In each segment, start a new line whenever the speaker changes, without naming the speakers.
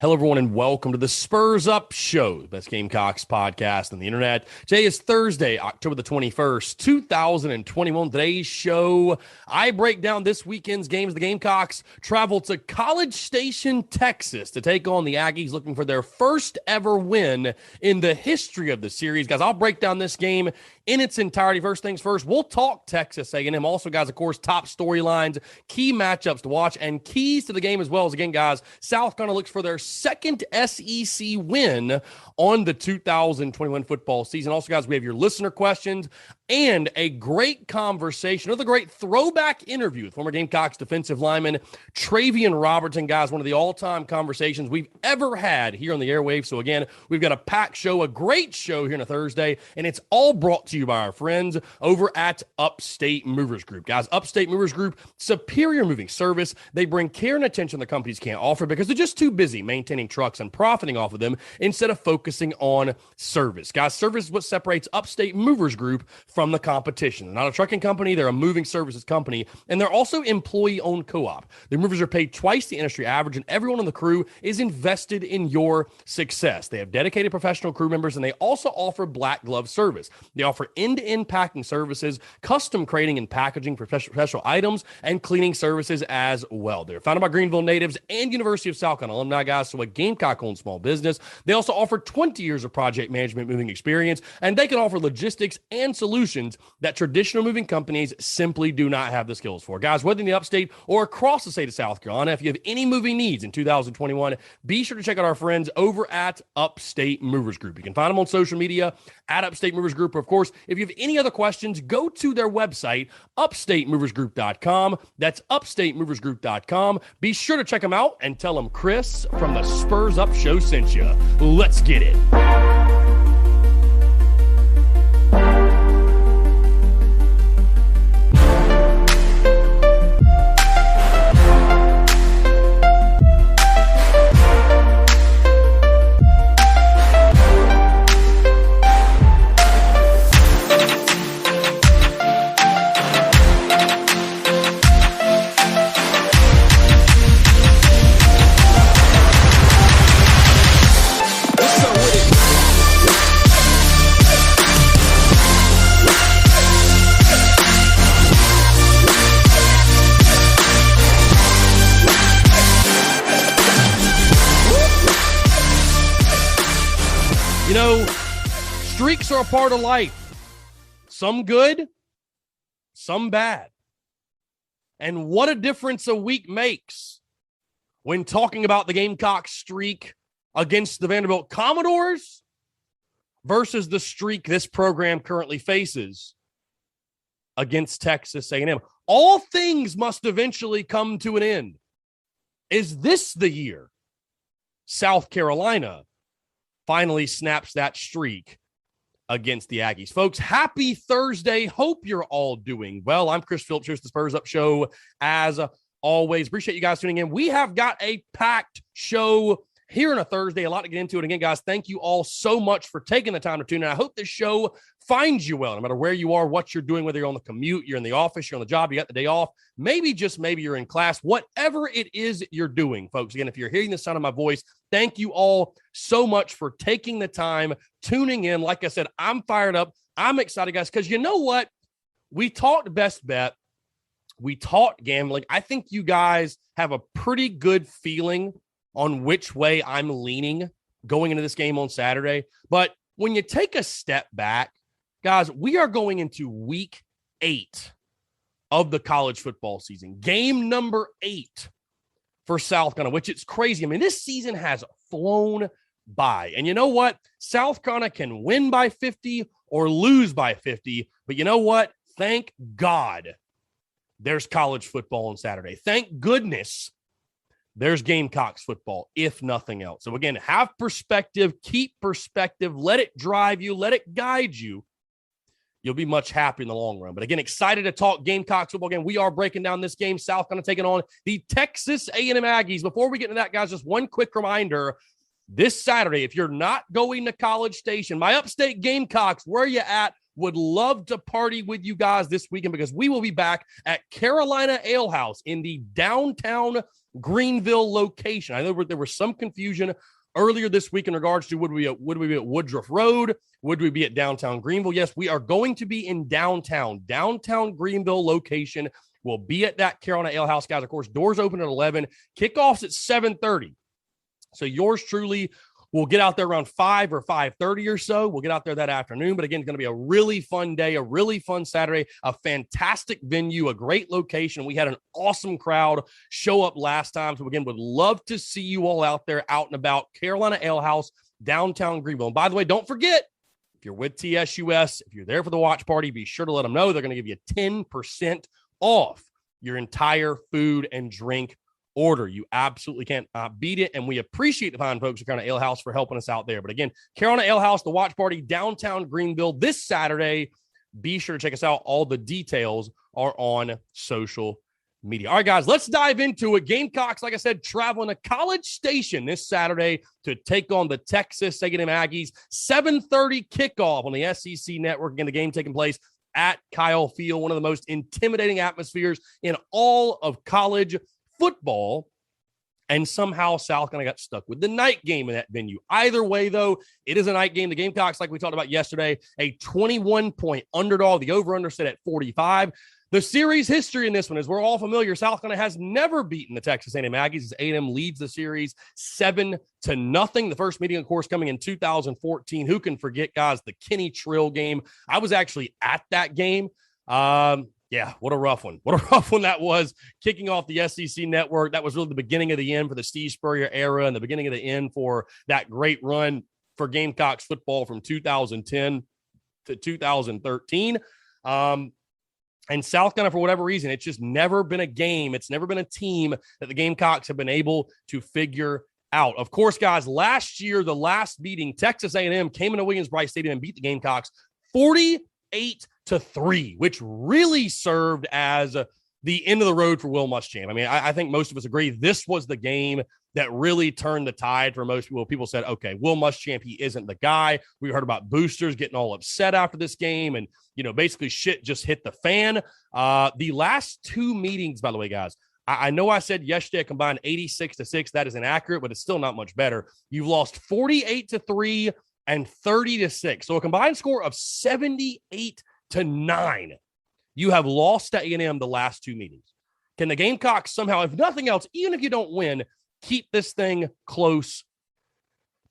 Hello, everyone, and welcome to the Spurs Up Show, the best Gamecocks podcast on the internet. Today is Thursday, October the 21st, 2021. Today's show, I break down this weekend's games. The Gamecocks travel to College Station, Texas to take on the Aggies, looking for their first ever win in the history of the series. Guys, I'll break down this game in its entirety. First things first, we'll talk Texas A&M. Also, guys, of course, top storylines, key matchups to watch, and keys to the game as well. As again, guys, South Carolina looks for their second SEC win on the 2021 football season. Also, guys, we have your listener questions and a great conversation, another great throwback interview with former Gamecocks defensive lineman Travian Robertson. Guys, one of the all-time conversations we've ever had here on the airwaves. So again, we've got a packed show, a great show here on a Thursday, and it's all brought to you by our friends over at Upstate Movers Group. Guys, Upstate Movers Group, superior moving service. They bring care and attention the companies can't offer because they're just too busy maintaining trucks and profiting off of them instead of focusing on service. Guys, service is what separates Upstate Movers Group from the competition. They're not a trucking company, they're a moving services company, and they're also employee-owned co-op. The movers are paid twice the industry average, and everyone on the crew is invested in your success. They have dedicated professional crew members, and they also offer black glove service. They offer end-to-end packing services, custom crating and packaging for special items, and cleaning services as well. They're founded by Greenville natives and University of South Carolina alumni, guys, so a Gamecock-owned small business. They also offer 20 years of project management moving experience, and they can offer logistics and solutions that traditional moving companies simply do not have the skills for. Guys, whether in the upstate or across the state of South Carolina, if you have any moving needs in 2021, be sure to check out our friends over at Upstate Movers Group. You can find them on social media at Upstate Movers Group. Of course, if you have any other questions, go to their website, upstatemoversgroup.com. That's upstatemoversgroup.com. Be sure to check them out and tell them Chris from the Spurs Up Show sent you. Let's get it. You know, streaks are a part of life. Some good, some bad. And what a difference a week makes when talking about the Gamecocks streak against the Vanderbilt Commodores versus the streak this program currently faces against Texas A&M. All things must eventually come to an end. Is this the year South Carolina finally snaps that streak against the Aggies? Folks, happy Thursday. Hope you're all doing well. I'm Chris Phillips. Here's the Spurs Up Show. As always, appreciate you guys tuning in. We have got a packed show here on a Thursday. A lot to get into. And again, guys, thank you all so much for taking the time to tune in. I hope this show finds you well, no matter where you are, what you're doing, whether you're on the commute, you're in the office, you're on the job, you got the day off, maybe you're in class, whatever it is you're doing, folks. Again, if you're hearing the sound of my voice, thank you all so much for taking the time, tuning in. Like I said, I'm fired up. I'm excited, guys, because you know what? We talked best bet. We talked gambling. I think you guys have a pretty good feeling on which way I'm leaning going into this game on Saturday. But when you take a step back, guys, we are going into week 8 of the college football season. Game number 8 for South Carolina, which it's crazy. I mean, this season has flown by. And you know what? South Carolina can win by 50 or lose by 50. But you know what? Thank God there's college football on Saturday. Thank goodness there's Gamecocks football, if nothing else. So again, have perspective, keep perspective, let it drive you, let it guide you. You'll be much happier in the long run. But again, excited to talk Gamecocks football. Again, we are breaking down this game. South Carolina taking on the Texas A&M Aggies. Before we get into that, guys, just one quick reminder. This Saturday, if you're not going to College Station, my Upstate Gamecocks, where are you at? Would love to party with you guys this weekend because we will be back at Carolina Ale House in the downtown Greenville location. I know there was some confusion earlier this week in regards to would we be at Woodruff Road? Would we be at downtown Greenville? Yes, we are going to be in downtown Greenville location. We'll be at that Carolina Ale House, guys. Of course, doors open at 11, kickoffs at 7:30. So yours truly will get out there around 5 or 5:30 or so. We'll get out there that afternoon. But again, it's going to be a really fun day, a really fun Saturday, a fantastic venue, a great location. We had an awesome crowd show up last time. So again, would love to see you all out there, out and about. Carolina Ale House, downtown Greenville. And by the way, don't forget, if you're with TSUS, if you're there for the watch party, be sure to let them know. They're going to give you 10% off your entire food and drink order. You absolutely can't beat it. And we appreciate the fine folks at Carolina Ale House for helping us out there. But again, Carolina Ale House, the watch party, downtown Greenville this Saturday. Be sure to check us out. All the details are on social media. All right, guys, let's dive into it. Gamecocks, like I said, traveling to College Station this Saturday to take on the Texas A&M Aggies. 7:30 kickoff on the SEC Network. Again, the game taking place at Kyle Field, one of the most intimidating atmospheres in all of college football. And somehow South kind of got stuck with the night game in that venue. Either way, though, it is a night game. The Gamecocks, like we talked about yesterday, a 21-point underdog. The over-under set at 45. The series history in this one, as we're all familiar, South Carolina has never beaten the Texas A&M Aggies as A&M leads the series 7-0. The first meeting, of course, coming in 2014. Who can forget, guys, the Kenny Trill game? I was actually at that game. Yeah, what a rough one. What a rough one that was, kicking off the SEC Network. That was really the beginning of the end for the Steve Spurrier era and the beginning of the end for that great run for Gamecocks football from 2010 to 2013. And South Carolina, for whatever reason, it's just never been a game. It's never been a team that the Gamecocks have been able to figure out. Of course, guys, last year, the last meeting, Texas A&M came into Williams-Brice Stadium and beat the Gamecocks 48-3, which really served as the end of the road for Will Muschamp. I mean, I think most of us agree this was the game that really turned the tide for most people. People said, okay, Will Muschamp, he isn't the guy. We heard about boosters getting all upset after this game, and, you know, basically shit just hit the fan. The last two meetings, by the way, guys, I know I said yesterday a combined 86-6. That is inaccurate, but it's still not much better. You've lost 48-3 and 30-6. So a combined score of 78-9. You have lost to A&M the last two meetings. Can the Gamecocks somehow, if nothing else, even if you don't win, keep this thing close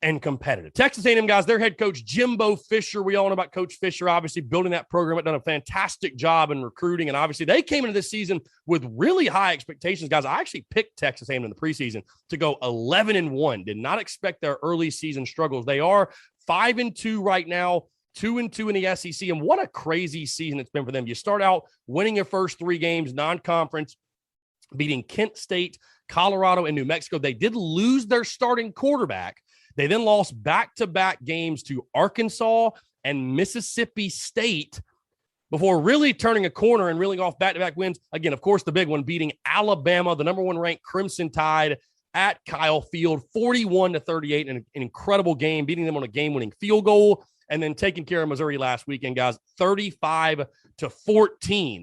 and competitive? Texas A&M, guys, their head coach, Jimbo Fisher. We all know about Coach Fisher, obviously, building that program. Done a fantastic job in recruiting, and obviously they came into this season with really high expectations, guys. I actually picked Texas A&M in the preseason to go 11-1. Did not expect their early season struggles. They are 5-2 right now, 2-2 in the SEC, and what a crazy season it's been for them. You start out winning your first three games, non-conference, beating Kent State, Colorado, and New Mexico. They did lose their starting quarterback. They then lost back-to-back games to Arkansas and Mississippi State before really turning a corner and reeling off back-to-back wins. Again, of course, the big one, beating Alabama, the number one ranked Crimson Tide, at Kyle Field, 41-38, an incredible game, beating them on a game-winning field goal, and then taking care of Missouri last weekend, guys, 35-14.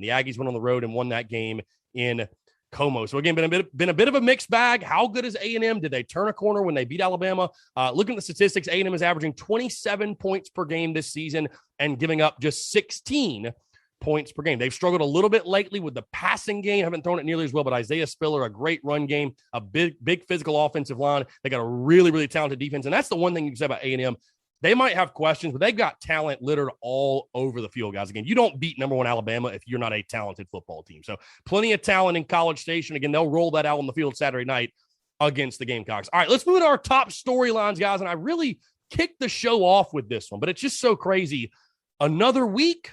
The Aggies went on the road and won that game in Como. So again, been a bit of a mixed bag. How good is A&M? Did they turn a corner when they beat Alabama? Looking at the statistics, A&M is averaging 27 points per game this season and giving up just 16 points per game. They've struggled a little bit lately with the passing game. Haven't thrown it nearly as well, but Isaiah Spiller, a great run game, a big physical offensive line. They got a really, really talented defense. And that's the one thing you can say about A&M. They might have questions, but they've got talent littered all over the field, guys. Again, you don't beat number one Alabama if you're not a talented football team. So plenty of talent in College Station. Again, they'll roll that out on the field Saturday night against the Gamecocks. All right, let's move to our top storylines, guys. And I really kicked the show off with this one, but it's just so crazy. Another week,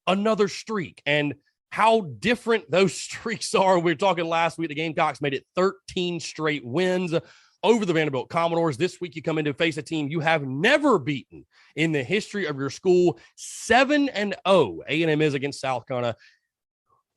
another streak. And how different those streaks are. We were talking last week, the Gamecocks made it 13 straight wins over the Vanderbilt Commodores. This week, you come in to face a team you have never beaten in the history of your school. 7-0 A&M is against South Carolina.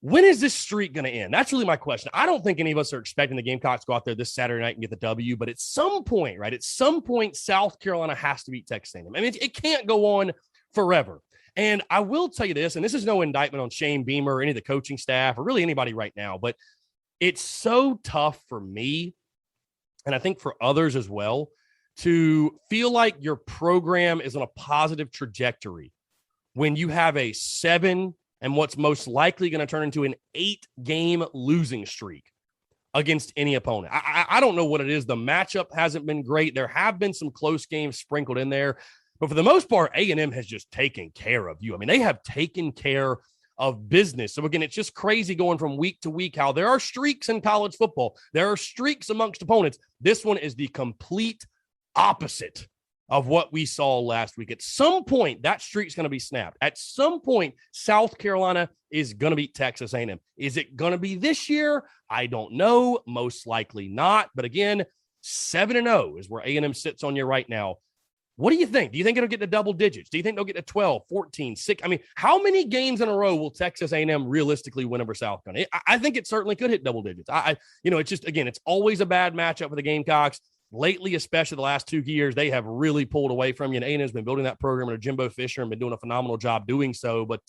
When is this streak going to end? That's really my question. I don't think any of us are expecting the Gamecocks to go out there this Saturday night and get the W, but at some point, right, South Carolina has to beat Texas A&M. I mean, it can't go on forever. And I will tell you this, and this is no indictment on Shane Beamer or any of the coaching staff or really anybody right now, but it's so tough for me, and I think for others as well, to feel like your program is on a positive trajectory when you have a 7 and what's most likely going to turn into an 8-game losing streak against any opponent. I don't know what it is. The matchup hasn't been great. There have been some close games sprinkled in there, but for the most part, A&M has just taken care of you. I mean, they have taken care of business. So again, it's just crazy going from week to week how there are streaks in college football. There are streaks amongst opponents. This one is the complete opposite of what we saw last week. At some point, that streak's going to be snapped. At some point, South Carolina is going to beat Texas A&M. Is it going to be this year? I don't know. Most likely not. But again, 7-0 is where A&M sits on you right now. What do you think? Do you think it'll get to double digits? Do you think they'll get to 12, 14, 6? I mean, how many games in a row will Texas A&M realistically win over South Carolina? I think it certainly could hit double digits. It's just, again, it's always a bad matchup for the Gamecocks. Lately, especially the last 2 years, they have really pulled away from you. And A&M's been building that program under Jimbo Fisher and been doing a phenomenal job doing so. But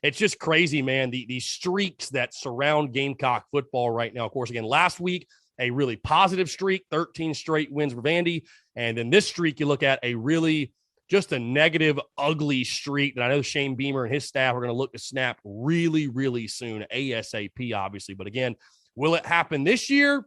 it's just crazy, man, the streaks that surround Gamecock football right now. Of course, again, last week, a really positive streak, 13 straight wins for Vandy. And then this streak, you look at a really just a negative, ugly streak that I know Shane Beamer and his staff are going to look to snap really, really soon, ASAP, obviously. But again, will it happen this year?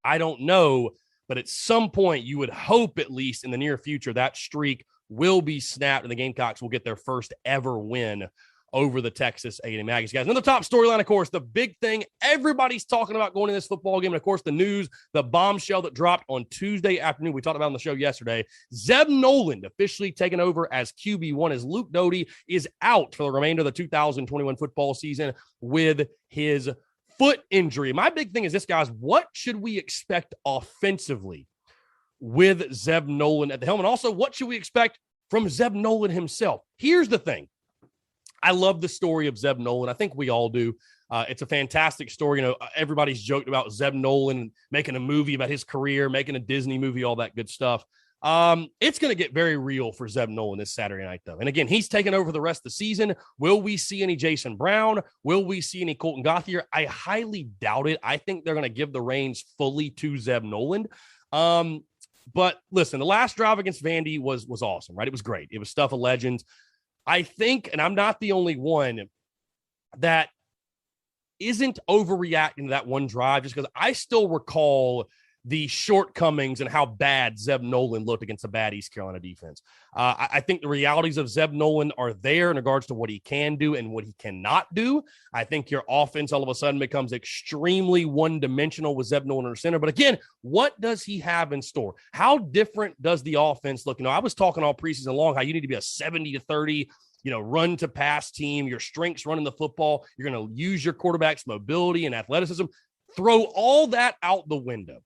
I don't know. But at some point, you would hope, at least in the near future, that streak will be snapped and the Gamecocks will get their first ever win over the Texas A&M Aggies. Guys, another top storyline, of course, the big thing everybody's talking about going in this football game, and of course, the news, the bombshell that dropped on Tuesday afternoon, we talked about on the show yesterday, Zeb Noland officially taken over as QB1 as Luke Doty is out for the remainder of the 2021 football season with his foot injury. My big thing is this, guys. What should we expect offensively with Zeb Noland at the helm? And also, what should we expect from Zeb Noland himself? Here's the thing. I love the story of Zeb Noland. I think we all do. It's a fantastic story. You know, everybody's joked about Zeb Noland making a movie about his career, making a Disney movie, all that good stuff. It's going to get very real for Zeb Noland this Saturday night, though. And again, he's taking over the rest of the season. Will we see any Jason Brown? Will we see any Colton Gauthier? I highly doubt it. I think they're going to give the reins fully to Zeb Noland. But listen, the last drive against Vandy was awesome, right? It was great. It was stuff of legends. I think, and I'm not the only one that isn't overreacting to that one drive, just because I still recall the shortcomings and how bad Zeb Noland looked against a bad East Carolina defense. I think the realities of Zeb Noland are there in regards to what he can do and what he cannot do. I think your offense all of a sudden becomes extremely one-dimensional with Zeb Noland under center. But again, what does he have in store? How different does the offense look? You know, I was talking all preseason long how you need to be a 70-30, run to pass team. Your strengths running the football. You're going to use your quarterback's mobility and athleticism. Throw all that out the window.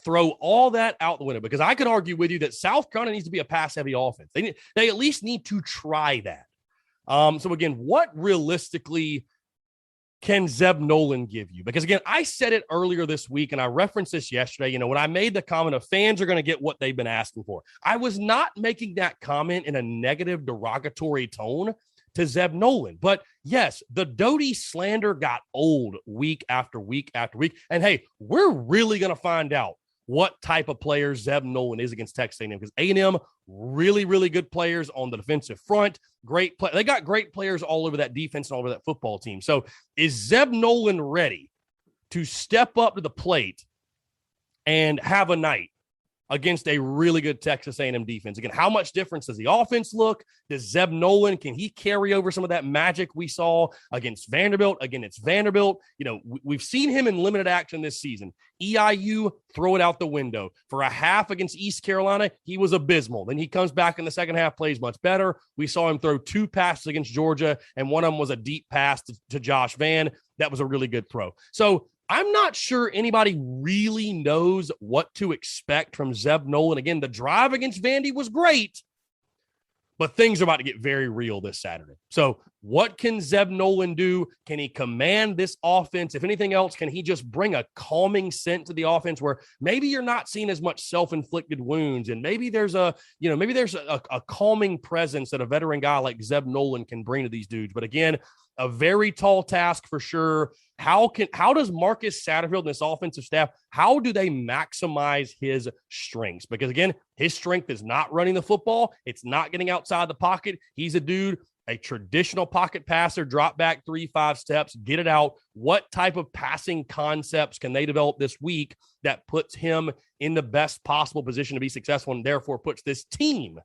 Because I could argue with you that South Carolina needs to be a pass-heavy offense. They at least need to try that. So again, what realistically can Zeb Noland give you? Because again, I said it earlier this week, and I referenced this yesterday. When I made the comment of fans are going to get what they've been asking for, I was not making that comment in a negative, derogatory tone to Zeb Noland. But yes, the Doty slander got old week after week after week. And hey, we're really going to find out what type of player Zeb Noland is against Texas A&M, because A&M, really, really good players on the defensive front. They got great players all over that defense and all over that football team. So is Zeb Noland ready to step up to the plate and have a night against a really good Texas A&M defense? Again, how much difference does the offense look? Does Zeb Noland, can he carry over some of that magic we saw against Vanderbilt? Again, it's Vanderbilt. We've seen him in limited action this season. EIU, throw it out the window. For a half against East Carolina, he was abysmal. Then he comes back in the second half, plays much better. We saw him throw 2 passes against Georgia, and one of them was a deep pass to Josh Vann. That was a really good throw. So I'm not sure anybody really knows what to expect from Zeb Noland. Again, the drive against Vandy was great, But things are about to get very real this Saturday. So what can Zeb Nolan do? Can he command this offense? If anything else, can he just bring a calming scent to the offense where maybe you're not seeing as much self-inflicted wounds, and maybe there's a calming presence that a veteran guy like Zeb Nolan can bring to these dudes. But again, a very tall task for sure. How does Marcus Satterfield and this offensive staff, how do they maximize his strengths? Because again, his strength is not running the football. It's not getting outside the pocket. He's a dude, a traditional pocket passer, drop back 3-5 steps, get it out. What type of passing concepts can they develop this week that puts him in the best possible position to be successful, and therefore puts this team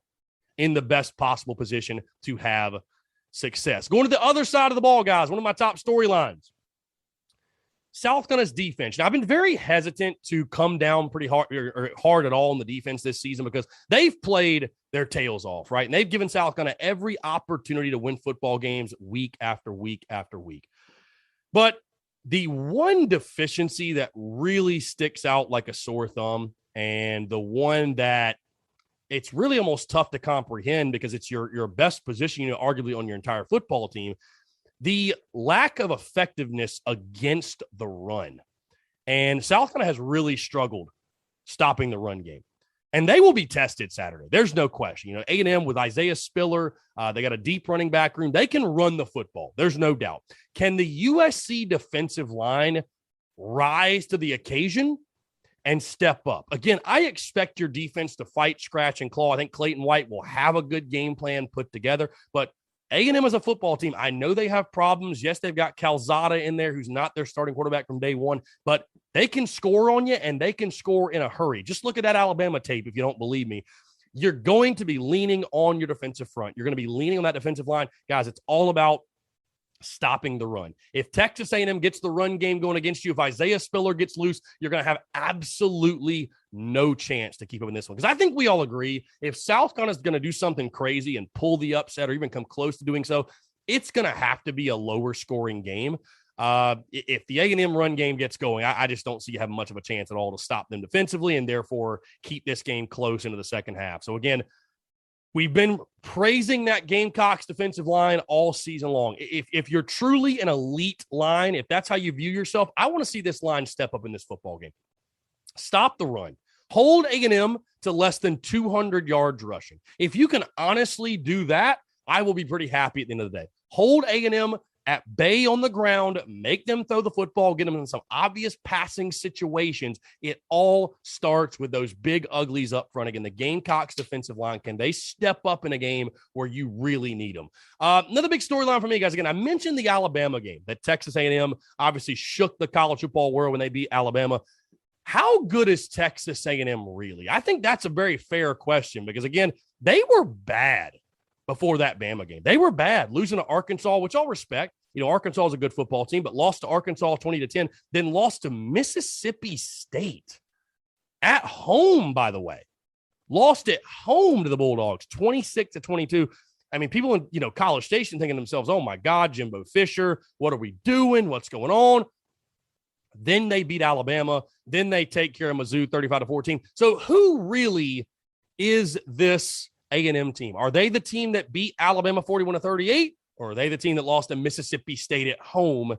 in the best possible position to have success? Going to the other side of the ball, guys, one of my top storylines. South Carolina's defense. Now, I've been very hesitant to come down pretty hard at all on the defense this season because they've played their tails off, right? And they've given South Carolina every opportunity to win football games week after week after week. But the one deficiency that really sticks out like a sore thumb, and the one that it's really almost tough to comprehend because it's your best position, arguably on your entire football team, the lack of effectiveness against the run. And South Carolina has really struggled stopping the run game. And they will be tested Saturday. There's no question. A&M with Isaiah Spiller, they got a deep running back room. They can run the football. There's no doubt. Can the USC defensive line rise to the occasion and step up? Again, I expect your defense to fight, scratch, and claw. I think Clayton White will have a good game plan put together. But A&M as a football team, I know they have problems. Yes, they've got Calzada in there, who's not their starting quarterback from day one, but they can score on you, and they can score in a hurry. Just look at that Alabama tape if you don't believe me. You're going to be leaning on your defensive front. You're going to be leaning on that defensive line. Guys, it's all about stopping the run. If Texas A&M gets the run game going against you, if Isaiah Spiller gets loose, you're going to have absolutely no chance to keep up in this one. Because I think we all agree, if South Carolina is going to do something crazy and pull the upset or even come close to doing so, it's going to have to be a lower scoring game. If the A&M run game gets going, I just don't see you having much of a chance at all to stop them defensively and therefore keep this game close into the second half. So again, we've been praising that Gamecocks defensive line all season long. If you're truly an elite line, if that's how you view yourself, I want to see this line step up in this football game. Stop the run. Hold A&M to less than 200 yards rushing. If you can honestly do that, I will be pretty happy at the end of the day. Hold A&M at bay on the ground, make them throw the football, get them in some obvious passing situations. It all starts with those big uglies up front. Again, the Gamecocks defensive line, can they step up in a game where you really need them? Another big storyline for me, guys. Again, I mentioned the Alabama game that Texas A&M obviously shook the college football world when they beat Alabama. How good is Texas A&M really? I think that's a very fair question because, again, they were bad before that Bama game. They were bad, losing to Arkansas, which I'll respect. Arkansas is a good football team, but lost to Arkansas 20-10, then lost to Mississippi State at home, by the way. Lost at home to the Bulldogs, 26-22. I mean, people in, College Station thinking to themselves, oh my God, Jimbo Fisher, what are we doing? What's going on? Then they beat Alabama. Then they take care of Mizzou 35-14. So who really is this A&M team? Are they the team that beat Alabama 41-38? Or are they the team that lost to Mississippi State at home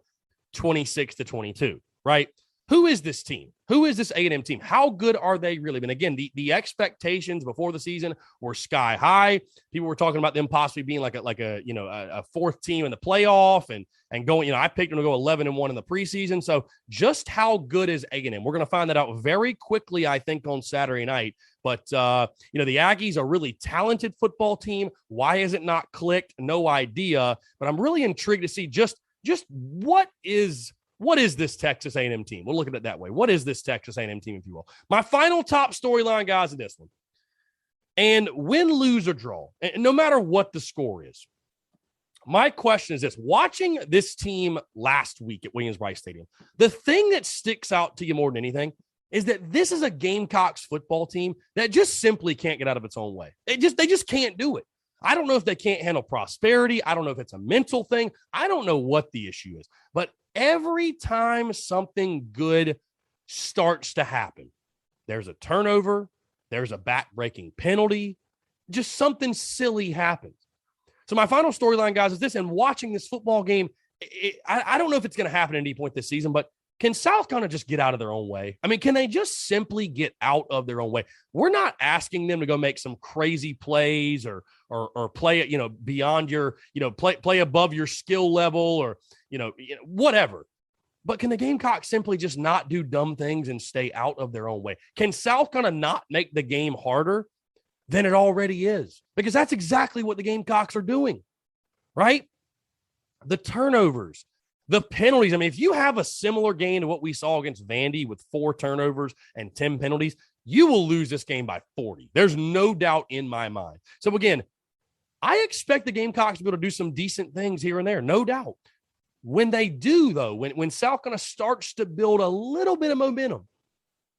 26-22, right? Who is this team? Who is this A&M team? How good are they really? And again, the expectations before the season were sky high. People were talking about them possibly being like a fourth team in the playoff and going, I picked them to go 11-1 in the preseason. So just how good is A&M? We're going to find that out very quickly, I think, on Saturday night. But, the Aggies are a really talented football team. Why has it not clicked? No idea. But I'm really intrigued to see just what is this Texas A&M team? We'll look at it that way. What is this Texas A&M team, if you will? My final top storyline, guys, is this one. And win, lose, or draw, and no matter what the score is, my question is this. Watching this team last week at Williams-Brice Stadium, the thing that sticks out to you more than anything is that this is a Gamecocks football team that just simply can't get out of its own way. They just can't do it. I don't know if they can't handle prosperity. I don't know if it's a mental thing. I don't know what the issue is. But every time something good starts to happen, there's a turnover, there's a back-breaking penalty. just something silly happens. So my final storyline, guys, is this. And watching this football game, I don't know if it's going to happen at any point this season, but can South kind of just get out of their own way? I mean, can they just simply get out of their own way? We're not asking them to go make some crazy plays or play it, beyond your, play above your skill level or, whatever. But can the Gamecocks simply just not do dumb things and stay out of their own way? Can South kind of not make the game harder than it already is? Because that's exactly what the Gamecocks are doing, right? The turnovers, the penalties. I mean, if you have a similar game to what we saw against Vandy with 4 turnovers and 10 penalties, you will lose this game by 40. There's no doubt in my mind. So again, I expect the Gamecocks to be able to do some decent things here and there, no doubt. When they do, though, when South kind of starts to build a little bit of momentum,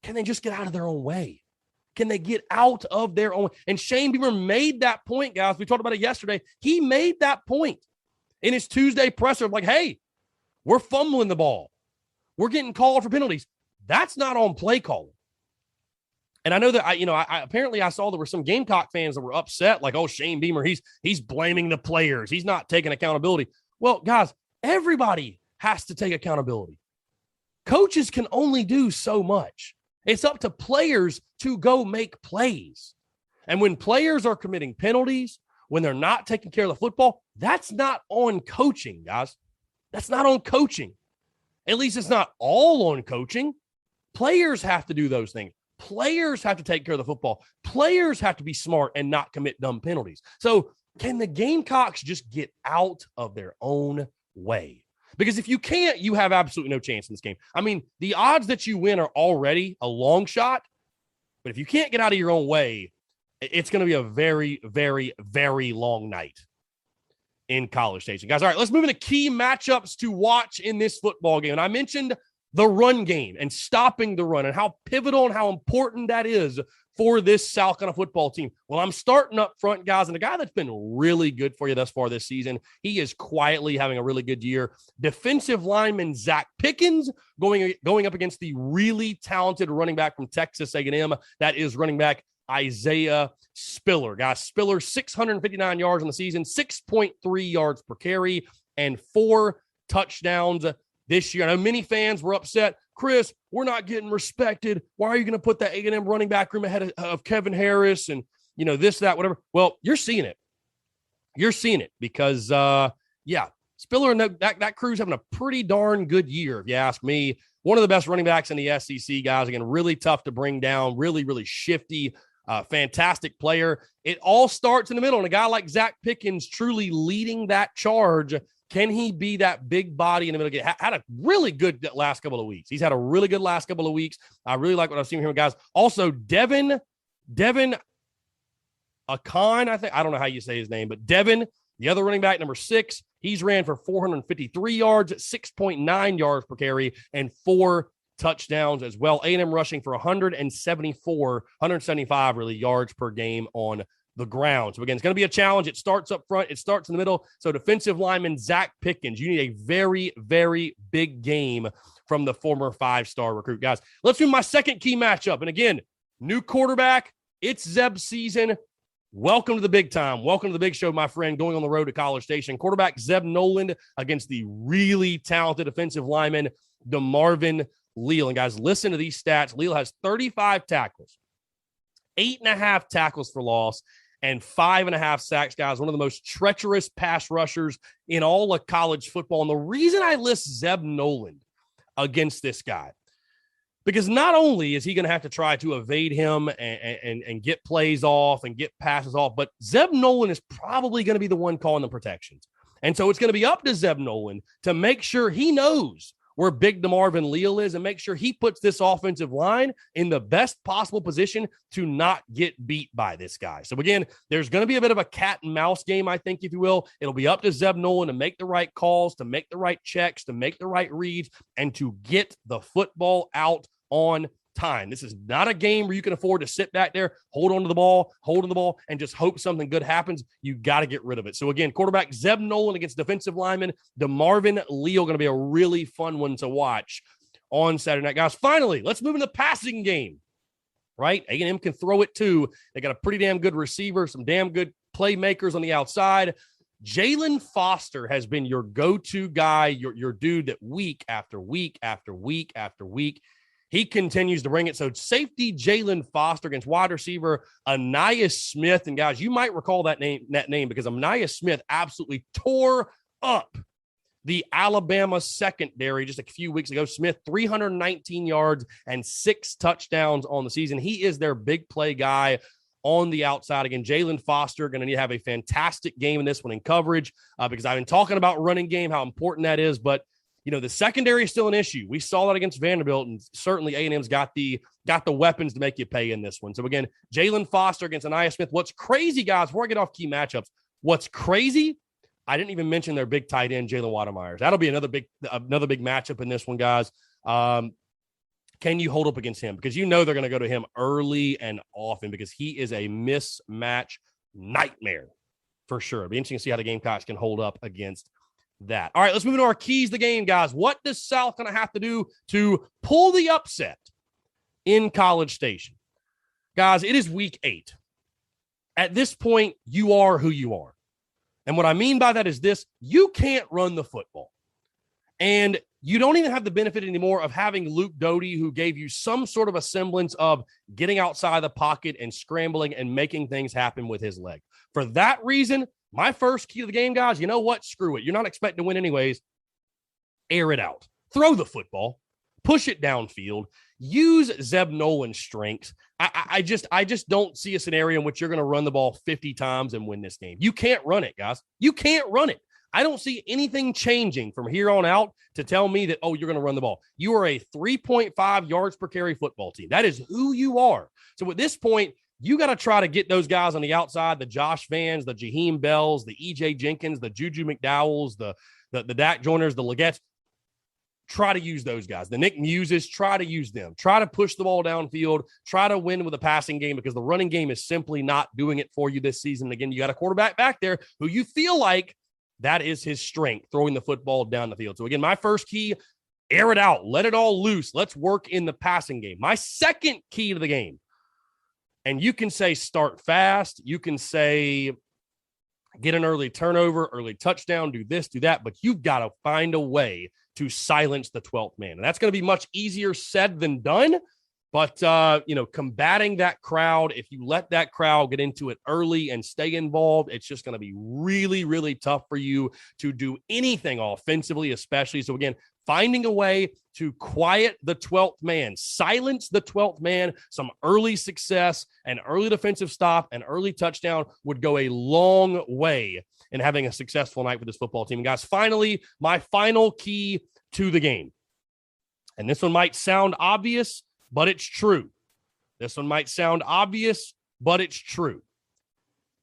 can they just get out of their own way? Can they get out of their own? And Shane Beamer made that point, guys. We talked about it yesterday. He made that point in his Tuesday presser of like, hey, we're fumbling the ball. We're getting called for penalties. That's not on play calling. And I know that I saw there were some Gamecock fans that were upset, like, oh, Shane Beamer, he's blaming the players. He's not taking accountability. Well, guys, everybody has to take accountability. Coaches can only do so much. It's up to players to go make plays. And when players are committing penalties, when they're not taking care of the football, that's not on coaching, guys. That's not on coaching. At least it's not all on coaching. Players have to do those things. Players have to take care of the football. Players have to be smart and not commit dumb penalties. So can the Gamecocks just get out of their own way? Because if you can't, you have absolutely no chance in this game. I mean, the odds that you win are already a long shot, but if you can't get out of your own way, it's going to be a very, very, very long night in College Station. Guys, all right, let's move into key matchups to watch in this football game. And I mentioned the run game and stopping the run and how pivotal and how important that is for this South Carolina football team. Well, I'm starting up front, guys, and the guy that's been really good for you thus far this season, he is quietly having a really good year. Defensive lineman Zach Pickens going up against the really talented running back from Texas A&M. That is running back Isaiah Spiller. Guys, Spiller, 659 yards on the season, 6.3 yards per carry, and 4 touchdowns this year. I know many fans were upset. Chris, we're not getting respected. Why are you going to put that A&M running back room ahead of Kevin Harris and, this, that, whatever? Well, you're seeing it. You're seeing it because, Spiller and that crew's having a pretty darn good year, if you ask me. One of the best running backs in the SEC, guys. Again, really tough to bring down, really, really shifty, fantastic player. It all starts in the middle, and a guy like Zach Pickens truly leading that charge. Can he be that big body in the middle? Had a really good last couple of weeks. He's had a really good last couple of weeks. I really like what I've seen from him, guys. Also, Devin Akon, I don't know how you say his name, but Devin, the other running back, number 6, he's ran for 453 yards, 6.9 yards per carry, and 4 touchdowns as well. A&M rushing for 175 really yards per game on the ground. So again, it's going to be a challenge. It starts up front. It starts in the middle. So defensive lineman Zach Pickens, you need a very, very big game from the former 5-star recruit. Guys, let's do my second key matchup. And again, new quarterback. It's Zeb season. Welcome to the big time. Welcome to the big show, my friend, going on the road to College Station. Quarterback Zeb Noland against the really talented defensive lineman DeMarvin Leal. And guys, listen to these stats. Leal has 35 tackles, 8.5 tackles for loss, and 5.5 sacks, guys. One of the most treacherous pass rushers in all of college football. And the reason I list Zeb Noland against this guy, because not only is he going to have to try to evade him and get plays off and get passes off, but Zeb Noland is probably going to be the one calling the protections. And so it's going to be up to Zeb Noland to make sure he knows where big DeMarvin Leal is and make sure he puts this offensive line in the best possible position to not get beat by this guy. So again, there's going to be a bit of a cat and mouse game, I think, if you will. It'll be up to Zeb Noland to make the right calls, to make the right checks, to make the right reads, and to get the football out on time. This is not a game where you can afford to sit back there, hold on to the ball, and just hope something good happens. You got to get rid of it. So again, quarterback Zeb Noland against defensive lineman DeMarvin Leal, going to be a really fun one to watch on Saturday night. Guys, finally, let's move into the passing game. right? A&M can throw it too. They got a pretty damn good receiver, some damn good playmakers on the outside. Jalen Foster has been your go-to guy, your dude that week after week after week after week, he continues to bring it. So safety Jalen Foster against wide receiver Anaya Smith. And guys, you might recall that name because Anaya Smith absolutely tore up the Alabama secondary just a few weeks ago. Smith, 319 yards and 6 touchdowns on the season. He is their big play guy on the outside. Again, Jalen Foster going to need to have a fantastic game in this one in coverage because I've been talking about running game, how important that is. But, you know, the secondary is still an issue. We saw that against Vanderbilt, and certainly A&M's got the weapons to make you pay in this one. So, again, Jalen Foster against Anaya Smith. What's crazy, guys, before I get off key matchups, what's crazy, I didn't even mention their big tight end, Jalen Watermyers. That'll be another big matchup in this one, guys. Can you hold up against him? Because you know they're going to go to him early and often because he is a mismatch nightmare for sure. It'll be interesting to see how the Gamecocks can hold up against that. All right, let's move into our keys to the game, guys. What does South going to have to do to pull the upset in College Station? Guys, it is week 8. At this point, you are who you are. And what I mean by that is this: you can't run the football. And you don't even have the benefit anymore of having Luke Doty, who gave you some sort of a semblance of getting outside the pocket and scrambling and making things happen with his leg. For that reason, my first key to the game, guys, you know what? Screw it. You're not expecting to win anyways. Air it out. Throw the football. Push it downfield. Use Zeb Nolan's strengths. I just don't see a scenario in which you're going to run the ball 50 times and win this game. You can't run it, guys. You can't run it. I don't see anything changing from here on out to tell me that, oh, you're going to run the ball. You are a 3.5 yards per carry football team. That is who you are. So at this point, you got to try to get those guys on the outside, the Josh Vans, the Jaheim Bells, the E.J. Jenkins, the Juju McDowells, the Dak Joiners, the Legettes. Try to use those guys. The Nick Muses, try to use them. Try to push the ball downfield. Try to win with a passing game because the running game is simply not doing it for you this season. Again, you got a quarterback back there who you feel like that is his strength, throwing the football down the field. So, again, my first key, air it out. Let it all loose. Let's work in the passing game. My second key to the game, and you can say start fast. You can say get an early turnover, early touchdown, do this, do that, but you've got to find a way to silence the 12th man. And that's going to be much easier said than done. But, combating that crowd, if you let that crowd get into it early and stay involved, it's just going to be really, really tough for you to do anything offensively, especially. So, again, finding a way to quiet the 12th man, silence the 12th man, some early success, an early defensive stop, an early touchdown would go a long way in having a successful night for this football team. And guys, finally, my final key to the game. And this one might sound obvious, but it's true. This one might sound obvious, but it's true.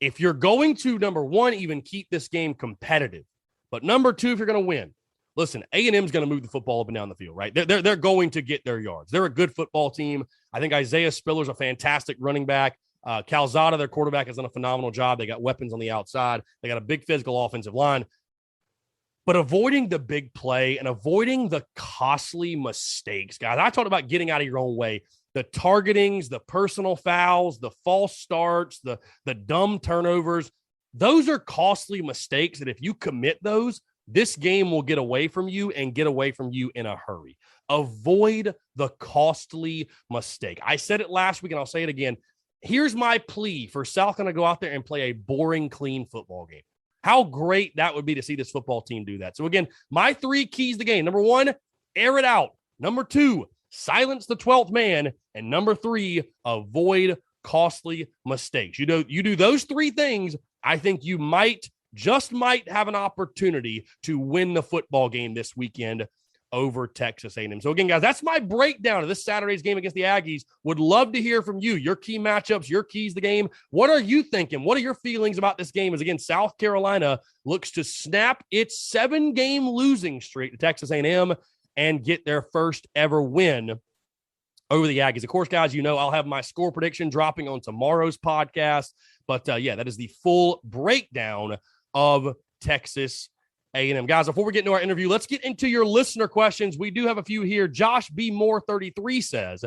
If you're going to, number one, even keep this game competitive, but number two, if you're going to win, listen, A&M's going to move the football up and down the field, right? They're going to get their yards. They're a good football team. I think Isaiah Spiller's a fantastic running back. Calzada, their quarterback, has done a phenomenal job. They got weapons on the outside. They got a big physical offensive line. But avoiding the big play and avoiding the costly mistakes, guys. I talked about getting out of your own way. The targetings, the personal fouls, the false starts, the dumb turnovers. Those are costly mistakes that if you commit those, this game will get away from you and get away from you in a hurry. Avoid the costly mistake. I said it last week and I'll say it again. Here's my plea for South going to go out there and play a boring, clean football game. How great that would be to see this football team do that. So, again, my 3 keys to the game. Number 1, air it out. Number 2, silence the 12th man. And number 3, avoid costly mistakes. You do those 3 things, I think you might have an opportunity to win the football game this weekend over Texas A&M. So, again, guys, that's my breakdown of this Saturday's game against the Aggies. Would love to hear from you, your key matchups, your keys to the game. What are you thinking? What are your feelings about this game? As, again, South Carolina looks to snap its 7-game losing streak to Texas A&M and get their first ever win over the Aggies. Of course, guys, I'll have my score prediction dropping on tomorrow's podcast. But, that is the full breakdown of Texas A&M. Guys, before we get into our interview, let's get into your listener questions. We do have a few here. Josh B. Moore 33 says,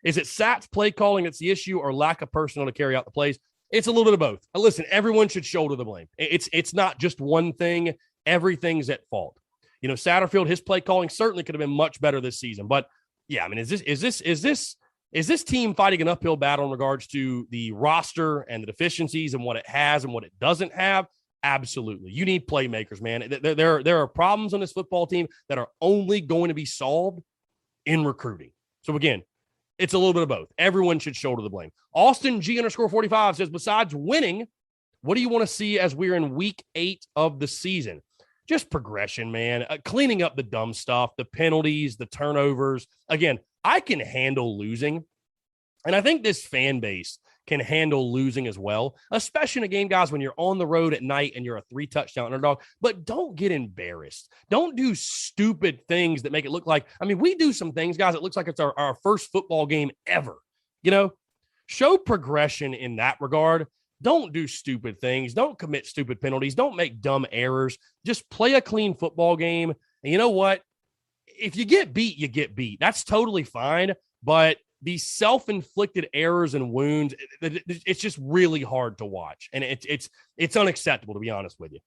Is it Sat's play calling that's the issue or lack of personnel to carry out the plays? It's a little bit of both. Listen, everyone should shoulder the blame. It's not just one thing. Everything's at fault. Satterfield, his play calling certainly could have been much better this season. But yeah, I mean, is this team fighting an uphill battle in regards to the roster and the deficiencies and what it has and what it doesn't have? Absolutely. You need playmakers, man. There are problems on this football team that are only going to be solved in recruiting. So again, it's a little bit of both. Everyone should shoulder the blame. Austin G_45 says, besides winning, what do you want to see as we're in week 8 of the season? Just progression, man. Cleaning up the dumb stuff, the penalties, the turnovers. Again, I can handle losing. And I think this fan base can handle losing as well, especially in a game, guys, when you're on the road at night and you're a 3-touchdown underdog. But don't get embarrassed. Don't do stupid things that make it look like, we do some things, guys, it looks like it's our first football game ever. Show progression in that regard. Don't do stupid things. Don't commit stupid penalties. Don't make dumb errors. Just play a clean football game. And you know what? If you get beat, you get beat. That's totally fine. But these self-inflicted errors and wounds, it's just really hard to watch. And it's unacceptable, to be honest with you.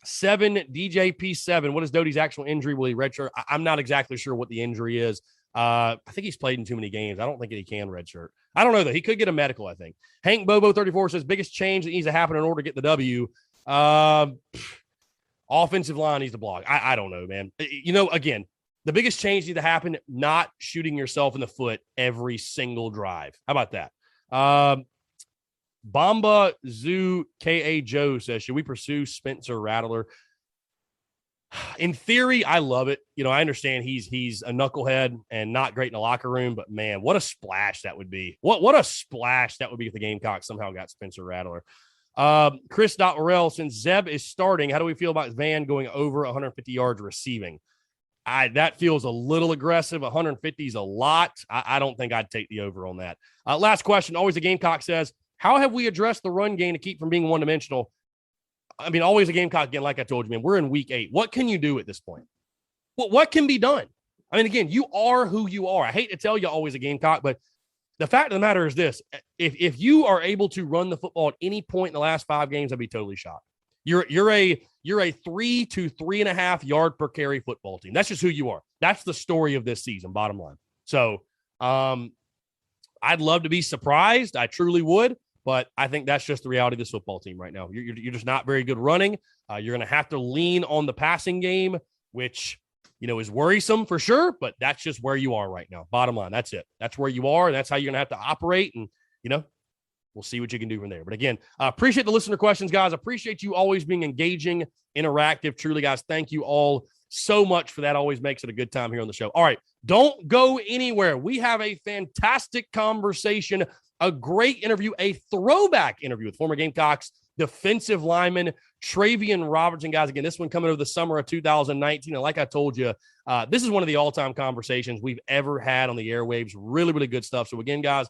7, DJP7, what is Doty's actual injury? Will he redshirt? I'm not exactly sure what the injury is. I think he's played in too many games. I don't think that he can redshirt. I don't know, though. He could get a medical, I think. Hank Bobo 34 says, biggest change that needs to happen in order to get the W. Offensive line needs to block. I don't know, man. Again, the biggest change needs to happen, not shooting yourself in the foot every single drive. How about that? Bomba Zoo K.A. Joe says, should we pursue Spencer Rattler? In theory, I love it. I understand he's a knucklehead and not great in the locker room, but man, what a splash that would be. What a splash that would be if the Gamecocks somehow got Spencer Rattler. Chris Morrell, since Zeb is starting, how do we feel about Van going over 150 yards receiving? That feels a little aggressive. 150 is a lot. I don't think I'd take the over on that. Last question. Always the Gamecock says, how have we addressed the run game to keep from being one-dimensional? Always a Gamecock again, like I told you, man, we're in week 8. What can you do at this point? What can be done? Again, you are who you are. I hate to tell you always a Gamecock, but the fact of the matter is this. If you are able to run the football at any point in the last 5 games, I'd be totally shocked. You're a 3 to 3.5 yard per carry football team. That's just who you are. That's the story of this season, bottom line. So I'd love to be surprised. I truly would. But I think that's just the reality of this football team right now. You're just not very good running. You're going to have to lean on the passing game, which, is worrisome for sure. But that's just where you are right now. Bottom line, that's it. That's where you are. And that's how you're going to have to operate. And, we'll see what you can do from there. But again, I appreciate the listener questions, guys. I appreciate you always being engaging, interactive. Truly, guys, thank you all so much for that. Always makes it a good time here on the show. All right, don't go anywhere. We have a fantastic conversation, a great interview, a throwback interview with former Gamecocks defensive lineman Travian Robertson. Guys, again, this one coming over the summer of 2019. And like I told you, this is one of the all-time conversations we've ever had on the airwaves. Really, really good stuff. So again, guys,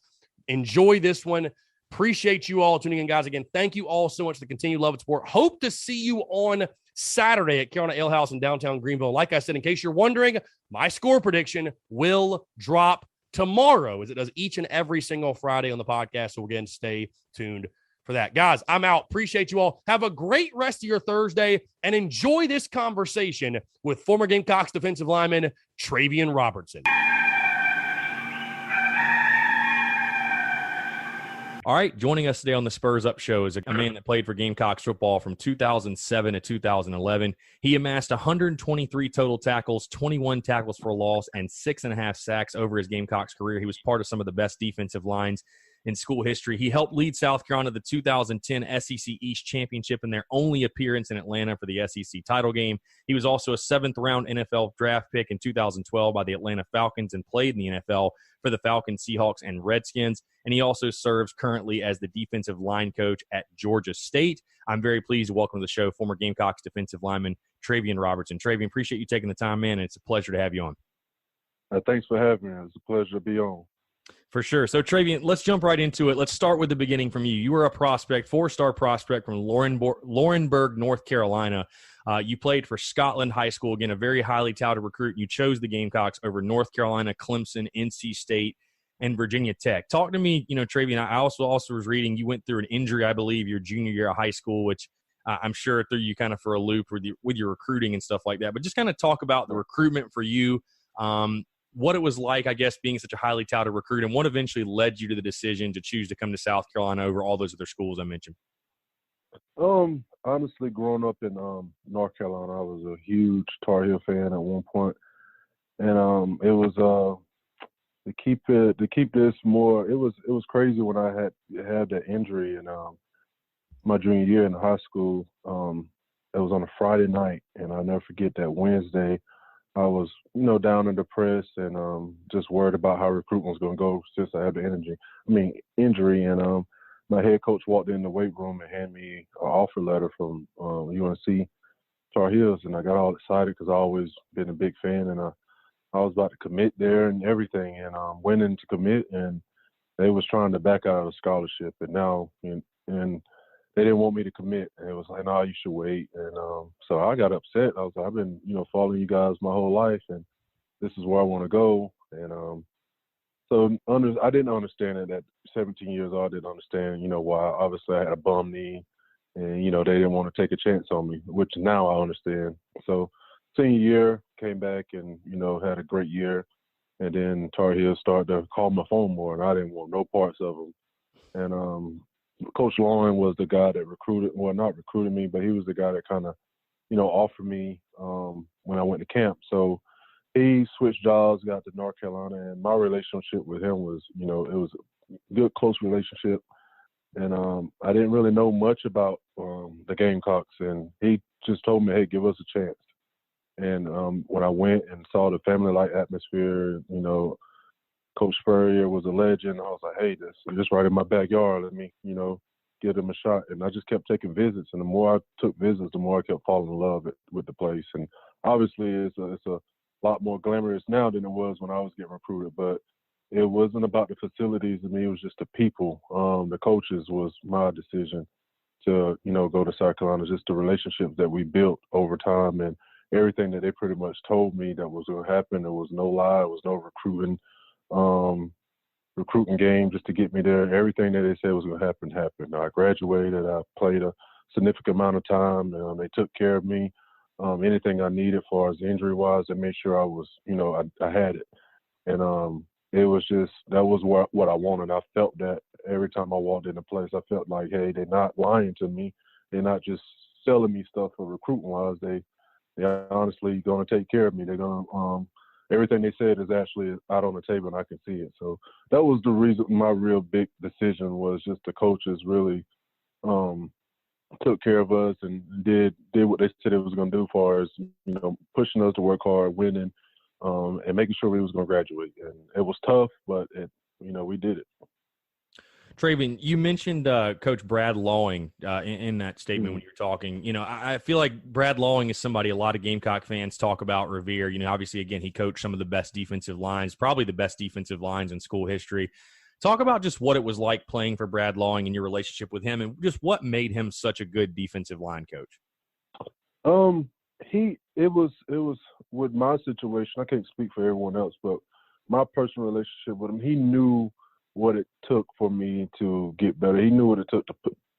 enjoy this one. Appreciate you all tuning in, guys. Again, thank you all so much for the continued love and support. Hope to see you on Saturday at Carolina Ale House in downtown Greenville. Like I said, in case you're wondering, my score prediction will drop tomorrow, as it does each and every single Friday on the podcast. So again, stay tuned for that. Guys, I'm out. Appreciate you all. Have a great rest of your Thursday and enjoy this conversation with former Gamecocks defensive lineman Travian Robertson. All right, joining us today on the Spurs Up Show is a man that played for Gamecocks football from 2007 to 2011. He amassed 123 total tackles, 21 tackles for a loss, and 6.5 sacks over his Gamecocks career. He was part of some of the best defensive lines in school history. He helped lead South Carolina to the 2010 SEC East Championship in their only appearance in Atlanta for the SEC title game. He was also a 7th-round NFL draft pick in 2012 by the Atlanta Falcons and played in the NFL for the Falcons, Seahawks, and Redskins. And he also serves currently as the defensive line coach at Georgia State. I'm very pleased to welcome to the show former Gamecocks defensive lineman Travian Robertson. Travian, appreciate you taking the time, man, and it's a pleasure to have you on.
Thanks for having me. It's a pleasure to be on. For sure. So, Travian, let's jump right into it. Let's start with the beginning from you. You were a prospect, 4-star prospect from Laurinburg, North Carolina. You played for Scotland High School, again, a very highly touted recruit. You chose the Gamecocks over North Carolina, Clemson, NC State, and Virginia Tech. Talk to me, Travian, I also was reading you went through an injury, I believe, your junior year of high school, which I'm sure threw you kind of for a loop with your recruiting and stuff like that. But just kind of talk about the recruitment for you, what it was like, I guess, being such a highly touted recruit, and what eventually led you to the decision to choose to come to South Carolina over all those other schools I mentioned.
Honestly, growing up in North Carolina, I was a huge Tar Heel fan at one point, and it was to keep this more. It was crazy when I had that injury in my junior year in high school. It was on a Friday night, and I'll never forget that Wednesday. I was, down and depressed and just worried about how recruiting was going to go since I had the injury. And my head coach walked in the weight room and handed me an offer letter from UNC Tar Heels, and I got all excited because I've always been a big fan, and I was about to commit there and everything, and went in to commit, and they was trying to back out of the scholarship, and they didn't want me to commit. And it was like, no, you should wait. And so I got upset. I was like, I've been, following you guys my whole life, and this is where I want to go. And so I didn't understand it at 17 years old. I didn't understand, why. Obviously, I had a bum knee, and, they didn't want to take a chance on me, which now I understand. So senior year, came back and, had a great year. And then Tar Heels started to call my phone more, and I didn't want no parts of them. And Coach Lauren was the guy that not recruited me, but he was the guy that kind of, offered me when I went to camp. So he switched jobs, got to North Carolina, and my relationship with him was, it was a good, close relationship. And I didn't really know much about the Gamecocks, and he just told me, hey, give us a chance. And when I went and saw the family-like atmosphere, Coach Spurrier was a legend. I was like, hey, this is just right in my backyard. Let me, give him a shot. And I just kept taking visits. And the more I took visits, the more I kept falling in love with the place. And obviously it's a lot more glamorous now than it was when I was getting recruited. But it wasn't about the facilities to me. It was just the people. The coaches was my decision to, go to South Carolina. Just the relationships that we built over time and everything that they pretty much told me that was going to happen. There was no lie. There was no recruiting game just to get me there. Everything that they said was going to happen happened. I graduated. I played a significant amount of time. They took care of me. Anything I needed as far as injury-wise, they made sure I was, I had it. And it was just, that was what I wanted. I felt that every time I walked into place. I felt like, hey, they're not lying to me. They're not just selling me stuff for recruiting-wise. They're honestly going to take care of me. They're going to everything they said is actually out on the table and I can see it. So that was the reason my real big decision was just the coaches really took care of us and did what they said it was going to do as far as, pushing us to work hard, winning, and making sure we was going to graduate. And it was tough, but we did it.
Travian, you mentioned Coach Brad Lawing in that statement when you're talking. I feel like Brad Lawing is somebody a lot of Gamecock fans talk about, revere. Obviously, again, he coached some of the best defensive lines, probably the best defensive lines in school history. Talk about just what it was like playing for Brad Lawing and your relationship with him, and just what made him such a good defensive line coach.
It was with my situation. I can't speak for everyone else, but my personal relationship with him, he knew what it took for me to get better. He knew what it took to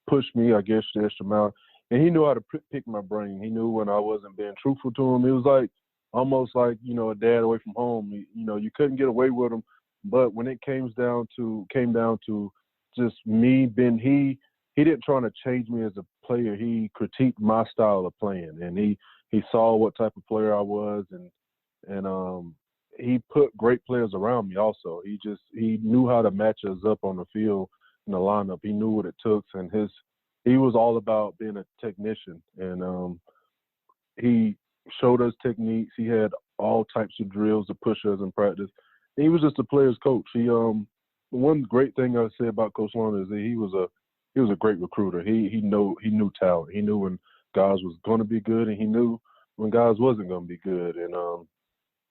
push me, I guess, the extra mile. And he knew how to pick my brain. He knew when I wasn't being truthful to him. It was like almost like, a dad away from home. You couldn't get away with him. But when it came down to just me being he didn't try to change me as a player. He critiqued my style of playing, and he saw what type of player I was, and he put great players around me also. He knew how to match us up on the field in the lineup. He knew what it took, and he was all about being a technician. And he showed us techniques. He had all types of drills to push us in practice. He was just a player's coach. One great thing I say about Coach Lawrence is that he was a great recruiter. He knew talent. He knew when guys was going to be good, and he knew when guys wasn't going to be good. And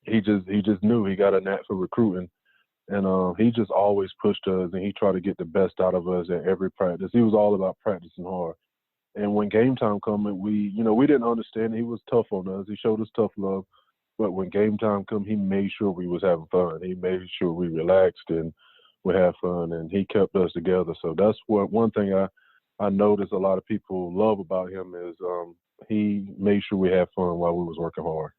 he just knew he got a knack for recruiting. And he just always pushed us, and he tried to get the best out of us at every practice. He was all about practicing hard. And when game time coming, we didn't understand. He was tough on us. He showed us tough love. But when game time come, he made sure we was having fun. He made sure we relaxed and we had fun, and he kept us together. So that's one thing I noticed a lot of people love about him is he made sure we had fun while we was working hard.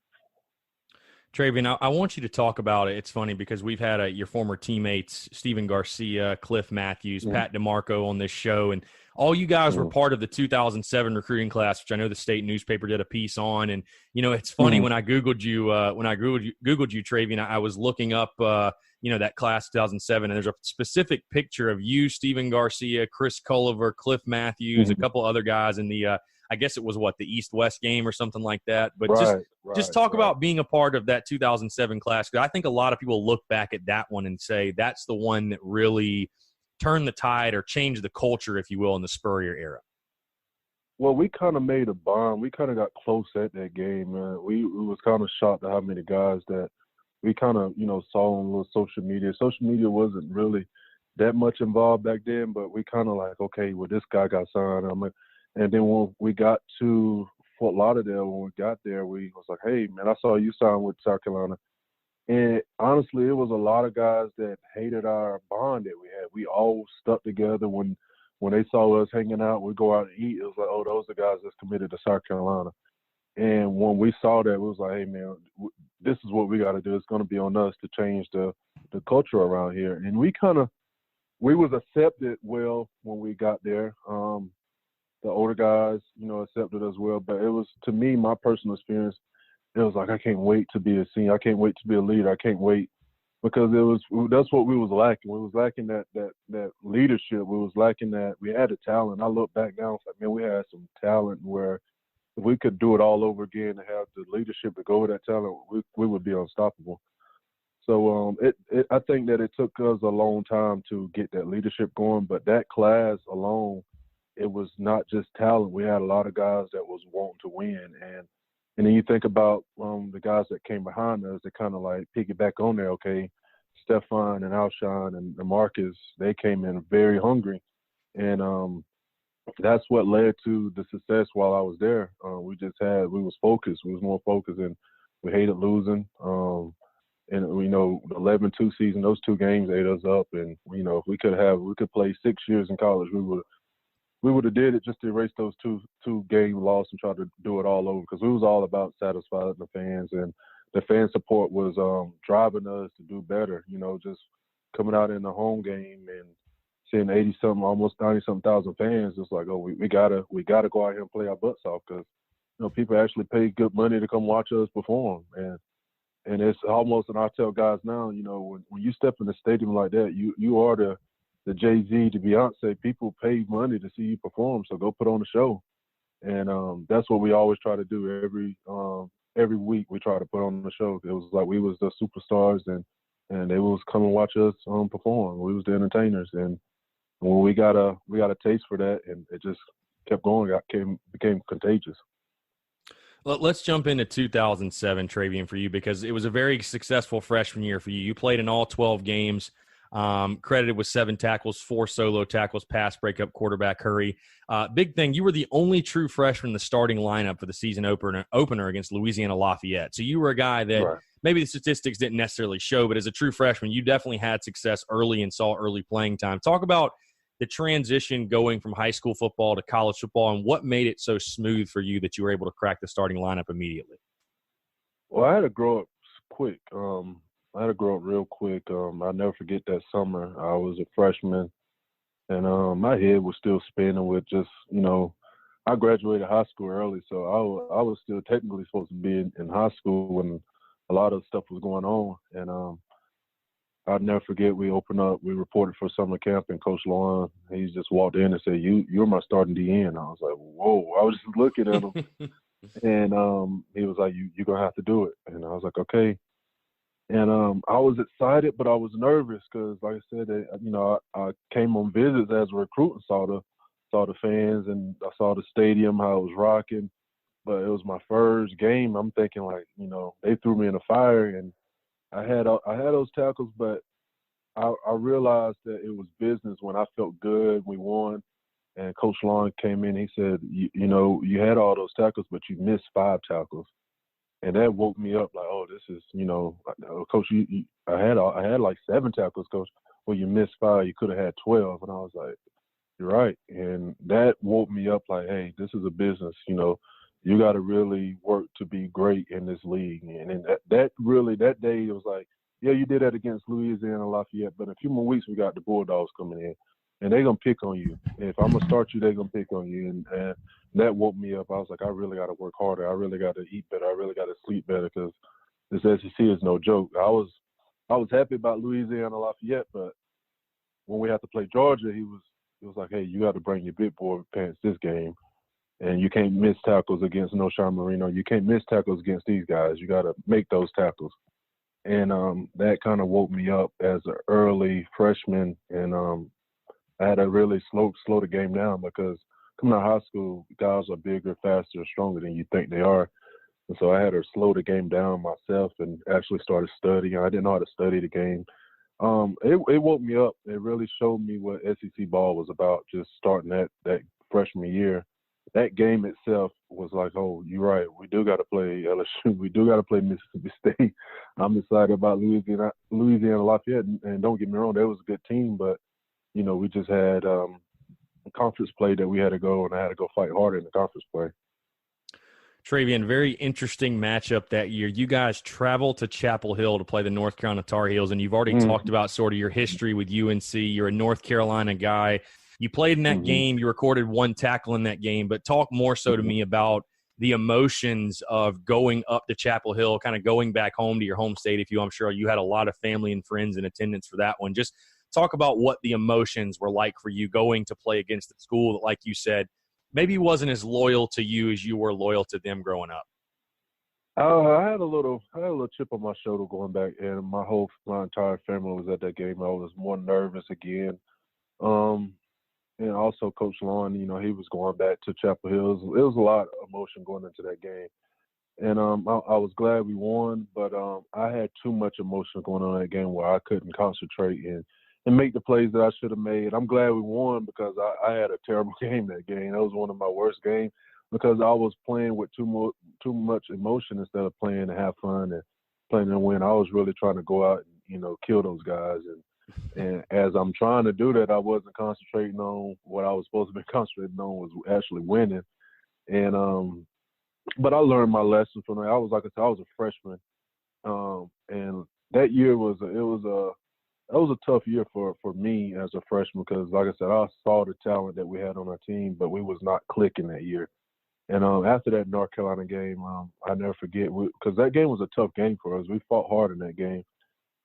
Travian, I want you to talk about it. It's funny because we've had your former teammates, Steven Garcia, Cliff Matthews, Pat DeMarco on this show, and all you guys were part of the 2007 recruiting class, which I know the state newspaper did a piece on. And, it's funny when I Googled you, Travian, I was looking up, that class 2007, and there's a specific picture of you, Steven Garcia, Chris Culliver, Cliff Matthews, a couple other guys in the I guess it was the East-West game or something like that. But just talk about being a part of that 2007 class. Because I think a lot of people look back at that one and say that's the one that really turned the tide or changed the culture, if you will, in the Spurrier era.
Well, we kind of made a bond. We kind of got close at that game, man. We was kind of shocked at how many guys that we kind of, saw on little social media. Social media wasn't really that much involved back then, but we kind of like, okay, well, this guy got signed. And then when we got to Fort Lauderdale, when we got there, we was like, hey, man, I saw you sign with South Carolina. And honestly, it was a lot of guys that hated our bond that we had. We all stuck together. When they saw us hanging out, we go out and eat. It was like, oh, those are guys that's committed to South Carolina. And when we saw that, we was like, hey, man, this is what we got to do. It's going to be on us to change the culture around here. And we was accepted well when we got there. The older guys, accepted us well. But it was, to me, my personal experience, it was like, I can't wait to be a senior. I can't wait to be a leader. I can't wait, because that's what we was lacking. We was lacking that leadership. We was lacking that. We had the talent. I look back now, it's like, man, we had some talent where if we could do it all over again and have the leadership to go with that talent, we would be unstoppable. So I think that it took us a long time to get that leadership going, but that class alone, it was not just talent. We had a lot of guys that was wanting to win. And then you think about the guys that came behind us, that kind of like piggyback on there, okay, Stefan and Alshon and Marcus, they came in very hungry. And that's what led to the success while I was there. We was focused. We was more focused, and we hated losing. And the 11-2 season, those 2 games ate us up. And, if we could play 6 years in college, we would have did it just to erase those two game loss and try to do it all over, because we was all about satisfying the fans, and the fan support was driving us to do better. Just coming out in the home game and seeing 80-something, almost 90-something thousand fans. It's like, oh, we gotta go out here and play our butts off, because people actually pay good money to come watch us perform. And it's almost, and I tell guys now, when you step in a stadium like that, you are the Jay-Z to Beyonce. People pay money to see you perform, so go put on a show. And that's what we always try to do. Every week we try to put on the show. It was like we was the superstars, and they was come and watch us perform. We was the entertainers, and when we got a taste for that, and it just kept going, became contagious.
Let's jump into 2007, Travian, for you, because it was a very successful freshman year for you. You played in all 12 games. Credited with 7 tackles, 4 solo tackles, pass breakup, quarterback hurry. Big thing, you were the only true freshman in the starting lineup for the season opener against Louisiana Lafayette. So you were a guy that maybe the statistics didn't necessarily show, but as a true freshman, you definitely had success early and saw early playing time. Talk about the transition going from high school football to college football, and what made it so smooth for you that you were able to crack the starting lineup immediately.
Well, I had to grow up quick. I had to grow up real quick. I'll never forget that summer. I was a freshman, and my head was still spinning with just, I graduated high school early, so I was still technically supposed to be in high school when a lot of stuff was going on. And I'll never forget, we reported for summer camp, and Coach Lauren, he just walked in and said, you're my starting DN. I was like, whoa. I was just looking at him. And he was like, you're going to have to do it. And I was like, okay. And I was excited, but I was nervous because, like I said, I came on visits as a recruit and saw the fans, and I saw the stadium, how it was rocking. But it was my first game. I'm thinking, like, they threw me in the fire, and I had those tackles, but I realized that it was business when I felt good. We won, and Coach Long came in. He said, you know, you had all those tackles, but you missed 5 tackles, and that woke me up. Like, oh, this is, you know, Coach, I had like 7 tackles, Coach. Well, you missed 5. You could have had 12, and I was like, you're right. And that woke me up. Like, hey, this is a business. You know, you got to really work to be great in this league. And that day, it was like, yeah, you did that against Louisiana Lafayette, but in a few more weeks, we got the Bulldogs coming in, and they're going to pick on you. If I'm going to start you, they're going to pick on you. And that woke me up. I was like, I really got to work harder. I really got to eat better. I really got to sleep better because this SEC is no joke. I was happy about Louisiana Lafayette, but when we had to play Georgia, he was like, hey, you got to bring your big boy pants this game, and you can't miss tackles against No. Sean Marino. You can't miss tackles against these guys. You got to make those tackles. And that kind of woke me up as an early freshman, and I had to really slow the game down because coming out of high school, guys are bigger, faster, stronger than you think they are. And so I had to slow the game down myself and actually started studying. I didn't know how to study the game. It woke me up. It really showed me what SEC ball was about, just starting that freshman year. That game itself was like, oh, you're right. We do got to play LSU. We do got to play Mississippi State. I'm excited about Louisiana Lafayette. And don't get me wrong, that was a good team. But, you know, we just had conference play that we had to go, and I had to go fight harder in the conference play.
Travian, very interesting matchup that year. You guys travel to Chapel Hill to play the North Carolina Tar Heels, and you've already talked about sort of your history with UNC. You're a North Carolina guy. You played in that game. You recorded 1 tackle in that game, but talk more so to me about the emotions of going up to Chapel Hill, kind of going back home to your home state. I'm sure you had a lot of family and friends in attendance for that one. Just talk about what the emotions were like for you going to play against a school that, like you said, maybe wasn't as loyal to you as you were loyal to them growing up.
I had a little chip on my shoulder going back, and my entire family was at that game. I was more nervous again. And also Coach Long, you know, he was going back to Chapel Hill. It was a lot of emotion going into that game. And I was glad we won, but I had too much emotion going on in that game where I couldn't concentrate and make the plays that I should have made. I'm glad we won because I had a terrible game that game. That was one of my worst games because I was playing with too much emotion instead of playing to have fun and playing to win. I was really trying to go out and, you know, kill those guys. And as I'm trying to do that, I wasn't concentrating on what I was supposed to be concentrating on, was actually winning. And but I learned my lesson from that. I was a freshman, and that year was a tough year for me as a freshman because, like I said, I saw the talent that we had on our team, but we was not clicking that year. And after that North Carolina game, I never forget because that game was a tough game for us. We fought hard in that game.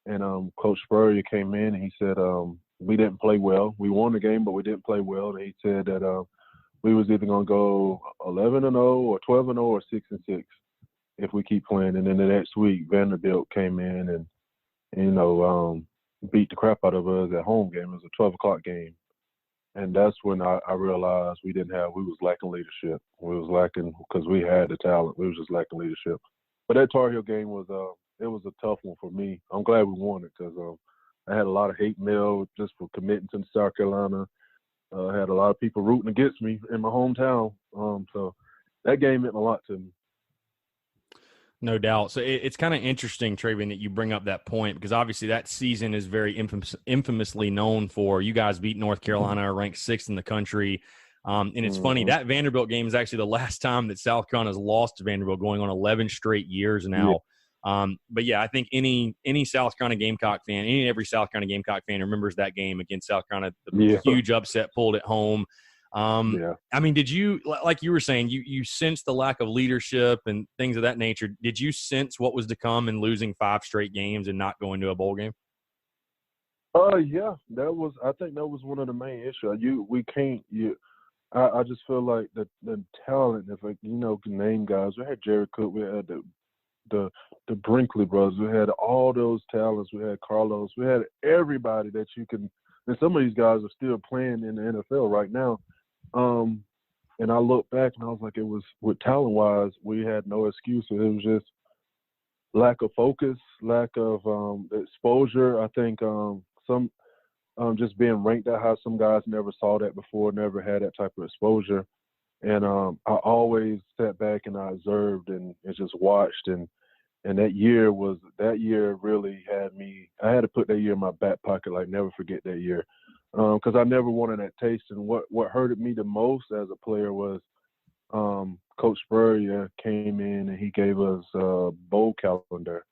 And Coach Spurrier came in and he said we didn't play well. We won the game, but we didn't play well. And he said that we was either going to go 11-0 or 12-0 or 6-6 if we keep playing. And then the next week, Vanderbilt came in and you know, beat the crap out of us at home game. It was a 12 o'clock game. And that's when I realized we was lacking leadership. We was lacking because we had the talent. We was just lacking leadership. But that Tar Heel game was it was a tough one for me. I'm glad we won it because I had a lot of hate mail just for committing to South Carolina. I had a lot of people rooting against me in my hometown. So that game meant a lot to me.
No doubt. So it's kind of interesting, Travian, that you bring up that point because obviously that season is very infamously known for you guys beat North Carolina, ranked 6th in the country. And it's funny, that Vanderbilt game is actually the last time that South Carolina has lost to Vanderbilt, going on 11 straight years now. Yeah. But yeah, I think any South Carolina Gamecock fan, every South Carolina Gamecock fan remembers that game against South Carolina, the huge upset pulled at home. I mean, did you, like you were saying, you sensed the lack of leadership and things of that nature. Did you sense what was to come in losing 5 straight games and not going to a bowl game?
Yeah, I think that was one of the main issues. I just feel like the talent, if can name guys. We had Jerry Cook, we had the Brinkley brothers, we had all those talents, we had Carlos, we had everybody that you can. And some of these guys are still playing in the NFL right now. And I look back and I was like, it was with talent wise, we had no excuse. It was just lack of focus, lack of exposure. I think some just being ranked that high. Some guys never saw that before, never had that type of exposure. And I always sat back and I observed and just watched. And that year really had me. I had to put that year in my back pocket, like never forget that year, because I never wanted that taste. And what hurted me the most as a player was Coach Spurrier came in and he gave us a bowl calendar.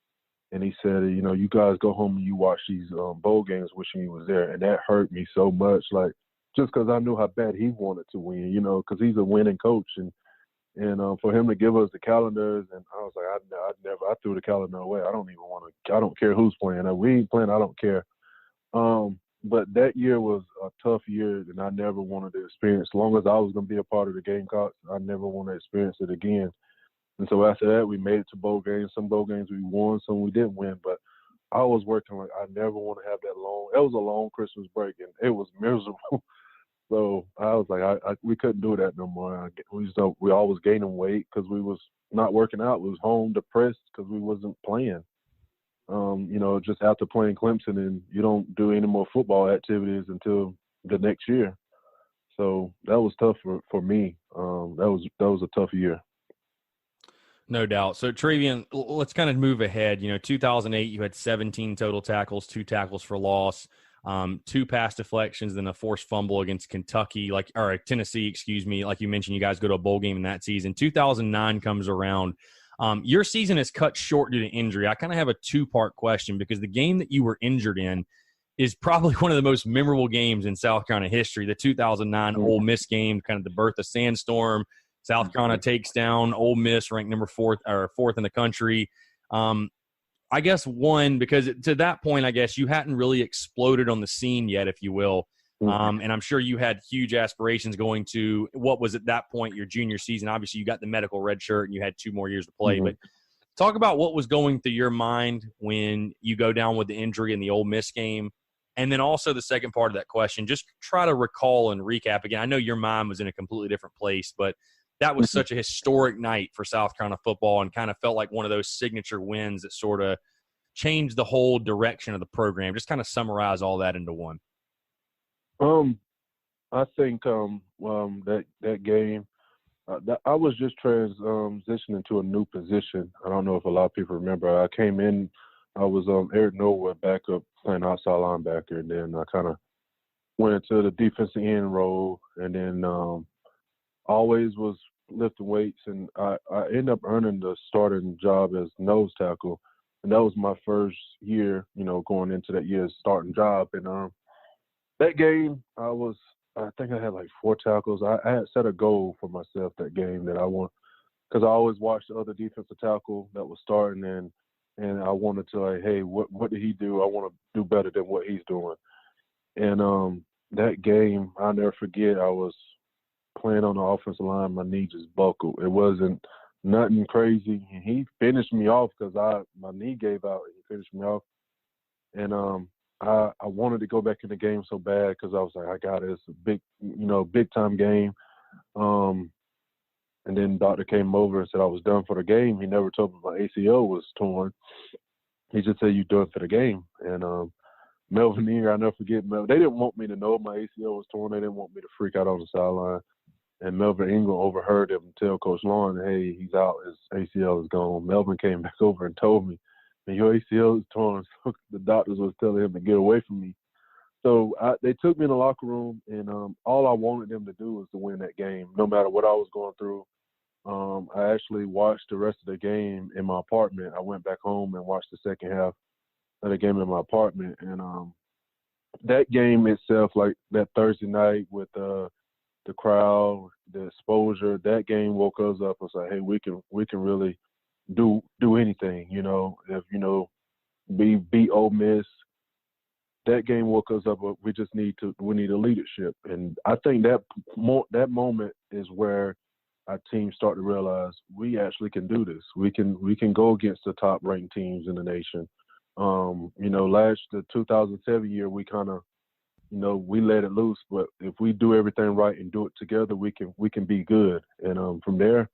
And he said, you guys go home and you watch these bowl games wishing he was there. And that hurt me so much, like, just because I knew how bad he wanted to win, because he's a winning coach. And for him to give us the calendars, and I was like, I threw the calendar away. I don't care who's playing. If we ain't playing, I don't care. But that year was a tough year, and I never wanted to experience. As long as I was going to be a part of the Gamecocks, I never want to experience it again. And so after that, we made it to bowl games. Some bowl games we won, some we didn't win. But I was working like I never want to have that long. It was a long Christmas break, and it was miserable. So I was like, we couldn't do that no more. We always gaining weight because we was not working out. We was home depressed because we wasn't playing. Just after playing Clemson, and you don't do any more football activities until the next year. So that was tough for me. That was a tough year.
No doubt. So, Travian, let's kind of move ahead. 2008, you had 17 total tackles, 2 tackles for loss, 2 pass deflections, then a forced fumble against Tennessee, excuse me. Like you mentioned, you guys go to a bowl game in that season. 2009 comes around. Your season is cut short due to injury. I kind of have a 2-part question because the game that you were injured in is probably one of the most memorable games in South Carolina history, the 2009 Ole Miss game, kind of the birth of Sandstorm. South Carolina takes down Ole Miss, ranked fourth in the country. I guess because to that point, I guess you hadn't really exploded on the scene yet, if you will. And I'm sure you had huge aspirations going to what was at that point your junior season. Obviously, you got the medical red shirt and you had 2 more years to play. But talk about what was going through your mind when you go down with the injury in the Ole Miss game. And then also the second part of that question, just try to recall and recap again. I know your mind was in a completely different place, but that was such a historic night for South Carolina football and kind of felt like one of those signature wins that sort of changed the whole direction of the program. Just kind of summarize all that into one.
I think that game, I was just transitioning to a new position. I don't know if a lot of people remember. I came in, I was Eric Norwood backup playing outside linebacker, and then I kind of went into the defensive end role, and then always was lifting weights, and I ended up earning the starting job as nose tackle, and that was my first year, going into that year's starting job. And that game, I think I had like 4 tackles. I had set a goal for myself that game that I want, because I always watched the other defensive tackle that was starting, and I wanted to, like, hey, what did he do? I want to do better than what he's doing. And that game, I'll never forget, I was playing on the offensive line, my knee just buckled. It wasn't nothing crazy. And he finished me off because my knee gave out. He finished me off. And I wanted to go back in the game so bad because I was like, I got it. It's a big time game. And then doctor came over and said I was done for the game. He never told me my ACL was torn. He just said, you done for the game. And Melvin Ingram, I'll never forget Melvin. They didn't want me to know my ACL was torn. They didn't want me to freak out on the sideline. And Melvin Ingram overheard him tell Coach Lauren, hey, he's out. His ACL is gone. Melvin came back over and told me, and your ACL is torn. So the doctors was telling him to get away from me. So they took me in the locker room, and all I wanted them to do was to win that game, no matter what I was going through. I actually watched the rest of the game in my apartment. I went back home and watched the second half of the game in my apartment. And that game itself, like that Thursday night with the crowd, the exposure, that game woke us up and said, hey, we can really do anything, if, beat Ole Miss. That game woke us up, but we need a leadership. And I think that moment is where our team start to realize we actually can do this. We can go against the top ranked teams in the nation. The 2007 year, we kind of, we let it loose, but if we do everything right and do it together, we can be good. And from there,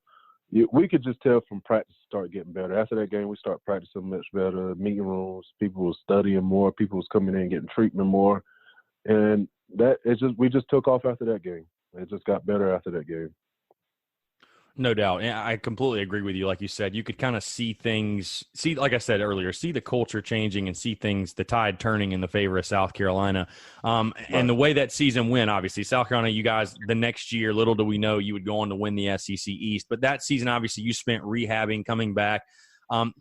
we could just tell from practice start getting better. After that game, we start practicing much better. Meeting rooms, people were studying more. People was coming in getting treatment more, and we just took off after that game. It just got better after that game.
No doubt. And I completely agree with you. Like you said, you could kind of see things, like I said earlier, see the culture changing and see things, the tide turning in the favor of South Carolina. And the way that season went, obviously, South Carolina, you guys, the next year, little do we know, you would go on to win the SEC East. But that season, obviously, you spent rehabbing, coming back.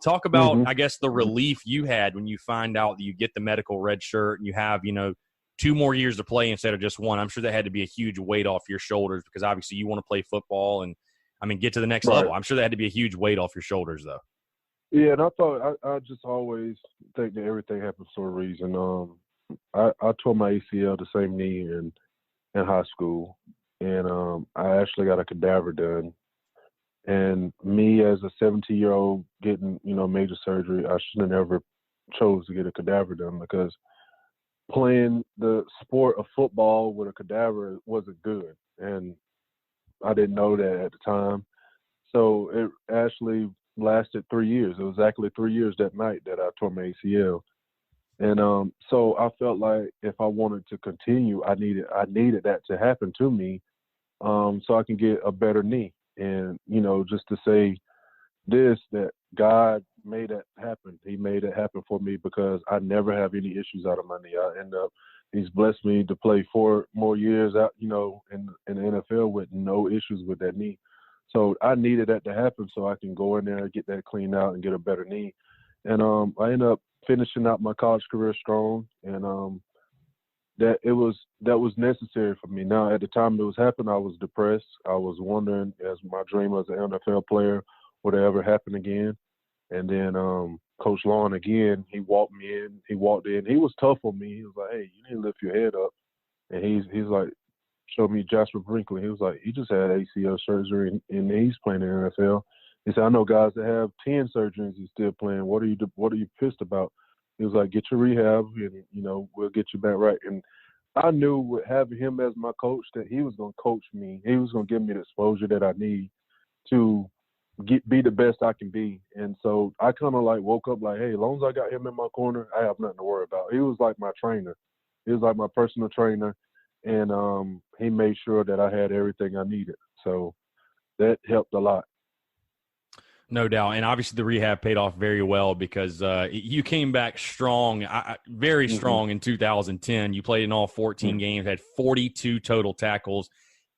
Talk about, I guess, the relief you had when you find out that you get the medical red shirt and you have, 2 more years to play instead of just 1. I'm sure that had to be a huge weight off your shoulders because obviously you want to play football and get to the next level. I'm sure that had to be a huge weight off your shoulders, though.
Yeah, and I thought I just always think that everything happens for a reason. I tore my ACL the same knee in high school, and I actually got a cadaver done. And me as a 17-year-old getting major surgery, I should have never chose to get a cadaver done because playing the sport of football with a cadaver wasn't good, and I didn't know that at the time. So it actually lasted 3 years. It was exactly 3 years that night that I tore my ACL. And so I felt like if I wanted to continue, I needed that to happen to me so I can get a better knee. And, just to say this, that God made that happen. He made it happen for me because I never have any issues out of my knee. He's blessed me to play 4 more years out, in the NFL with no issues with that knee. So I needed that to happen so I can go in there and get that cleaned out and get a better knee. And I ended up finishing out my college career strong, and that was necessary for me. Now, at the time it was happening, I was depressed. I was wondering, as my dream as an NFL player, would it ever happen again? And then Coach Lawn, again, he walked in. He was tough on me. He was like, hey, you need to lift your head up. And he's like, showed me Jasper Brinkley. He was like, he just had ACL surgery and he's playing in the NFL. He said, I know guys that have 10 surgeries and still playing. What are you pissed about? He was like, get your rehab and, we'll get you back right. And I knew with having him as my coach that he was going to coach me. He was going to give me the exposure that I need to be the best I can be. And so I kind of woke up like, hey, as long as I got him in my corner, I have nothing to worry about. He was like my trainer. He was like my personal trainer. And he made sure that I had everything I needed. So that helped a lot.
No doubt. And obviously the rehab paid off very well because you came back strong, very strong in 2010. You played in all 14 games, had 42 total tackles,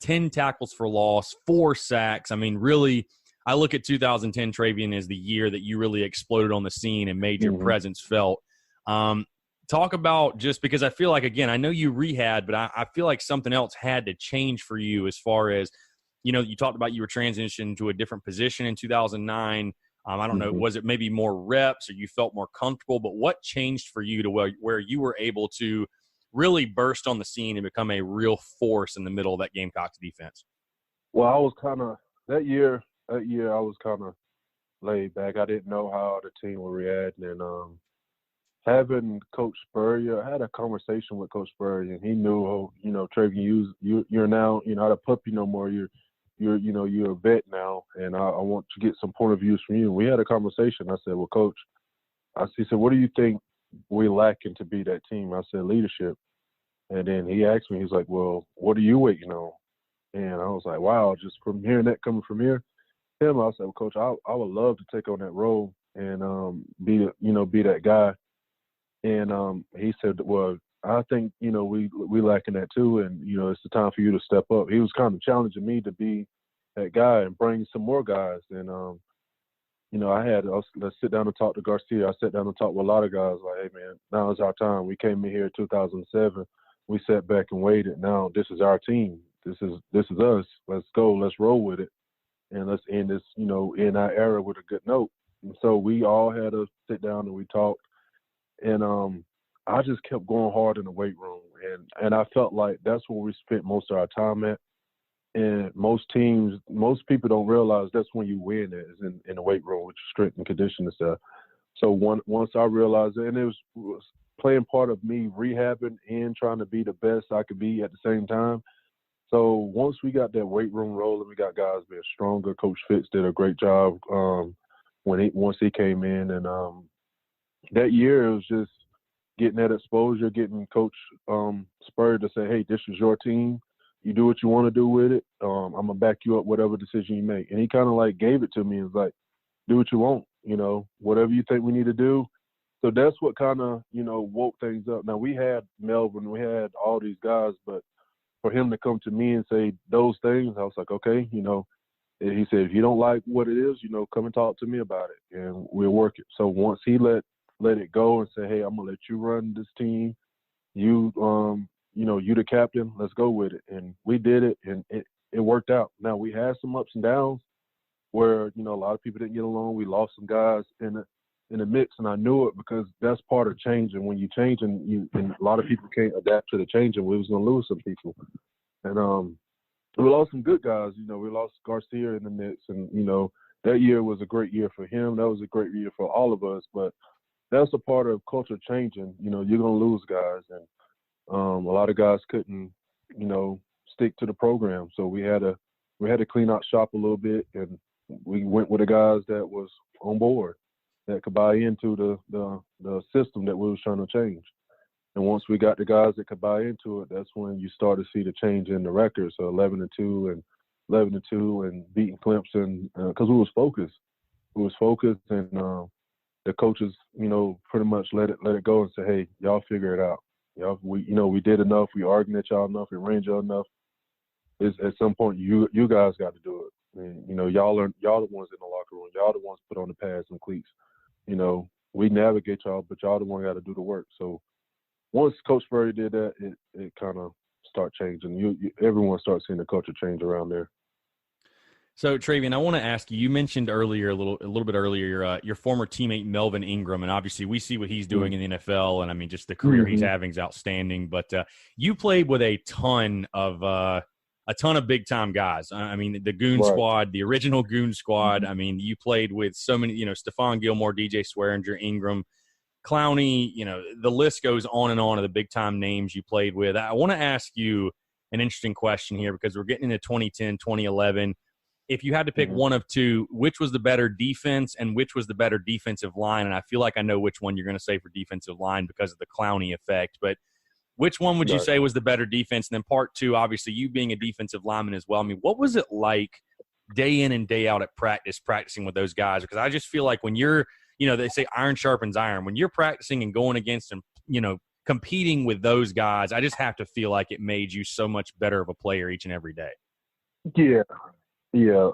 10 tackles for loss, 4 sacks. Really, I look at 2010, Travian, as the year that you really exploded on the scene and made your presence felt. Talk about, just because I feel like, again, I know you rehabbed, but I feel like something else had to change for you as far as, you talked about you were transitioning to a different position in 2009. I don't know, was it maybe more reps or you felt more comfortable, but what changed for you to where you were able to really burst on the scene and become a real force in the middle of that Gamecocks defense?
Well, I was kind of, that year I was kind of laid back. I didn't know how the team would react. And having Coach Spurrier, I had a conversation with Coach Spurrier, and he knew, Travian, you're now, not a puppy no more. You're a vet now, and I want to get some point of views from you. And we had a conversation. I said, well, Coach, he said, what do you think we lacking to be that team? I said, leadership. And then he asked me, he's like, well, what are you waiting on? And I was like, wow, just from hearing that coming from I said, well, Coach, I would love to take on that role and be that guy. And he said, well, I think, we lacking that too. And, it's the time for you to step up. He was kind of challenging me to be that guy and bring some more guys. And, let's sit down and talk to Garcia. I sat down and talked with a lot of guys like, hey, man, now is our time. We came in here in 2007. We sat back and waited. Now this is our team. This is us. Let's go. Let's roll with it. And let's end this, in our era with a good note. And so we all had to sit down and we talked. And I just kept going hard in the weight room. And I felt like that's where we spent most of our time at. And most people don't realize that's when you win is in the weight room with your strength and conditioning stuff. So once I realized it, and it was playing part of me rehabbing and trying to be the best I could be at the same time, So once we got that weight room rolling, we got guys being stronger. Coach Fitz did a great job once he came in, and that year it was just getting that exposure, getting Coach Spurs to say, hey, this is your team. You do what you want to do with it. I'm going to back you up whatever decision you make. And he kind of like gave it to me. It was like, do what you want, whatever you think we need to do. So that's what kind of, woke things up. Now, we had Melvin, we had all these guys, but for him to come to me and say those things, I was like, okay, and he said, if you don't like what it is, come and talk to me about it, and we'll work it. So once he let it go and say, hey, I'm going to let you run this team, you the captain, let's go with it. And we did it, and it worked out. Now, we had some ups and downs where, a lot of people didn't get along. We lost some guys in the mix, and I knew it because that's part of changing. When you change and a lot of people can't adapt to the change, and we was going to lose some people. And we lost some good guys. We lost Garcia in the mix, and, that year was a great year for him. That was a great year for all of us, but that's a part of culture changing. You're going to lose guys, and a lot of guys couldn't, stick to the program. So we had to clean out shop a little bit, and we went with the guys that was on board, that could buy into the system that we was trying to change. And once we got the guys that could buy into it, that's when you start to see the change in the record. So 11-2 and 11-2 and beating Clemson because we was focused. We was focused, and the coaches, pretty much let it go and say, hey, y'all figure it out. We did enough. We argued at y'all enough. We arranged y'all enough. At some point, you guys got to do it. And, y'all the ones in the locker room. Y'all the ones put on the pads and cleats. We navigate y'all, but y'all the one got to do the work. So once Coach Spurrier did that, it kind of start changing. Everyone starts seeing the culture change around there.
So, Travian, I want to ask you. You mentioned earlier, a little bit earlier, your former teammate Melvin Ingram, and obviously we see what he's doing in the NFL, and I mean, just the career he's having is outstanding. But you played with a ton of big time guys. I mean, the Goon Squad, the original Goon Squad. I mean, you played with so many, Stephon Gilmore, DJ Swearinger, Ingram, Clowney. The list goes on and on of the big time names you played with. I want to ask you an interesting question here because we're getting into 2010, 2011. If you had to pick one of two, which was the better defense and which was the better defensive line? And I feel like I know which one you're going to say for defensive line because of the Clowney effect. But which one would you say was the better defense? And then part two, obviously, you being a defensive lineman as well. I mean, what was it like day in and day out at practicing with those guys? Because I just feel like when you're, they say iron sharpens iron. When you're practicing and going against and, competing with those guys, I just have to feel like it made you so much better of a player each and every day.
Yeah. Yeah,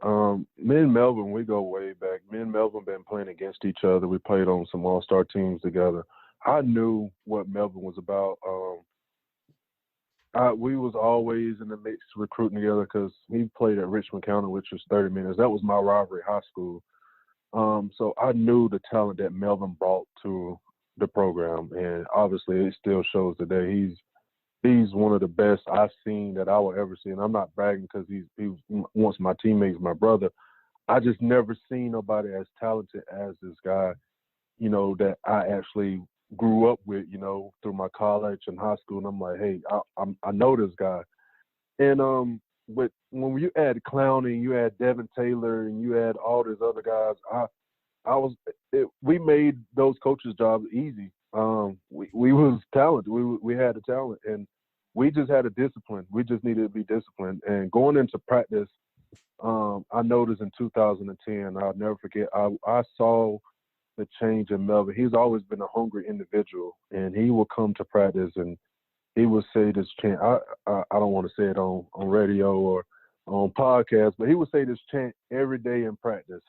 me and Melvin, we go way back. Me and Melvin been playing against each other. We played on some all-star teams together. I knew what Melvin was about. We was always in the mix recruiting together because he played at Richmond County, which was 30 minutes. That was my rivalry high school. So I knew the talent that Melvin brought to the program, and obviously it still shows today. He's one of the best I've seen that I will ever see. And I'm not bragging because he's once my teammates, my brother. I just never seen nobody as talented as this guy, that I actually grew up with, through my college and high school. And I'm like, hey, I know this guy. And but when you add Clowney, you add Devin Taylor, and you add all these other guys, we made those coaches' jobs easy. We was talented. We had the talent, and we just had a discipline. We just needed to be disciplined. And going into practice, I noticed in 2010, I'll never forget, I saw the change in Melvin. He's always been a hungry individual, and he will come to practice and he would say this chant. I don't want to say it on radio or on podcast, but he would say this chant every day in practice.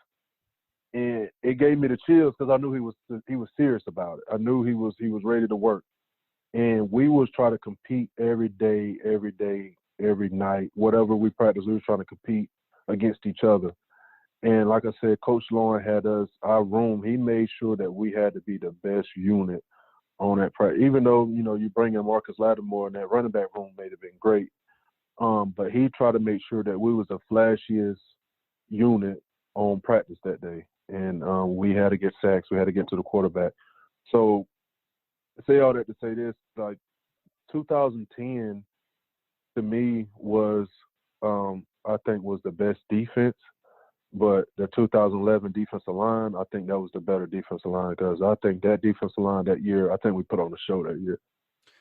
And it gave me the chills because I knew he was serious about it. I knew he was ready to work. And we was trying to compete every day, every night. Whatever we practiced, we was trying to compete against each other. And like I said, Coach Lauren had us, our room, he made sure that we had to be the best unit on that practice. Even though, you bring in Marcus Lattimore and that running back room may have been great. But he tried to make sure that we was the flashiest unit on practice that day. And we had to get sacks. We had to get to the quarterback. So I say all that to say this, like 2010, to me was I think was the best defense. But the 2011 defensive line, I think that was the better defensive line because I think that defensive line that year, I think we put on the show that year.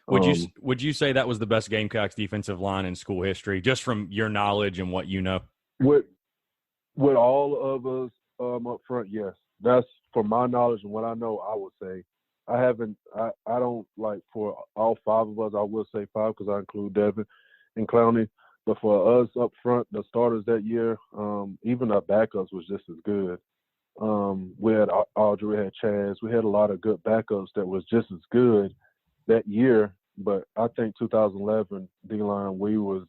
Would you say that was the best Gamecocks defensive line in school history, just from your knowledge and what you know?
With all of us up front, yes. That's for my knowledge and what I know. I would say I don't like for all five of us. I will say five because I include Devin and Clowney. But for us up front, the starters that year, even our backups was just as good. We had Audrey, we had Chaz. We had a lot of good backups that was just as good that year. But I think 2011 D-line, we knew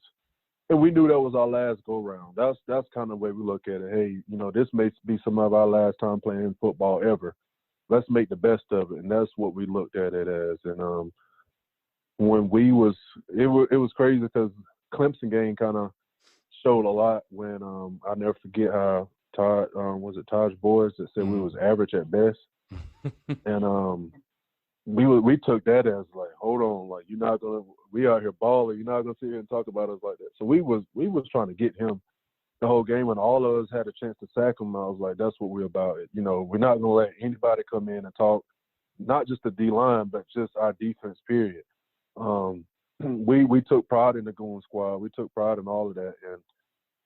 that was our last go-round. That's kind of the way we look at it. Hey, this may be some of our last time playing football ever. Let's make the best of it, and that's what we looked at it as. And when it was crazy because Clemson game kind of showed a lot when I'll never forget how Taj Boys that said we was average at best, and we took that as like, hold on, like we out here balling, you're not gonna sit here and talk about us like that. So we was trying to get him the whole game, and all of us had a chance to sack him. I was like, that's what we're about. We're not gonna let anybody come in and talk, not just the D line, but just our defense. Period. We took pride in the Goon Squad. We took pride in all of that. And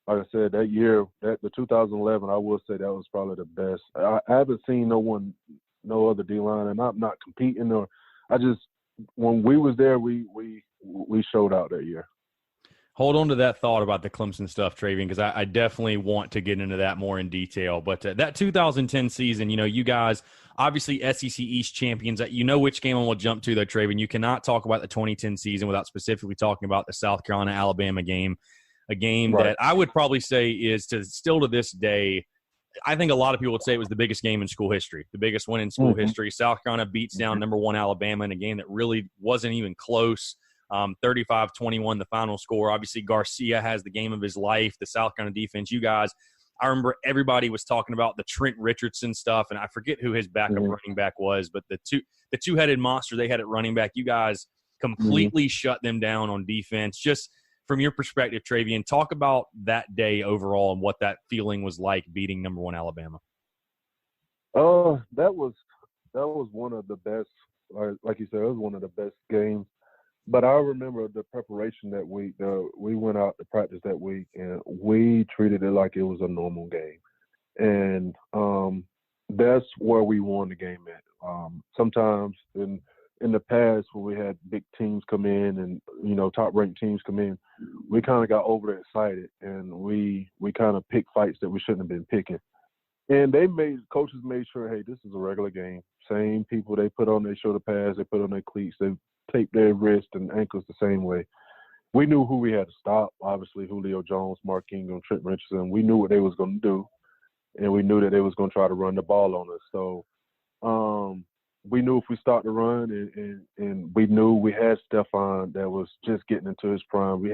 like I said, that year, the 2011, I will say that was probably the best. I haven't seen no other D-line, and I'm not competing. When we was there, we showed out that year.
Hold on to that thought about the Clemson stuff, Travian, because I definitely want to get into that more in detail. But that 2010 season, you guys, obviously SEC East champions. Which game I will jump to, though, Travian. You cannot talk about the 2010 season without specifically talking about the South Carolina-Alabama game, a game that I would probably say is still to this day, I think a lot of people would say it was the biggest game in school history, the biggest win in school history. South Carolina beats down number one Alabama in a game that really wasn't even close. 35-21, the final score. Obviously, Garcia has the game of his life, the South Carolina defense. You guys, I remember everybody was talking about the Trent Richardson stuff, and I forget who his backup running back was, but the two-headed monster they had at running back, you guys completely shut them down on defense. Just from your perspective, Travian, talk about that day overall and what that feeling was like beating number one Alabama.
That was one of the best, like you said, it was one of the best games. But I remember the preparation that week. We went out to practice that week, and we treated it like it was a normal game. And that's where we won the game at. Sometimes in the past when we had big teams come in and, top-ranked teams come in, we kind of got overexcited, and we kind of picked fights that we shouldn't have been picking. And coaches made sure, hey, this is a regular game. Same people, they put on their shoulder pads, they put on their cleats, they tape their wrists and ankles the same way. We knew who we had to stop. Obviously, Julio Jones, Mark Ingram, Trent Richardson. We knew what they was going to do, and we knew that they was going to try to run the ball on us. So we knew if we start to run, and we knew we had Stephon that was just getting into his prime. We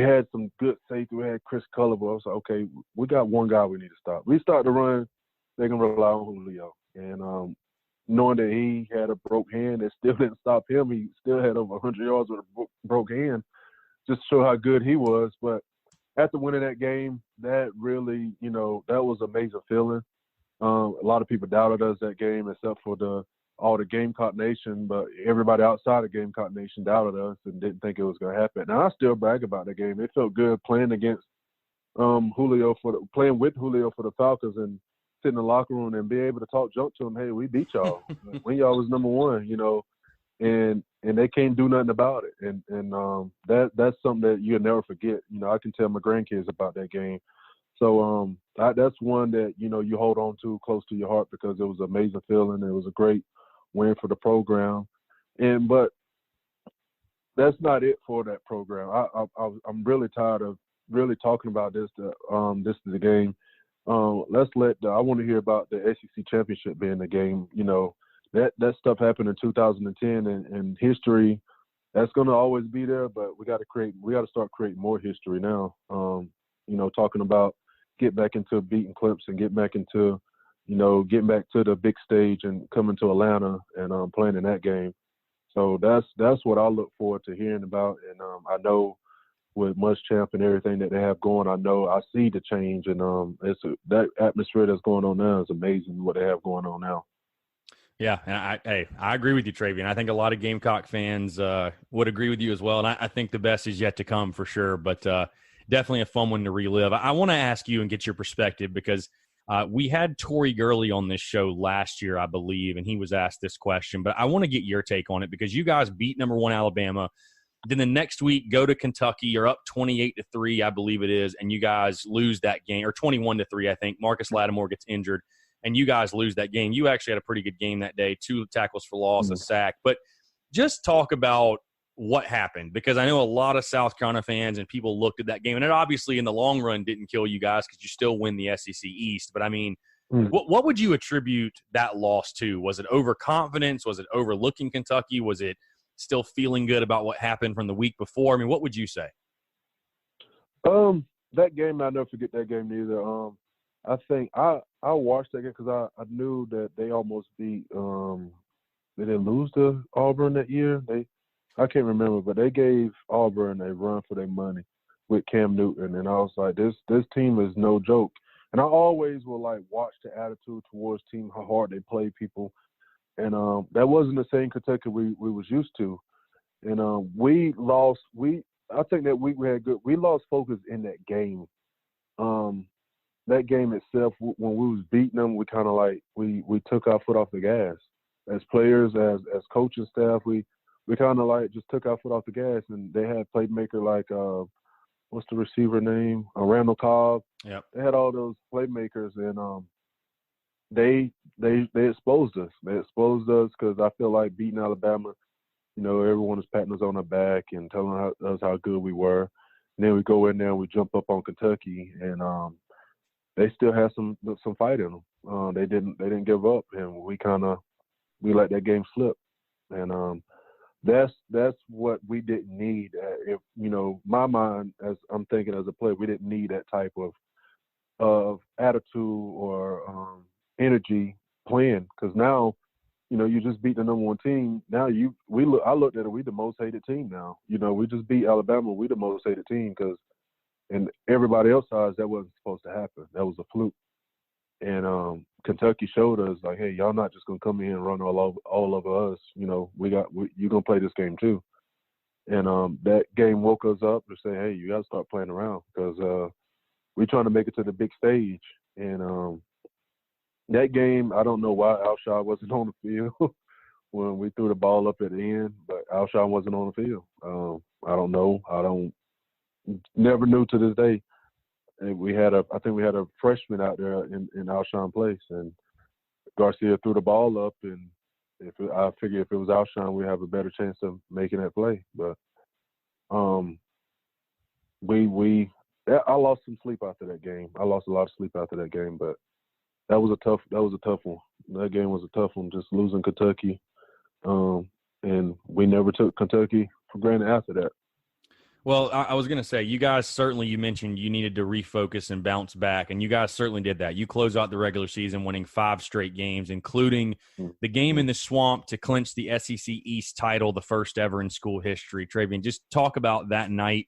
had some good safety. We had Chris Culliver. I was like, okay, we got one guy we need to stop. We start to run, they can rely on Julio. And knowing that he had a broke hand, it still didn't stop him. He still had over 100 yards with a broke hand, just to show how good he was. But after winning that game, that really, that was a major feeling. A lot of people doubted us that game, except for all the Gamecock Nation, but everybody outside of Gamecock Nation doubted us and didn't think it was going to happen. And I still brag about that game. It felt good playing against playing with Julio for the Falcons and sit in the locker room and be able to talk junk to him. Hey, we beat y'all when y'all was number one, and they can't do nothing about it. And that's something that you'll never forget. I can tell my grandkids about that game. So that's one that, you hold on to close to your heart because it was an amazing feeling. It was a great win for the program. But that's not it for that program. I'm really tired of really talking about this. This is the game. I want to hear about the SEC championship being the game. That stuff happened in 2010 and history, that's going to always be there, but we got to start creating more history now. Talking about get back into beating Clemson, get back into, getting back to the big stage and coming to Atlanta and playing in that game. So that's what I look forward to hearing about. And I know with Muschamp and everything that they have going, I see the change, and that atmosphere that's going on now is amazing. What they have going on now.
Yeah, and I agree with you, Travian. I think a lot of Gamecock fans would agree with you as well, and I think the best is yet to come for sure. But definitely a fun one to relive. I want to ask you and get your perspective because we had Tori Gurley on this show last year, I believe, and he was asked this question. But I want to get your take on it because you guys beat number 1 Alabama. Then the next week, go to Kentucky. You're up 28-3, I believe it is, and you guys lose that game, or 21-3, I think. Marcus Lattimore gets injured, and you guys lose that game. You actually had a pretty good game that day, 2 tackles for loss, a sack. But just talk about what happened, because I know a lot of South Carolina fans and people looked at that game, and it obviously in the long run didn't kill you guys because you still win the SEC East. But, I mean, what would you attribute that loss to? Was it overconfidence? Was it overlooking Kentucky? Was it still feeling good about what happened from the week before? I mean, what would you say?
That game, I'll never forget that game either. I think I watched that game because I knew that they almost beat they didn't lose to Auburn that year. I can't remember, but they gave Auburn a run for their money with Cam Newton, and I was like, this team is no joke. And I always will like watch the attitude towards team, how hard they play people. And that wasn't the same Kentucky we was used to. And we lost. I think that week we had good. We lost focus in that game. That game itself, when we was beating them, we kind of like we took our foot off the gas. As players, as coaching staff, we kind of like just took our foot off the gas. And they had playmaker like what's the receiver name? Randall Cobb.
Yep.
They had all those playmakers, and they exposed us. They exposed us because I feel like beating Alabama, you know, everyone is patting us on our back and telling us how good we were. And then we go in there and we jump up on Kentucky, and they still had some fight in them. They didn't give up, and we let that game slip. And that's what we didn't need. If you know, my mind, as I'm thinking as a player, we didn't need that type of attitude or energy playing, because now, you know, you just beat the number 1 team. Now I looked at it, we the most hated team now. You know, we just beat Alabama, we the most hated team, because in everybody else's eyes that wasn't supposed to happen. That was a fluke. And Kentucky showed us like, hey, y'all not just gonna come in and run all over us. You know, you're gonna play this game too. And that game woke us up to say, hey, you gotta start playing around, because we're trying to make it to the big stage. And that game, I don't know why Alshon wasn't on the field when we threw the ball up at the end, but Alshon wasn't on the field. I don't know. Never knew to this day. And I think we had a freshman out there in Alshon place, and Garcia threw the ball up, and I figure if it was Alshon, we'd have a better chance of making that play. But I lost some sleep after that game. I lost a lot of sleep after that game, but that was a tough one. That game was a tough one, just losing Kentucky. And we never took Kentucky for granted after that.
Well, I was going to say, you guys certainly, you mentioned you needed to refocus and bounce back, and you guys certainly did that. You closed out the regular season winning 5 straight games, including the game in the Swamp to clinch the SEC East title, the first ever in school history. Travian, just talk about that night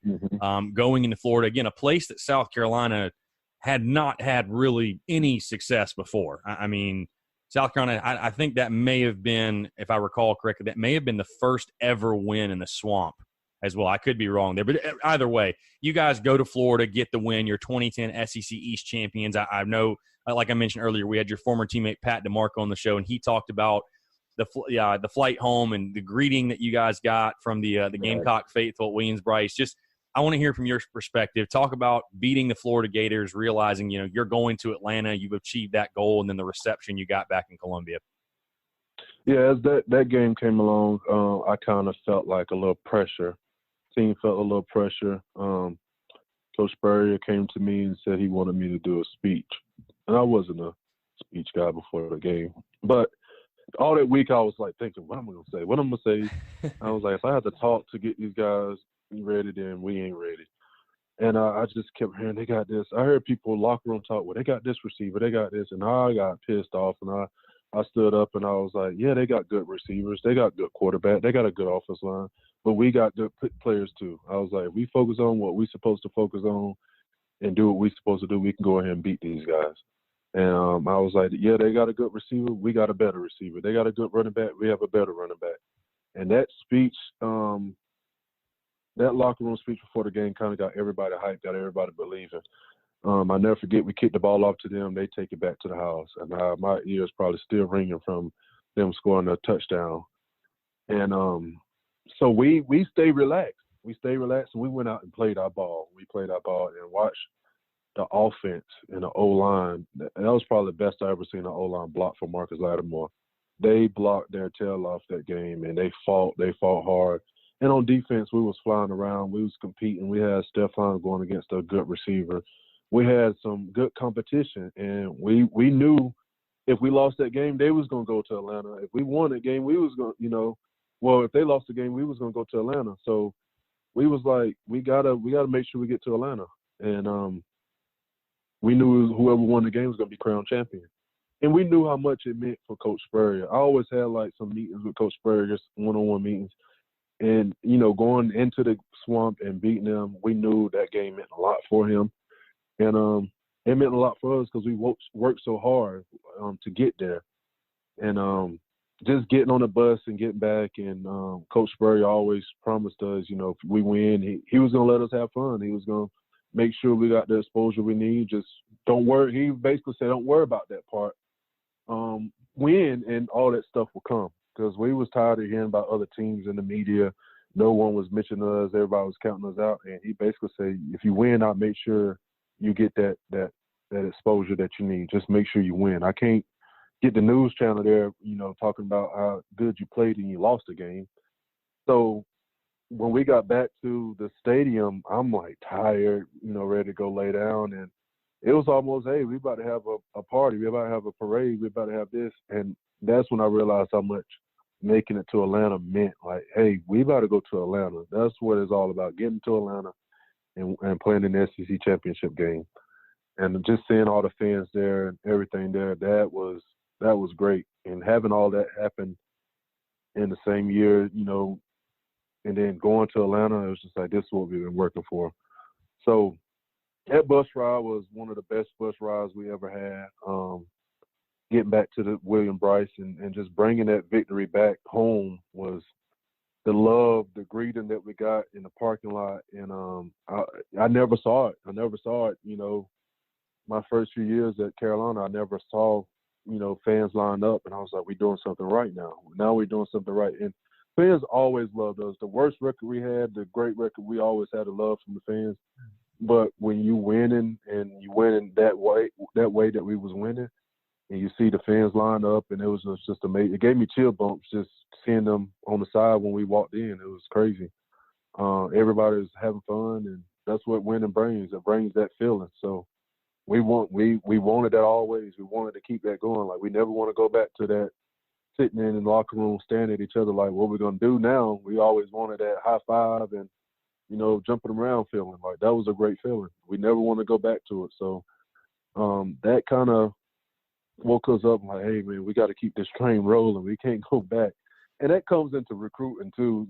going into Florida. Again, a place that South Carolina had not had really any success before. I mean, South Carolina, I think that may have been, if I recall correctly, that may have been the first ever win in the Swamp as well. I could be wrong there. But either way, you guys go to Florida, get the win. You're 2010 SEC East champions. I know, like I mentioned earlier, we had your former teammate Pat DeMarco on the show, and he talked about the flight home and the greeting that you guys got from the Gamecock faithful at Williams-Brice. Just, I want to hear from your perspective. Talk about beating the Florida Gators, realizing, you know, you're going to Atlanta, you've achieved that goal, and then the reception you got back in Columbia.
Yeah, as that game came along, I kind of felt like a little pressure. Team felt a little pressure. Coach Spurrier came to me and said he wanted me to do a speech. And I wasn't a speech guy before the game. But all that week I was like thinking, what am I going to say? What am I going to say? I was like, if I had to talk to get these guys ready, then we ain't ready. And I just kept hearing, they got this. I heard people locker room talk, well, they got this receiver, they got this. And I got pissed off, and I stood up and I was like, yeah, they got good receivers. They got good quarterback. They got a good offensive line. but we got good players too. I was like, if we focus on what we're supposed to focus on and do what we're supposed to do, we can go ahead and beat these guys. And I was like, yeah, they got a good receiver. We got a better receiver. They got a good running back. We have a better running back. And that speech, that locker room speech before the game kind of got everybody hyped, got everybody believing. I never forget, we kicked the ball off to them. They take it back to the house. And my ears probably still ringing from them scoring a touchdown. And so we stay relaxed. We stay relaxed, and we went out and played our ball. We played our ball and watched the offense and the O-line. That was probably the best I ever seen an O-line block for Marcus Lattimore. They blocked their tail off that game, and they fought hard. And on defense, we was flying around. We was competing. We had Stephon going against a good receiver. We had some good competition, and we knew if we lost that game, they was going to go to Atlanta. If we won that game, we was going to, if they lost the game, we was going to go to Atlanta. So we was like, we gotta make sure we get to Atlanta. And we knew whoever won the game was going to be crowned champion. And we knew how much it meant for Coach Spurrier. I always had like some meetings with Coach Spurrier, just one-on-one meetings. And, going into the swamp and beating them, we knew that game meant a lot for him. And it meant a lot for us because we worked so hard to get there. And just getting on the bus and getting back, and Coach Spurrier always promised us, if we win, he was going to let us have fun. He was going to make sure we got the exposure we need. Just don't worry. He basically said, don't worry about that part. Win, and all that stuff will come. Because we was tired of hearing about other teams in the media. No one was mentioning us. Everybody was counting us out. And he basically said, if you win, I'll make sure you get that exposure that you need. Just make sure you win. I can't get the news channel there, talking about how good you played and you lost the game. So when we got back to the stadium, I'm like tired, ready to go lay down. And it was almost, hey, we about to have a party. We about to have a parade. We about to have this. And that's when I realized how much making it to Atlanta meant. Like, hey, we about to go to Atlanta. That's what it's all about, getting to Atlanta and playing in the SEC championship game. And just seeing all the fans there and everything there, that was great. And having all that happen in the same year, and then going to Atlanta, it was just like, this is what we've been working for. So that bus ride was one of the best bus rides we ever had. Getting back to the William Bryce and just bringing that victory back home was the love, the greeting that we got in the parking lot. And I never saw it. My first few years at Carolina, I never saw, fans lined up. And I was like, we're doing something right now. Now we're doing something right. And fans always loved us. The worst record we had, the great record, we always had a love from the fans. But when you winning and you winning that way that we was winning, and you see the fans line up, and it was just amazing. It gave me chill bumps just seeing them on the side when we walked in. It was crazy. Everybody was having fun, and that's what winning brings. It brings that feeling. So we wanted that always. We wanted to keep that going. Like, we never want to go back to that sitting in the locker room, staring at each other like, what we're going to do now? We always wanted that high five and, jumping around feeling. Like, that was a great feeling. We never want to go back to it. So that kind of woke us up like, hey, man, we got to keep this train rolling. We can't go back. And that comes into recruiting too.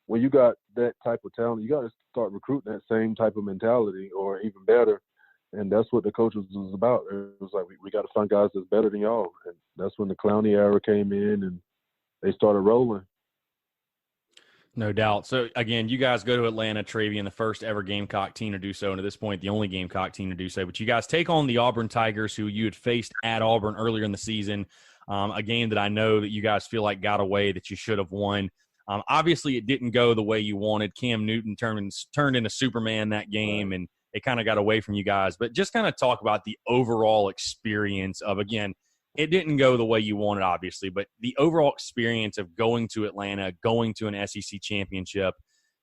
When you got that type of talent, you got to start recruiting that same type of mentality or even better. And that's what the coaches was about. It was like, we got to find guys that's better than y'all. And that's when the Clowney era came in and they started rolling.
No doubt. So, again, you guys go to Atlanta, Travian, the first ever Gamecock team to do so, and at this point, the only Gamecock team to do so. But you guys take on the Auburn Tigers, who you had faced at Auburn earlier in the season, a game that I know that you guys feel like got away that you should have won. Obviously, it didn't go the way you wanted. Cam Newton turned into Superman that game, and it kind of got away from you guys. But just kind of talk about the overall experience of, again, it didn't go the way you wanted, obviously, but the overall experience of going to Atlanta, going to an SEC championship,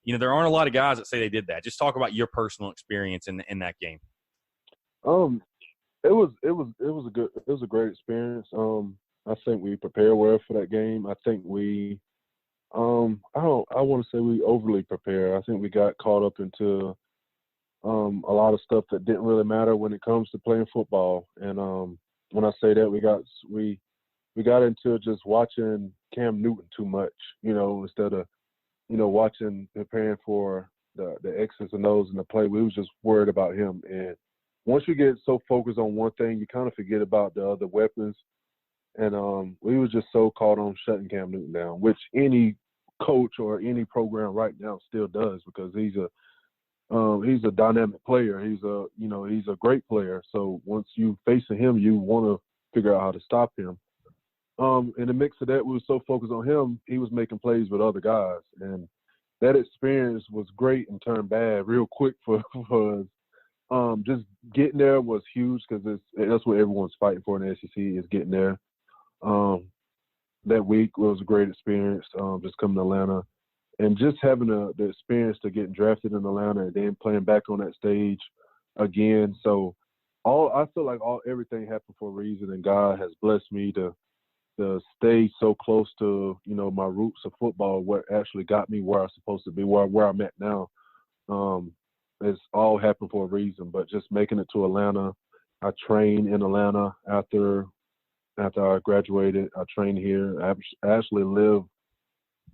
there aren't a lot of guys that say they did that. Just talk about your personal experience in that game.
It was a great experience. I think we prepared well for that game. I think we, I want to say we overly prepared. I think we got caught up into a lot of stuff that didn't really matter when it comes to playing football. And when I say that, we got into just watching Cam Newton too much, instead of watching, preparing for the X's and O's and the play, we was just worried about him. And once you get so focused on one thing, you kind of forget about the other weapons. And we was just so caught on shutting Cam Newton down, which any coach or any program right now still does, because he's a dynamic player. He's a great player. So once you facing him, you want to figure out how to stop him. In the mix of that, we were so focused on him, he was making plays with other guys, and that experience was great and turned bad real quick for us. Just getting there was huge, because that's what everyone's fighting for in the SEC, is getting there. That week was a great experience, just coming to Atlanta, and just having the experience to getting drafted in Atlanta and then playing back on that stage again. So I feel like everything happened for a reason, and God has blessed me to stay so close to, my roots of football, what actually got me where I'm supposed to be, where I'm at now. It's all happened for a reason, but just making it to Atlanta. I trained in Atlanta after I graduated. I trained here. I actually live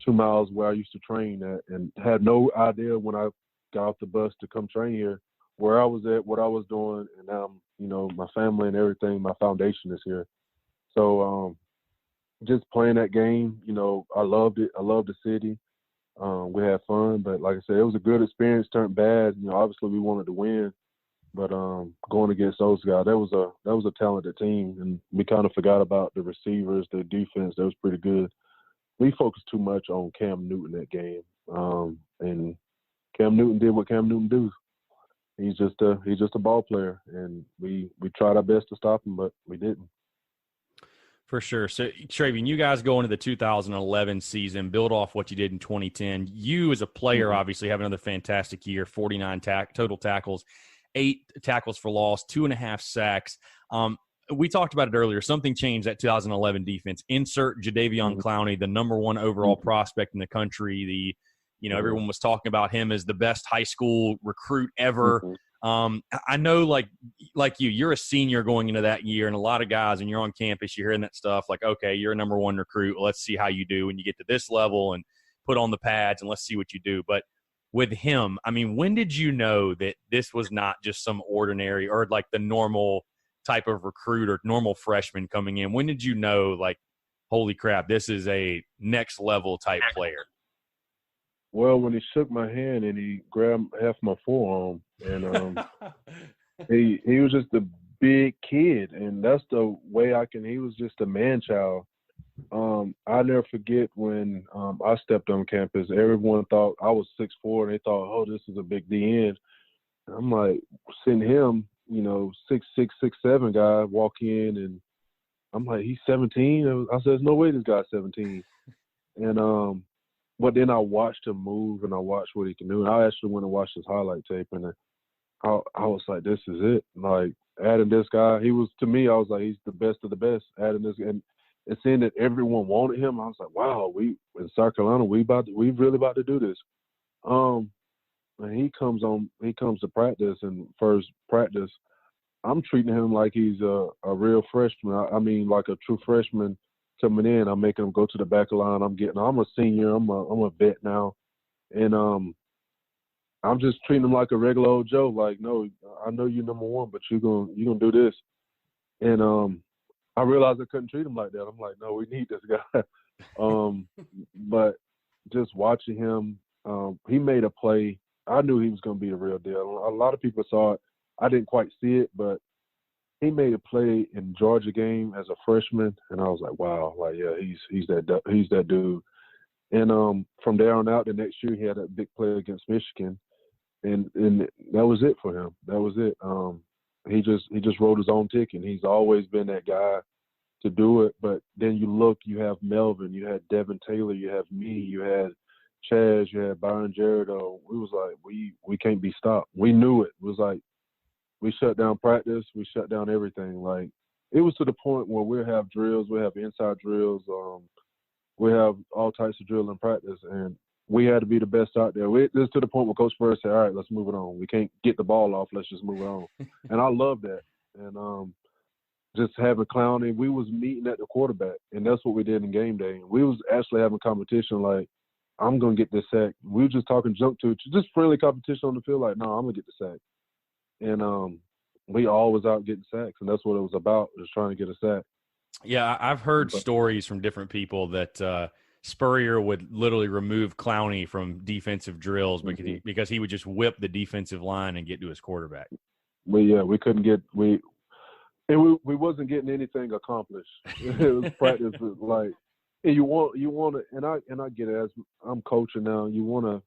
2 miles where I used to train at, and had no idea when I got off the bus to come train here where I was at, what I was doing, and now my family and everything, my foundation is here. So just playing that game, I loved it. I loved the city. We had fun, but like I said, it was a good experience. Turned bad. Obviously we wanted to win, but going against those guys, that was a talented team, and we kind of forgot about the receivers, the defense. That was pretty good. We focused too much on Cam Newton that game, and Cam Newton did what Cam Newton do. He's just a ball player, and we tried our best to stop him, but we didn't.
For sure. So, Travian, you guys go into the 2011 season, build off what you did in 2010. You as a player, obviously, have another fantastic year, 49 total tackles, 8 tackles for loss, 2.5 sacks. We talked about it earlier. Something changed that 2011 defense. Insert Jadeveon Clowney, the number 1 overall prospect in the country. Everyone was talking about him as the best high school recruit ever. I know, like you're a senior going into that year, and a lot of guys, and you're on campus, you're hearing that stuff like, okay, you're a number 1 recruit. Let's see how you do when you get to this level and put on the pads, and let's see what you do. But with him, I mean, when did you know that this was not just some ordinary or like the normal type of recruit or normal freshman coming in? When did you know, like, holy crap, this is a next level type player?
Well, when he shook my hand and he grabbed half my forearm, and he was just a big kid, and that's the way he was just a man child. I'll never forget when I stepped on campus, everyone thought I was 6'4", and they thought, oh, this is a big DN. And I'm like, seeing him, 6'6", 6'7" guy walk in, and I'm like, he's 17? I said, there's no way this guy's 17. And but then I watched him move, and I watched what he can do. And I actually went and watched his highlight tape, and I was like, this is it. Like, adding this guy, to me, I was like, he's the best of the best. Adding this, and seeing that everyone wanted him, I was like, wow, we in South Carolina, we really about to do this. And he comes to practice, and first practice, I'm treating him like he's a real freshman. I mean, like a true freshman coming in. I'm making him go to the back of the line. I'm a senior. I'm a vet now, and I'm just treating him like a regular old Joe. Like, no, I know you're number 1, but you're gonna do this. And I realized I couldn't treat him like that. I'm like, no, we need this guy. But just watching him, he made a play. I knew he was gonna be the real deal. A lot of people saw it. I didn't quite see it, but he made a play in Georgia game as a freshman, and I was like, wow, like, yeah, he's that dude. And from there on out, the next year he had a big play against Michigan, and that was it for him. That was it. He just wrote his own ticket. And he's always been that guy to do it. But then you have Melvin, you had Devin Taylor, you have me, you had Chaz, you had Byron Jarrett. We was like, we can't be stopped. We knew it. It was like, we shut down practice. We shut down everything. Like, it was to the point where we'll have drills. We'll have inside drills. We have all types of drill in practice, and we had to be the best out there. This is to the point where Coach Spurs said, all right, let's move it on. We can't get the ball off. Let's just move it on. And I love that. And just having Clowney, we was meeting at the quarterback, and that's what we did in game day. We was actually having competition. Like, I'm going to get this sack. We were just talking jump to just friendly competition on the field. Like, no, I'm going to get the sack. And we all was out getting sacks, and that's what it was about, was trying to get a sack.
Yeah, I've heard stories from different people that Spurrier would literally remove Clowney from defensive drills because he would just whip the defensive line and get to his quarterback.
We couldn't get we wasn't getting anything accomplished. It was practice like, and you want to, and I get it, as I'm coaching now, you want to,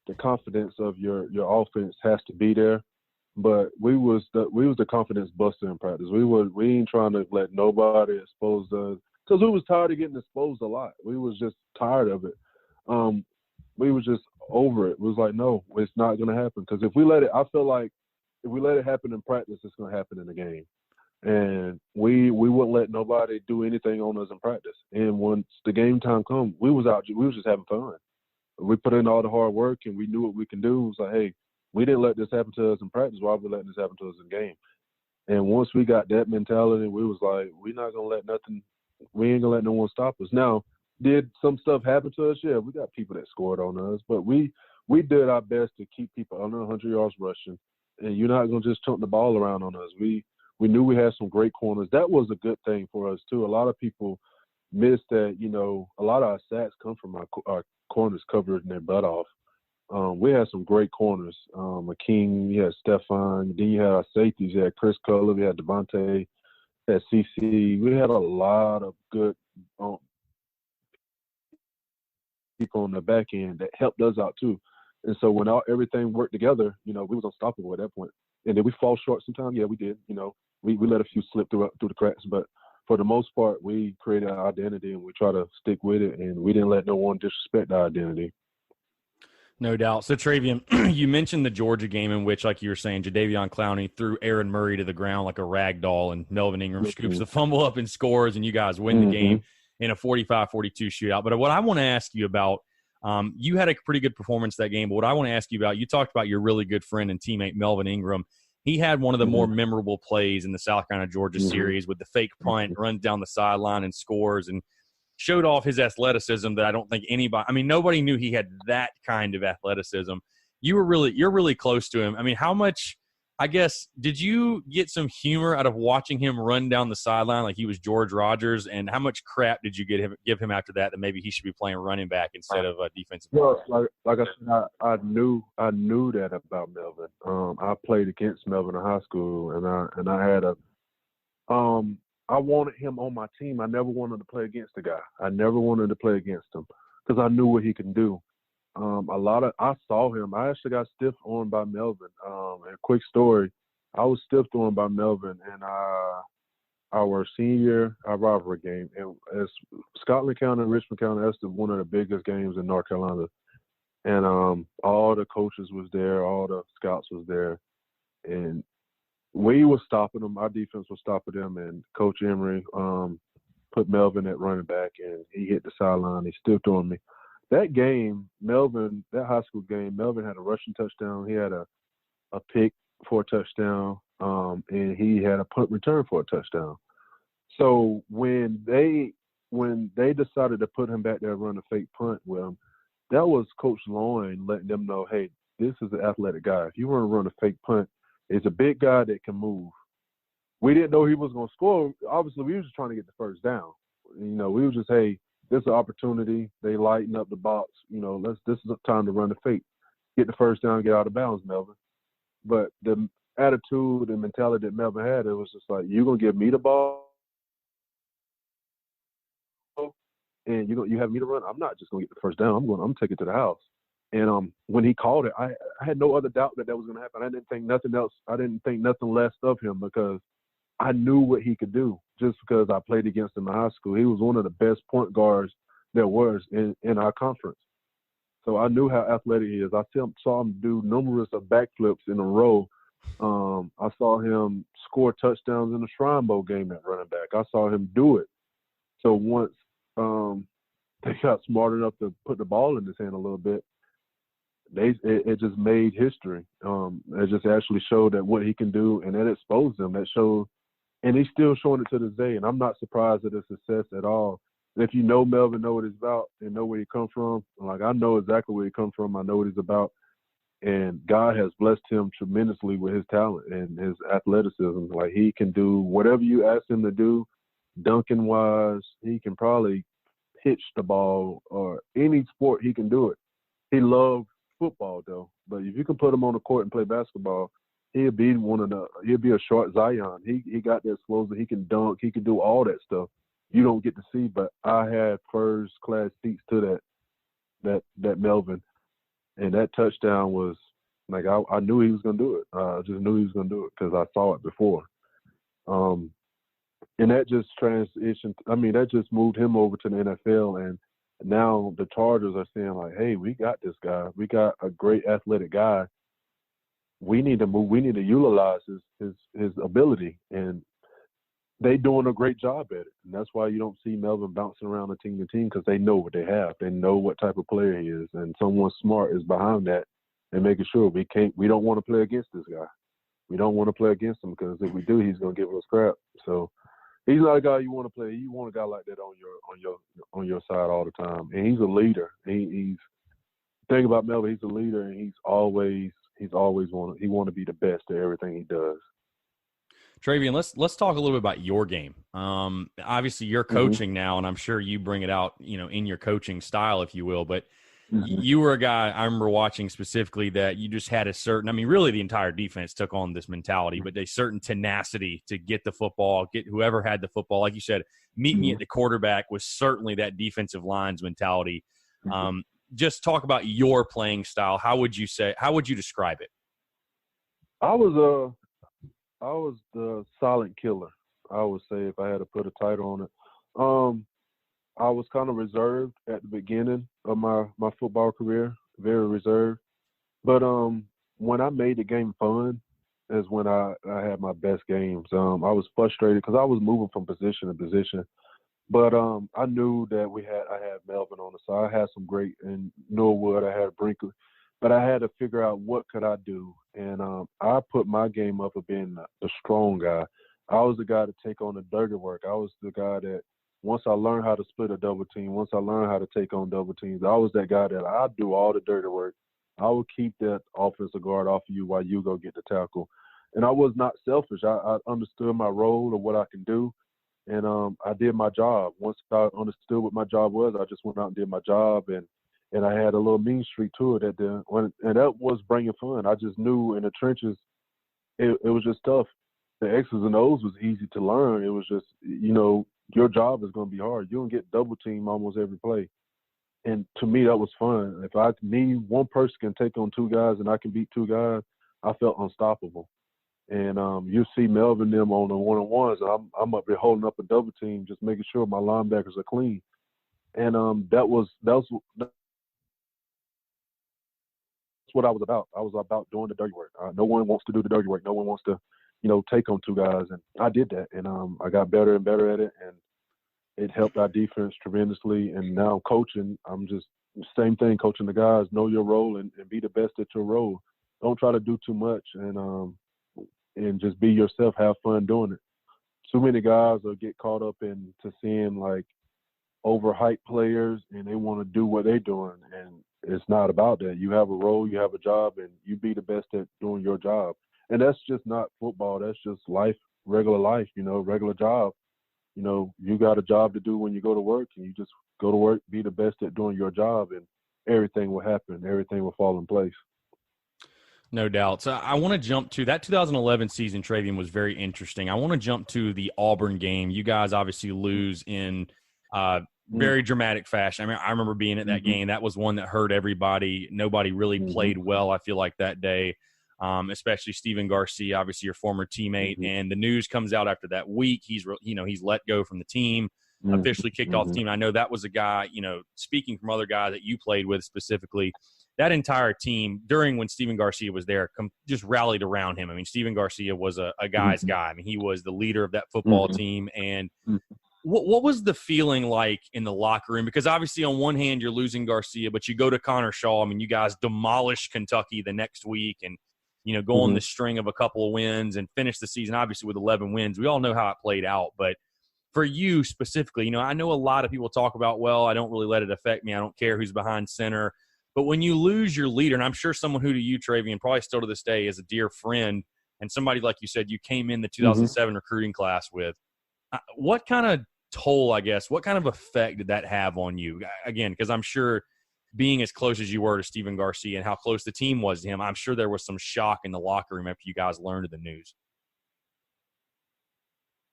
the confidence of your offense has to be there. But we was the confidence buster in practice. We ain't trying to let nobody expose us, because we was tired of getting exposed a lot. We was just tired of it. We was just over it. It was like, no, it's not going to happen. Because if we let it, I feel like if we let it happen in practice, it's going to happen in the game. And we wouldn't let nobody do anything on us in practice. And once the game time come, we was just having fun. We put in all the hard work, and we knew what we can do. It was like, hey, we didn't let this happen to us in practice. Why are we letting this happen to us in game? And once we got that mentality, we was like, we ain't gonna let no one stop us. Now, did some stuff happen to us? Yeah, we got people that scored on us, but we did our best to keep people under 100 yards rushing. And you're not gonna just chunk the ball around on us. We knew we had some great corners. That was a good thing for us too. A lot of people miss that. A lot of our sacks come from our corners covering their butt off. We had some great corners. Akeem, you had Stefan, then you had our safeties. You had Chris Culler, we had Devontae, had CC. We had a lot of good people on the back end that helped us out too. And so when everything worked together, we was unstoppable at that point. And did we fall short sometimes? Yeah, we did. We let a few slip through the cracks, but for the most part, we created our identity and we try to stick with it, and we didn't let no one disrespect our identity.
No doubt. So, Travian, you mentioned the Georgia game in which, like you were saying, Jadeveon Clowney threw Aaron Murray to the ground like a rag doll, and Melvin Ingram scoops the fumble up and scores, and you guys win the game in a 45-42 shootout. But what I want to ask you about, you had a pretty good performance that game, but what I want to ask you about, you talked about your really good friend and teammate Melvin Ingram. He had one of the more memorable plays in the South Carolina-Georgia series with the fake punt, runs down the sideline and scores, and showed off his athleticism that I don't think nobody knew he had that kind of athleticism. You're really close to him. I mean, how much, I guess, did you get some humor out of watching him run down the sideline like he was George Rogers? And how much crap did you give him after that maybe he should be playing running back instead of defensive?
Well, like I said, I knew that about Melvin. I played against Melvin in high school, and I had I wanted him on my team. I never wanted to play against the guy. I never wanted to play against him because I knew what he can do. I saw him. I actually got stiff-armed by Melvin. And a quick story, I was stiff-armed by Melvin in our senior rivalry game. And as Scotland County and Richmond County, that's one of the biggest games in North Carolina. And all the coaches was there, all the scouts was there. And we were stopping them. Our defense was stopping them, and Coach Emery put Melvin at running back, and he hit the sideline. He stiffed on me. That game, that high school game, Melvin had a rushing touchdown. He had a pick for a touchdown, and he had a punt return for a touchdown. So when they decided to put him back there and run a fake punt with him, that was Coach Loyne letting them know, hey, this is an athletic guy. If you want to run a fake punt, it's a big guy that can move. We didn't know he was going to score. Obviously, we were just trying to get the first down. We were just, hey, this is an opportunity. They lighten up the box. This is a time to run the fake. Get the first down, get out of bounds, Melvin. But the attitude and mentality that Melvin had, it was just like, you're going to give me the ball and you have me to run? I'm not just going to get the first down. I'm going to take it to the house. And when he called it, I had no other doubt that was going to happen. I didn't think nothing else. I didn't think nothing less of him because I knew what he could do just because I played against him in high school. He was one of the best point guards there was in our conference. So I knew how athletic he is. I saw him do numerous of backflips in a row. I saw him score touchdowns in the Shrine Bowl game at running back. I saw him do it. So once they got smart enough to put the ball in his hand a little bit, it just made history. It just actually showed that what he can do, and that exposed him. That showed, and he's still showing it to this day. And I'm not surprised at his success at all. if you know Melvin, know what he's about, and know where he come from. Like, I know exactly where he come from. I know what he's about. And God has blessed him tremendously with his talent and his athleticism. Like, he can do whatever you ask him to do, dunking wise. He can probably pitch the ball, or any sport he can do it. He loved football though, but if you can put him on the court and play basketball, he'll be a short Zion. He got that explosive. He can dunk. He can do all that stuff you don't get to see. But I had first class seats to that Melvin. And that touchdown was like, I knew he was going to do it. I just knew he was going to do it because I saw it before. And that just that just moved him over to the NFL. And now the Chargers are saying, like, hey, we got this guy. We got a great athletic guy. We need to utilize his ability. And they doing a great job at it. And that's why you don't see Melvin bouncing around the team to team, because they know what they have. They know what type of player he is. And someone smart is behind that and making sure we don't want to play against this guy. We don't want to play against him, because if we do, he's going to give us crap. So he's not a guy you want to play. You want a guy like that on your side all the time. And he's a leader. He's thing about Melvin, he's a leader, and he always want to be the best at everything he does.
Travian, let's talk a little bit about your game. Obviously, you're coaching now, and I'm sure you bring it out, in your coaching style, if you will. But you were a guy I remember watching specifically that you just had a certain. I mean, really, the entire defense took on this mentality, but a certain tenacity to get the football, get whoever had the football. Like you said, meet me at the quarterback was certainly that defensive line's mentality. Just talk about your playing style. How would you describe it?
I was the silent killer, I would say, if I had to put a title on it. I was kind of reserved at the beginning of my football career, very reserved. But when I made the game fun is when I had my best games. I was frustrated because I was moving from position to position. But I knew that I had Melvin on the side. I had some great – in Norwood, I had Brinkley. But I had to figure out what could I do. And I put my game up of being the strong guy. I was the guy to take on the dirty work. I was the guy that once I learned how to split a double team, once I learned how to take on double teams, I was that guy that I'd do all the dirty work. I would keep that offensive guard off of you while you go get the tackle. And I was not selfish. I understood my role of what I can do. And I did my job. Once I understood what my job was, I just went out and did my job. And I had a little mean streak to it and that was bringing fun. I just knew in the trenches, it was just tough. The X's and O's was easy to learn. It was just, your job is going to be hard. You're going to get double team almost every play. And to me, that was fun. If one person can take on two guys and I can beat two guys, I felt unstoppable. And you see Melvin them on the one-on-ones. I'm up there holding up a double team, just making sure my linebackers are clean. And that's what I was about. I was about doing the dirty work. No one wants to do the dirty work. No one wants to, take on two guys. And I did that. And I got better and better at it. And it helped our defense tremendously. And now coaching, I'm just same thing, coaching the guys, know your role and be the best at your role. Don't try to do too much and just be yourself, have fun doing it. Too many guys will get caught up into seeing like overhyped players and they want to do what they're doing. And it's not about that. You have a role, you have a job, and you be the best at doing your job. And that's just not football. That's just life, regular life, regular job. You got a job to do when you go to work, and you just go to work, be the best at doing your job, and everything will happen. Everything will fall in place.
No doubt. So I want to jump to that 2011 season. Travian was very interesting. I want to jump to the Auburn game. You guys obviously lose in very dramatic fashion. I mean, I remember being at that game. That was one that hurt everybody. Nobody really played well, I feel like, that day, especially Steven Garcia, obviously your former teammate. And the news comes out after that week. He's let go from the team, officially kicked off the team. I know that was a guy, speaking from other guys that you played with specifically, that entire team during when Steven Garcia was there just rallied around him. I mean, Steven Garcia was a guy's guy. I mean, he was the leader of that football team. And what was the feeling like in the locker room? Because obviously on one hand you're losing Garcia, but you go to Connor Shaw. I mean, you guys demolish Kentucky the next week and, go on this string of a couple of wins and finish the season obviously with 11 wins. We all know how it played out. But for you specifically, I know a lot of people talk about, well, I don't really let it affect me. I don't care who's behind center. But when you lose your leader, and I'm sure someone who to you, Travian, probably still to this day is a dear friend, and somebody, like you said, you came in the 2007 recruiting class with, what kind of toll, I guess, what kind of effect did that have on you? Again, because I'm sure being as close as you were to Steven Garcia and how close the team was to him, I'm sure there was some shock in the locker room after you guys learned of the news.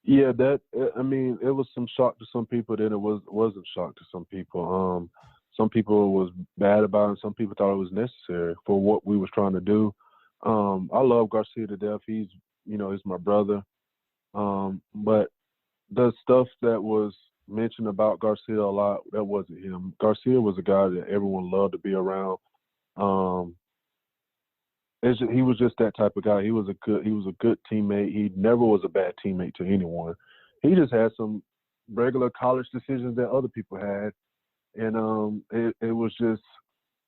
Yeah, it was some shock to some people. Then it wasn't shock to some people. Some people was bad about it. Some people thought it was necessary for what we was trying to do. I love Garcia to death. He's my brother. But the stuff that was mentioned about Garcia a lot, that wasn't him. Garcia was a guy that everyone loved to be around. He was just that type of guy. He was a good teammate. He never was a bad teammate to anyone. He just had some regular college decisions that other people had. And it was just,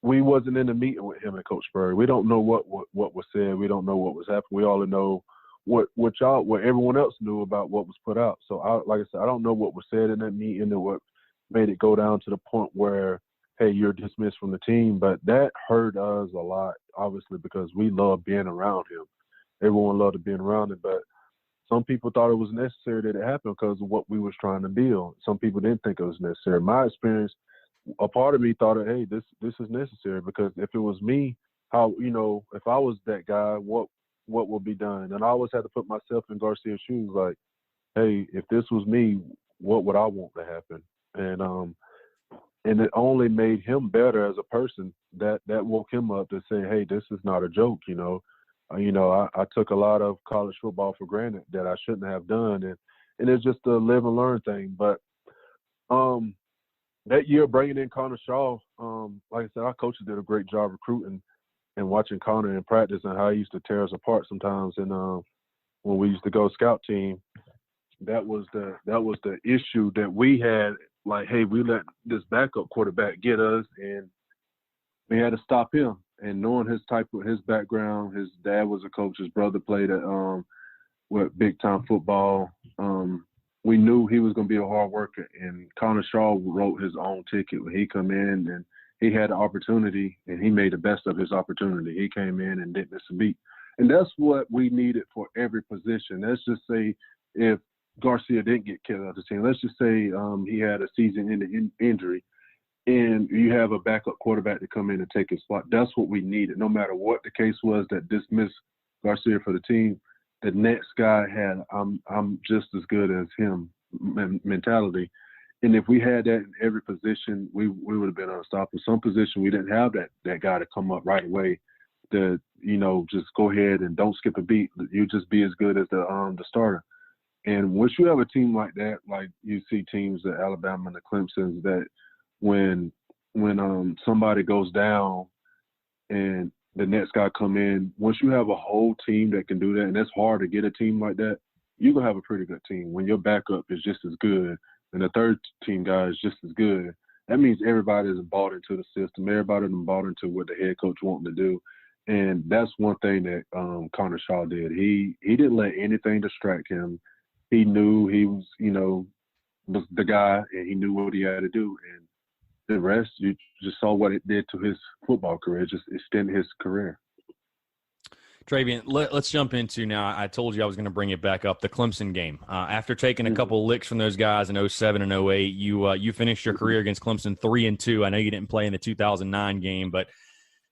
we wasn't in the meeting with him and Coach Spurs. We don't know what was said. We don't know what was happening. We only know what everyone else knew about what was put out. So like I said, I don't know what was said in that meeting and what made it go down to the point where, hey, you're dismissed from the team. But that hurt us a lot, obviously, because we love being around him. Everyone loved being around him. But some people thought it was necessary that it happened because of what we was trying to build. Some people didn't think it was necessary. My experience, a part of me thought, hey, this is necessary, because if it was me, if I was that guy, what would be done? And I always had to put myself in Garcia's shoes, like, hey, if this was me, what would I want to happen? And it only made him better as a person. That woke him up to say, hey, this is not a joke, I took a lot of college football for granted that I shouldn't have done, and it's just a live and learn thing. But that year, bringing in Connor Shaw, like I said, our coaches did a great job recruiting and watching Connor in practice and how he used to tear us apart sometimes. And when we used to go scout team, that was the issue that we had. Like, hey, we let this backup quarterback get us, and we had to stop him. And knowing his background, his dad was a coach, his brother played at big time football. We knew he was going to be a hard worker, and Connor Shaw wrote his own ticket when he come in, and he had the opportunity, and he made the best of his opportunity. He came in and didn't miss a beat. And that's what we needed for every position. Let's just say if Garcia didn't get kicked out of the team, let's just say he had a season-ending injury, and you have a backup quarterback to come in and take his spot. That's what we needed. No matter what the case was that dismissed Garcia for the team, the next guy had I'm just as good as him mentality. And if we had that in every position, we would have been unstoppable. Some position we didn't have that guy to come up right away to, just go ahead and don't skip a beat. You just be as good as the starter. And once you have a team like that, like you see teams at Alabama and the Clemsons, that when somebody goes down and the next guy come in, once you have a whole team that can do that, and it's hard to get a team like that, you're going to have a pretty good team. When your backup is just as good and the third team guy is just as good, that means everybody is bought into the system. Everybody is bought into what the head coach wanting to do. And that's one thing that Connor Shaw did. He didn't let anything distract him. He knew he was, was the guy, and he knew what he had to do. And the rest, you just saw what it did to his football career. It just extended his career.
Travian, let's jump into now. I told you I was going to bring it back up, the Clemson game. After taking a couple of licks from those guys in 07 and 08, you finished your career against Clemson 3-2. I know you didn't play in the 2009 game, but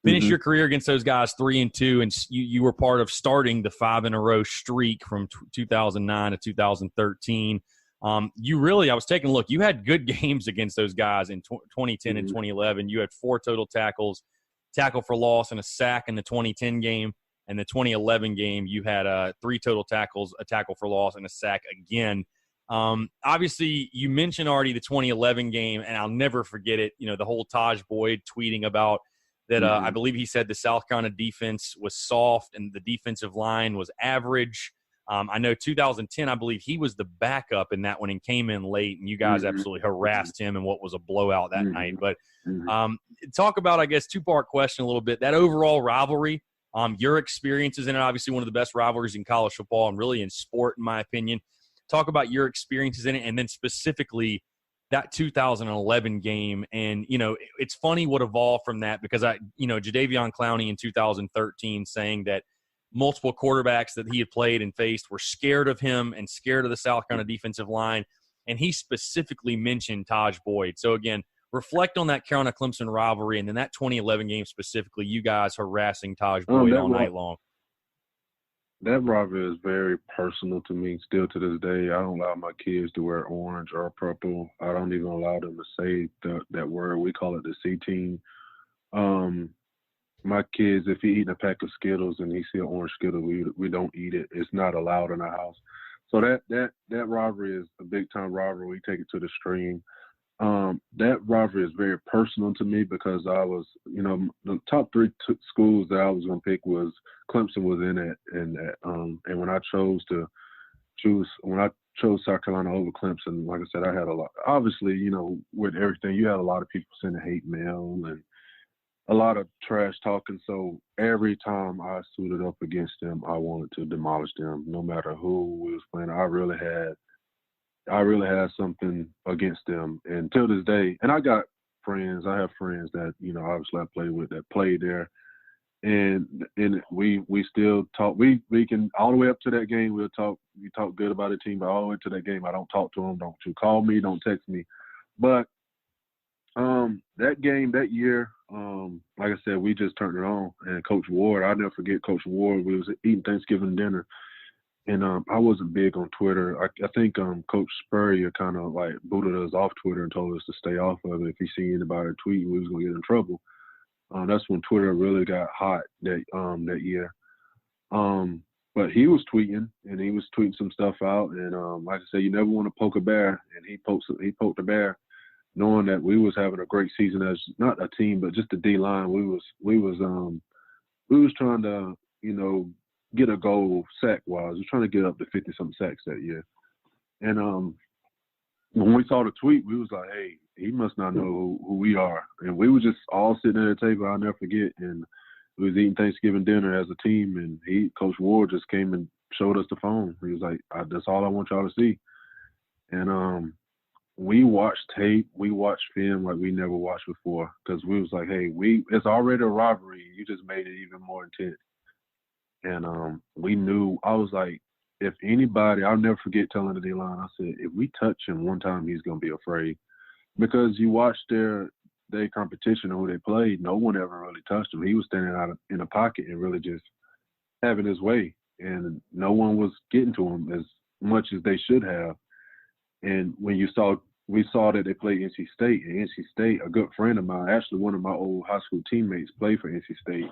finished your career against those guys 3-2, and you were part of starting the 5-in-a-row streak from 2009 to 2013. You really, I was taking a look, you had good games against those guys in 2010 and 2011. You had 4 total tackles, tackle for loss, and a sack in the 2010 game. And the 2011 game, you had 3 total tackles, a tackle for loss, and a sack again. Obviously, you mentioned already the 2011 game, and I'll never forget it. The whole Taj Boyd tweeting about that. I believe he said the South Carolina defense was soft and the defensive line was average. I know 2010, I believe he was the backup in that one and came in late, and you guys absolutely harassed him in what was a blowout that night. But talk about, I guess, 2-part question a little bit, that overall rivalry, your experiences in it, obviously one of the best rivalries in college football and really in sport, in my opinion. talk about your experiences in it, and then specifically that 2011 game. And, it's funny what evolved from that, because Jadeveon Clowney in 2013 saying that multiple quarterbacks that he had played and faced were scared of him and scared of the South Carolina defensive line. And he specifically mentioned Taj Boyd. So, again, reflect on that Carolina-Clemson rivalry, and then that 2011 game specifically, you guys harassing Taj Boyd all night long.
That rivalry is very personal to me still to this day. I don't allow my kids to wear orange or purple. I don't even allow them to say that word. We call it the C team. My kids, if he eating a pack of Skittles and he see an orange Skittle, we don't eat it. It's not allowed in our house. So that rivalry is a big time rivalry. We take it to the extreme. That rivalry is very personal to me because I was, the top three schools that I was going to pick was Clemson was in it, and when I chose South Carolina over Clemson, like I said, I had a lot. Obviously, with everything, you had a lot of people sending hate mail and a lot of trash talking. So every time I suited up against them, I wanted to demolish them, no matter who we was playing. I really had something against them, and till this day, and I have friends that, obviously I played with that played there, and we still talk. We can, all the way up to that game, we talk good about the team, but all the way to that game, I don't talk to them. Don't you call me, don't text me. But that game, that year, like I said, we just turned it on, and Coach Ward, I'll never forget Coach Ward. We was eating Thanksgiving dinner. And I wasn't big on Twitter. I think Coach Spurrier kind of like booted us off Twitter and told us to stay off of it. If he seen anybody tweeting, we was gonna get in trouble. That's when Twitter really got hot that year. But he was tweeting, and he was tweeting some stuff out. And like I said, you never want to poke a bear, and he poked a bear, knowing that we was having a great season as not a team, but just the D line. We was trying to, get a goal sack-wise. We're trying to get up to 50-something sacks that year. And when we saw the tweet, we was like, hey, he must not know who we are. And we were just all sitting at the table, I'll never forget, and we was eating Thanksgiving dinner as a team, and Coach Ward just came and showed us the phone. He was like, that's all I want y'all to see. And we watched tape, we watched film like we never watched before, because we was like, hey, it's already a rivalry. You just made it even more intense. And we knew, I was like, if anybody, I'll never forget telling the D-line, I said, if we touch him one time, he's going to be afraid. Because you watch their competition and who they played, no one ever really touched him. He was standing out in a pocket and really just having his way. And no one was getting to him as much as they should have. And when we saw that they played NC State, and NC State, a good friend of mine, actually one of my old high school teammates, played for NC State.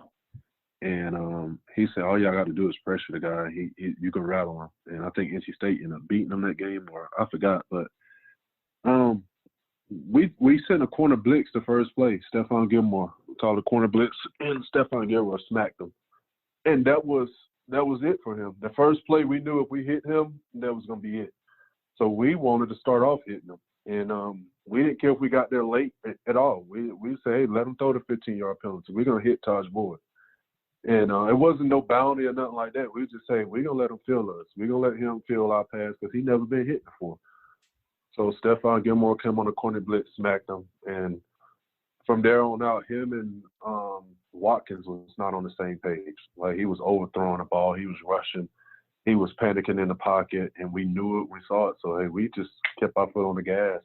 And he said, all y'all got to do is pressure the guy. You can rattle him. And I think NC State ended up beating them that game, or I forgot. But we sent a corner blitz the first play. Stephon Gilmore called a corner blitz, and Stephon Gilmore smacked him. And that was it for him. The first play, we knew if we hit him, that was going to be it. So we wanted to start off hitting him. And we didn't care if we got there late at all. We say, hey, let him throw the 15-yard penalty. We're going to hit Taj Boyd. And it wasn't no bounty or nothing like that. We just say, we're going to let him feel us. We're going to let him feel our pass because he never been hit before. So Stephon Gilmore came on the corner blitz, smacked him. And from there on out, him and Watkins was not on the same page. Like, he was overthrowing the ball. He was rushing. He was panicking in the pocket, and we knew it. We saw it. So, hey, we just kept our foot on the gas,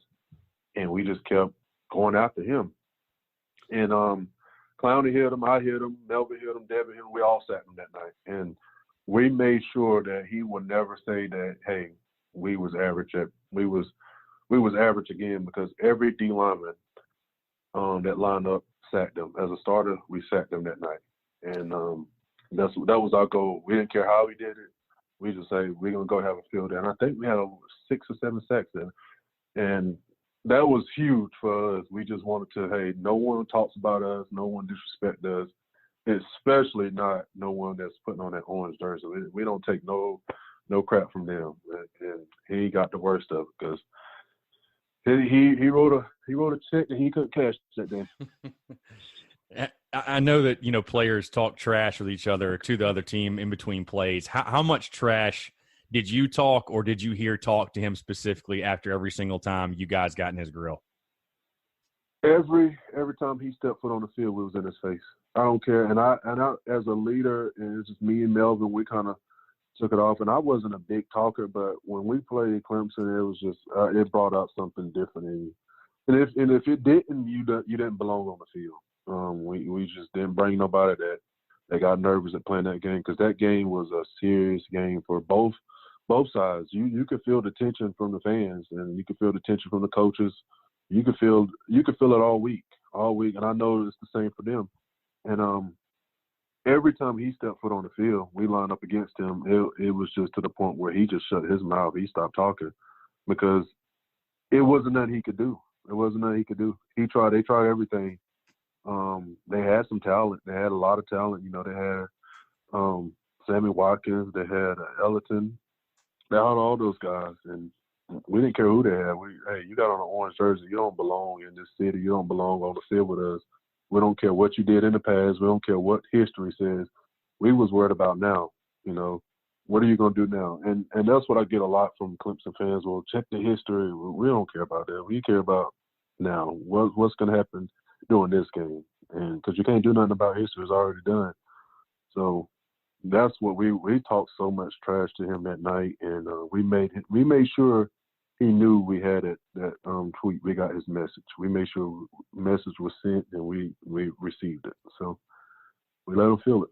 and we just kept going after him. And Clowney hit him, I hit him, Melvin hit him, Devin hit him. We all sacked him that night. And we made sure that he would never say that, hey, we was average again, because every D lineman that lined up sacked him. As a starter, we sacked him that night. And that was our goal. We didn't care how we did it. We just say, we're going to go have a field day. And I think we had over 6 or 7 sacks there. And that was huge for us. We just wanted to, hey, no one talks about us, no one disrespect us, especially not no one that's putting on that orange jersey. We don't take no crap from them. And he got the worst of it because he wrote a check and he couldn't cash that day.
I know that, players talk trash with each other to the other team in between plays. How much trash Did you talk or did you hear talk to him specifically after every single time you guys got in his grill?
Every time he stepped foot on the field, it was in his face. I don't care. And I as a leader, and it's just me and Melvin, we kind of took it off. And I wasn't a big talker, but when we played Clemson, it was just it brought out something different in you. And if it didn't, you didn't belong on the field. We just didn't bring nobody that got nervous at playing that game, because that game was a serious game for both sides. You could feel the tension from the fans, and you could feel the tension from the coaches. You could feel it all week, and I know it's the same for them. And every time he stepped foot on the field, we lined up against him. It was just to the point where he just shut his mouth. He stopped talking because it wasn't nothing he could do. They tried everything. They had some talent. They had a lot of talent. You know, they had Sammy Watkins. They had Ellerton. They had all those guys, and we didn't care who they had. Hey, you got on an orange jersey. You don't belong in this city. You don't belong on the field with us. We don't care what you did in the past. We don't care what history says. We was worried about now. You know, what are you going to do now? And that's what I get a lot from Clemson fans. Well, check the history. We don't care about that. We care about now. What's going to happen during this game? And because you can't do nothing about history. It's already done. So that's what we talked so much trash to him that night, and we made sure he knew we had it. That tweet, we got his message. We made sure the message was sent, and we received it. So we let him feel it.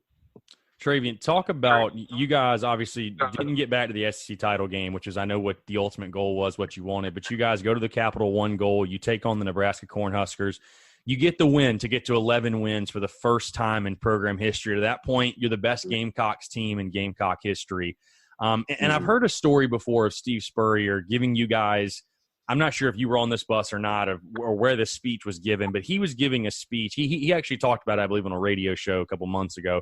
Travian, talk about, you guys obviously didn't get back to the SEC title game, which is, I know, what the ultimate goal was, what you wanted, but you guys go to the Capital One goal. You take on the Nebraska Cornhuskers. You get the win to get to 11 wins for the first time in program history. To that point, you're the best Gamecocks team in Gamecock history. And I've heard a story before of Steve Spurrier giving you guys, I'm not sure if you were on this bus or not, or where this speech was given, but he was giving a speech. He actually talked about it, I believe, on a radio show a couple months ago,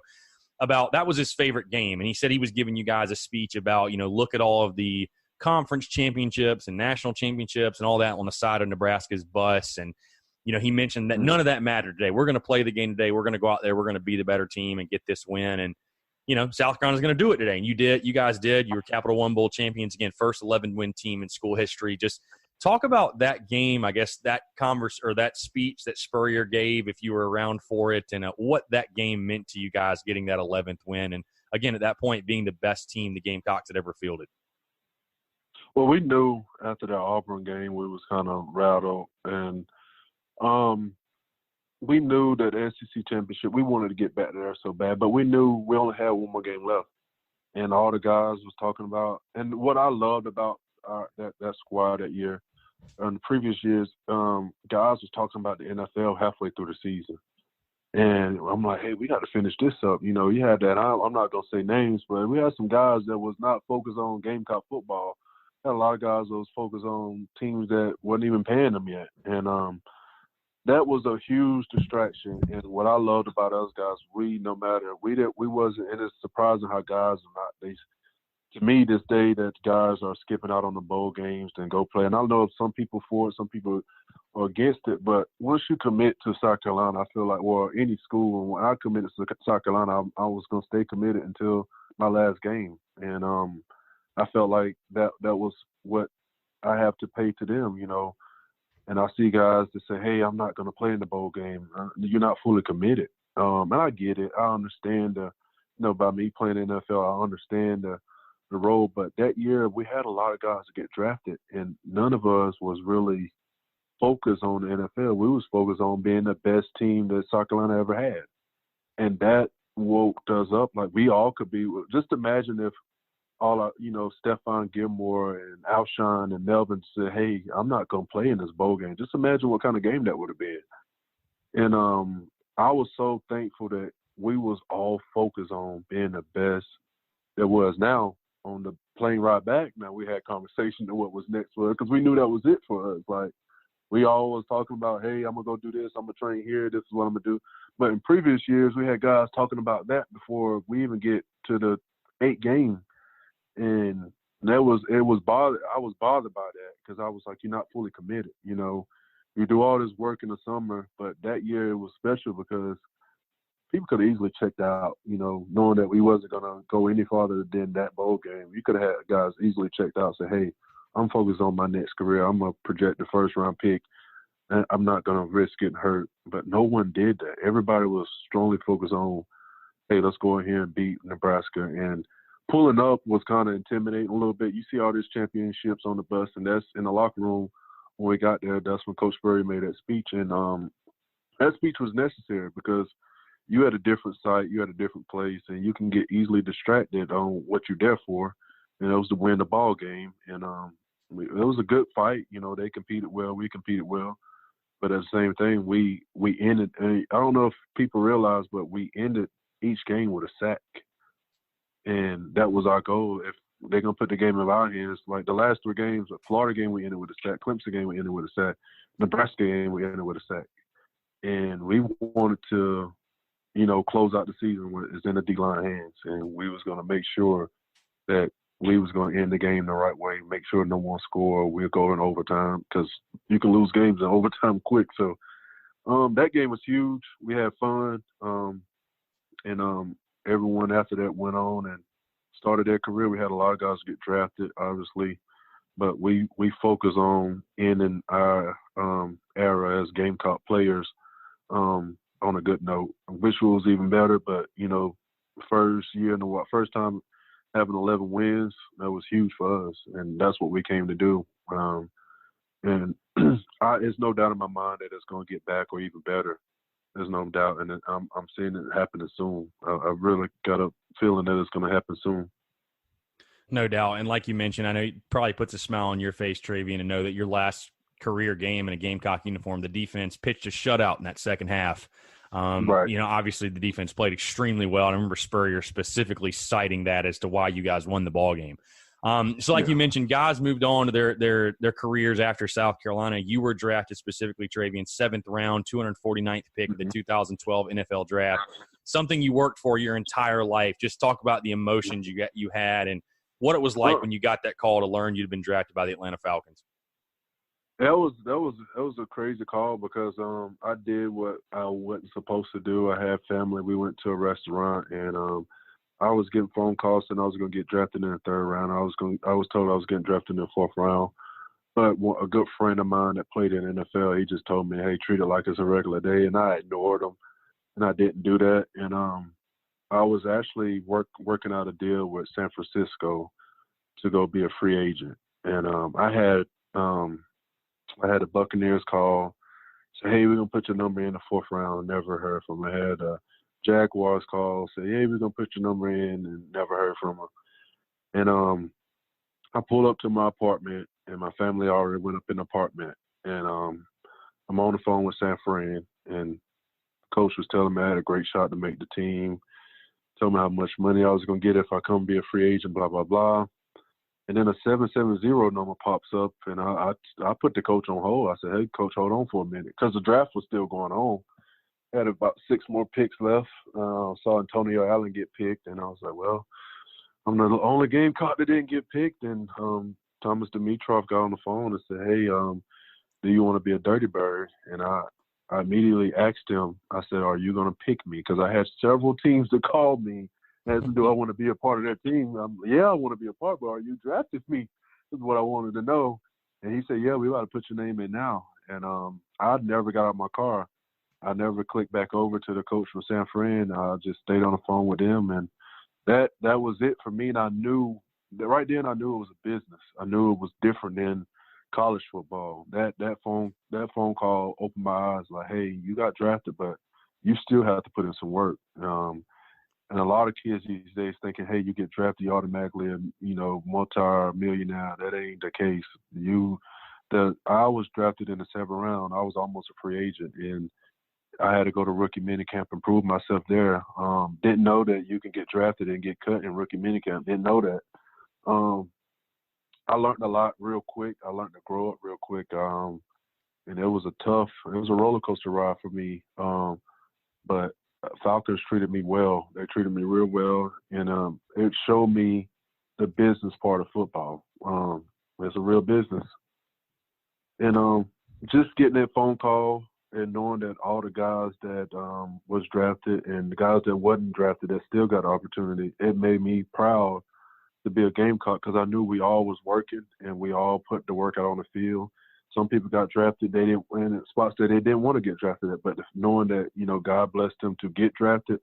about that was his favorite game. And he said he was giving you guys a speech about, you know, look at all of the conference championships and national championships and all that on the side of Nebraska's bus. And, you know, he mentioned that none of that mattered today. We're going to play the game today. We're going to go out there. We're going to be the better team and get this win. And, you know, South Carolina's going to do it today. And you guys did. You were Capital One Bowl champions again, first 11-win team in school history. Just talk about that game, I guess, that that speech that Spurrier gave, if you were around for it, and what that game meant to you guys getting that 11th win. And, again, at that point, being the best team the Gamecocks had ever fielded.
Well, we knew after that Auburn game we was kind of rattled, and we knew that SEC championship, we wanted to get back there so bad, but we knew we only had one more game left. And all the guys was talking about, and what I loved about that squad that year, in the previous years, guys was talking about the NFL halfway through the season. And I'm like, hey, we got to finish this up. You know, you had that, I'm not going to say names, but we had some guys that was not focused on Gamecock football. Had a lot of guys that was focused on teams that wasn't even paying them yet. And that was a huge distraction. And what I loved about us guys, we wasn't, and it's surprising how guys are not, to me this day, that guys are skipping out on the bowl games and go play. And I know some people for it, some people are against it, but once you commit to South Carolina, I feel like, well, any school, and when I committed to South Carolina, I was going to stay committed until my last game. And I felt like that was what I have to pay to them, you know. And I see guys that say, hey, I'm not going to play in the bowl game. You're not fully committed. And I get it. I understand, by me playing in the NFL, I understand the role. But that year we had a lot of guys to get drafted, and none of us was really focused on the NFL. We was focused on being the best team that South Carolina ever had. And that woke us up. Like, we all could be. Just imagine if Stephon Gilmore and Alshon and Melvin said, hey, I'm not going to play in this bowl game. Just imagine what kind of game that would have been. And I was so thankful that we was all focused on being the best there was. Now, on the plane ride back, now we had conversation to what was next for us, because we knew that was it for us. Like, we all was talking about, hey, I'm going to go do this. I'm going to train here. This is what I'm going to do. But in previous years, we had guys talking about that before we even get to the 8 game. And I was bothered by that, because I was like, you're not fully committed. You know, you do all this work in the summer, but that year it was special because people could have easily checked out, knowing that we wasn't going to go any farther than that bowl game. You could have had guys easily checked out and say, hey, I'm focused on my next career. I'm going to project the first-round pick. And I'm not going to risk getting hurt. But no one did that. Everybody was strongly focused on, hey, let's go in here and beat Nebraska. And pulling up was kind of intimidating a little bit. You see all these championships on the bus, and that's in the locker room when we got there. That's when Coach Spurrier made that speech. And that speech was necessary because you had a different site, you had a different place, and you can get easily distracted on what you're there for. And it was to win the ball game. And it was a good fight. They competed well, we competed well. But at the same thing, we ended – I don't know if people realize, but we ended each game with a sack. And that was our goal. If they're going to put the game in our hands, like the last 3 games, the Florida game, we ended with a sack. Clemson game, we ended with a sack. Nebraska game, we ended with a sack. And we wanted to, close out the season when it's in the D-line hands. And we was going to make sure that we was going to end the game the right way, make sure no one score. We'll go in overtime because you can lose games in overtime quick. So that game was huge. We had fun. And everyone after that went on and started their career. We had a lot of guys get drafted, obviously. But we focus on ending our era as Gamecock players on a good note. I wish it was even better, but, first time having 11 wins, that was huge for us, and that's what we came to do. And there's no doubt in my mind that it's going to get back or even better. There's no doubt, and I'm seeing it happening soon. I really got a feeling that it's going to happen soon.
No doubt, and like you mentioned, I know it probably puts a smile on your face, Travian, to know that your last career game in a Gamecock uniform, the defense pitched a shutout in that second half.
Right.
Obviously the defense played extremely well. I remember Spurrier specifically citing that as to why you guys won the ball game. You mentioned, guys moved on to their careers after South Carolina. You were drafted specifically, Travian, 7th round, 249th pick of the 2012 NFL draft. Something you worked for your entire life. Just talk about the emotions you had and what it was like when you got that call to learn you'd been drafted by the Atlanta Falcons.
That was a crazy call because I did what I wasn't supposed to do. I had family. We went to a restaurant and I was getting phone calls and I was going to get drafted in the 3rd round. I was told I was getting drafted in the 4th round. But a good friend of mine that played in the NFL, he just told me, hey, treat it like it's a regular day. And I ignored him and I didn't do that. And I was actually working out a deal with San Francisco to go be a free agent. And I had the Buccaneers call, say, hey, we're going to put your number in the 4th round. Never heard from them. I had Jaguars call, say, hey, we're going to put your number in, and never heard from them. And I pulled up to my apartment, and my family already went up in the apartment. And I'm on the phone with San Fran, and coach was telling me I had a great shot to make the team, told me how much money I was going to get if I come be a free agent, blah, blah, blah. And then a 770 number pops up, and I put the coach on hold. I said, hey, coach, hold on for a minute, because the draft was still going on. I had about 6 more picks left. Saw Antonio Allen get picked, and I was like, well, I'm the only Gamecock that didn't get picked. And Thomas Dimitrov got on the phone and said, hey, do you want to be a Dirty Bird? And I immediately asked him, I said, are you going to pick me? Because I had several teams that called me. Do I want to be a part of that team? Yeah, I want to be a part, but are you drafted me? This is what I wanted to know. And he said, yeah, we got to put your name in now. And I never got out of my car. I never clicked back over to the coach from San Fran. I just stayed on the phone with him. And that was it for me. And I knew that right then, I knew it was a business. I knew it was different than college football. That phone call opened my eyes like, hey, you got drafted, but you still have to put in some work. And a lot of kids these days thinking, hey, you get drafted, you automatically, multi-millionaire. That ain't the case. I was drafted in the 7th round. I was almost a free agent, and I had to go to rookie minicamp and prove myself there. Didn't know that you can get drafted and get cut in rookie minicamp. Didn't know that. I learned a lot real quick. I learned to grow up real quick. And it was a roller coaster ride for me. But Falcons treated me well. They treated me real well, and it showed me the business part of football. It's a real business. And just getting that phone call and knowing that all the guys that was drafted and the guys that wasn't drafted that still got an opportunity, it made me proud to be a Gamecock because I knew we all was working and we all put the work out on the field. Some people got drafted, they didn't win at spots that they didn't want to get drafted at, but knowing that, God blessed them to get drafted,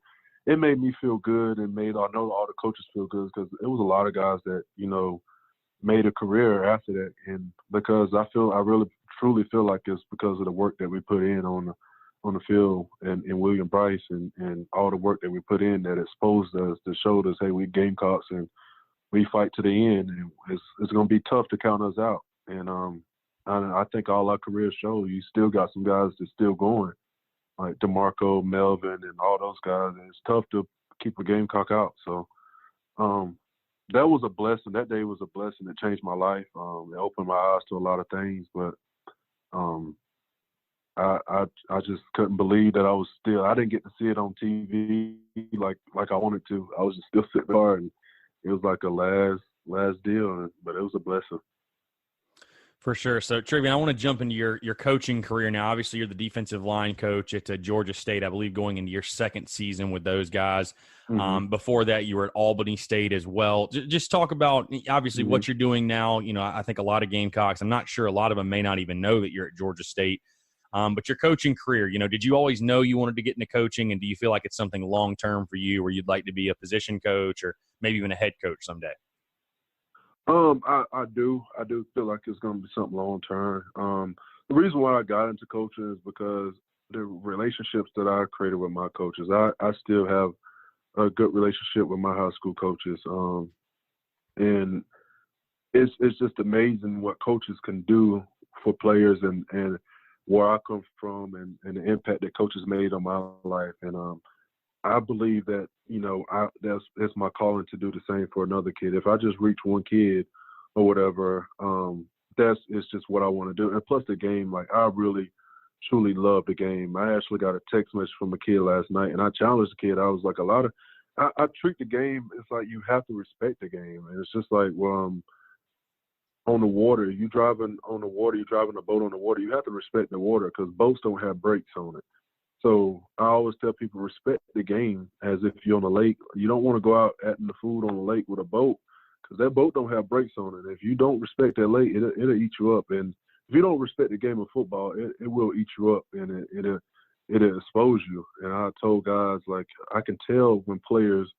it made me feel good and I know all the coaches feel good because it was a lot of guys that, made a career after that. And because I really truly feel like it's because of the work that we put in on the field and William Bryce and all the work that we put in that exposed us, that showed us, hey, we Gamecocks and we fight to the end, and it's going to be tough to count us out. And I think all our careers show you still got some guys that's still going, like DeMarco, Melvin, and all those guys. And it's tough to keep a Gamecock out. So that was a blessing. That day was a blessing. It changed my life. It opened my eyes to a lot of things. But I just couldn't believe that I didn't get to see it on TV like I wanted to. I was just still sitting there, and it was like a last deal, but it was a blessing.
For sure. So, Travian, I want to jump into your coaching career now. Obviously, you're the defensive line coach at Georgia State, I believe, going into your second season with those guys. Mm-hmm. Before that, you were at Albany State as well. Just talk about, obviously, what you're doing now. I think a lot of Gamecocks, I'm not sure a lot of them may not even know that you're at Georgia State. But your coaching career, did you always know you wanted to get into coaching, and do you feel like it's something long-term for you where you'd like to be a position coach or maybe even a head coach someday?
I do feel like it's going to be something long term. The reason why I got into coaching is because the relationships that I created with my coaches. I still have a good relationship with my high school coaches, and it's just amazing what coaches can do for players and where I come from and the impact that coaches made on my life. And I believe that, that's my calling to do the same for another kid. If I just reach one kid or whatever, it's just what I want to do. And plus the game, like I really, truly love the game. I actually got a text message from a kid last night, and I challenged the kid. I was like, I treat the game, it's like you have to respect the game. And it's just like, on the water, you driving on the water, you're driving a boat on the water, you have to respect the water because boats don't have brakes on it. So I always tell people respect the game as if you're on a lake. You don't want to go out eating the food on the lake with a boat because that boat don't have brakes on it. If you don't respect that lake, it'll eat you up. And if you don't respect the game of football, it will eat you up and it'll expose you. And I told guys, like, I can tell when players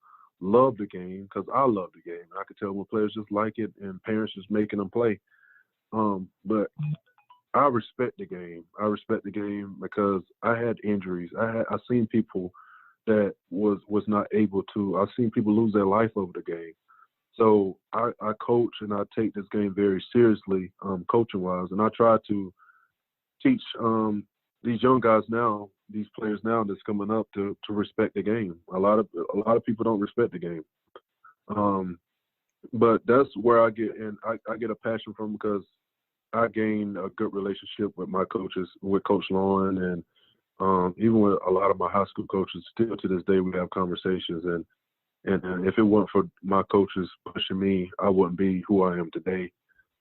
love the game because I love the game. I can tell when players just like it and parents just making them play. But I respect the game. I respect the game because I had injuries. I seen people that was not able to. I've seen people lose their life over the game. So I coach and I take this game very seriously, coaching wise, and I try to teach these young guys now, these players now that's coming up to respect the game. A lot of people don't respect the game. But that's where I get in. I get a passion from because I gained a good relationship with my coaches, with Coach Lauren, and even with a lot of my high school coaches. Still to this day, we have conversations. And if it weren't for my coaches pushing me, I wouldn't be who I am today.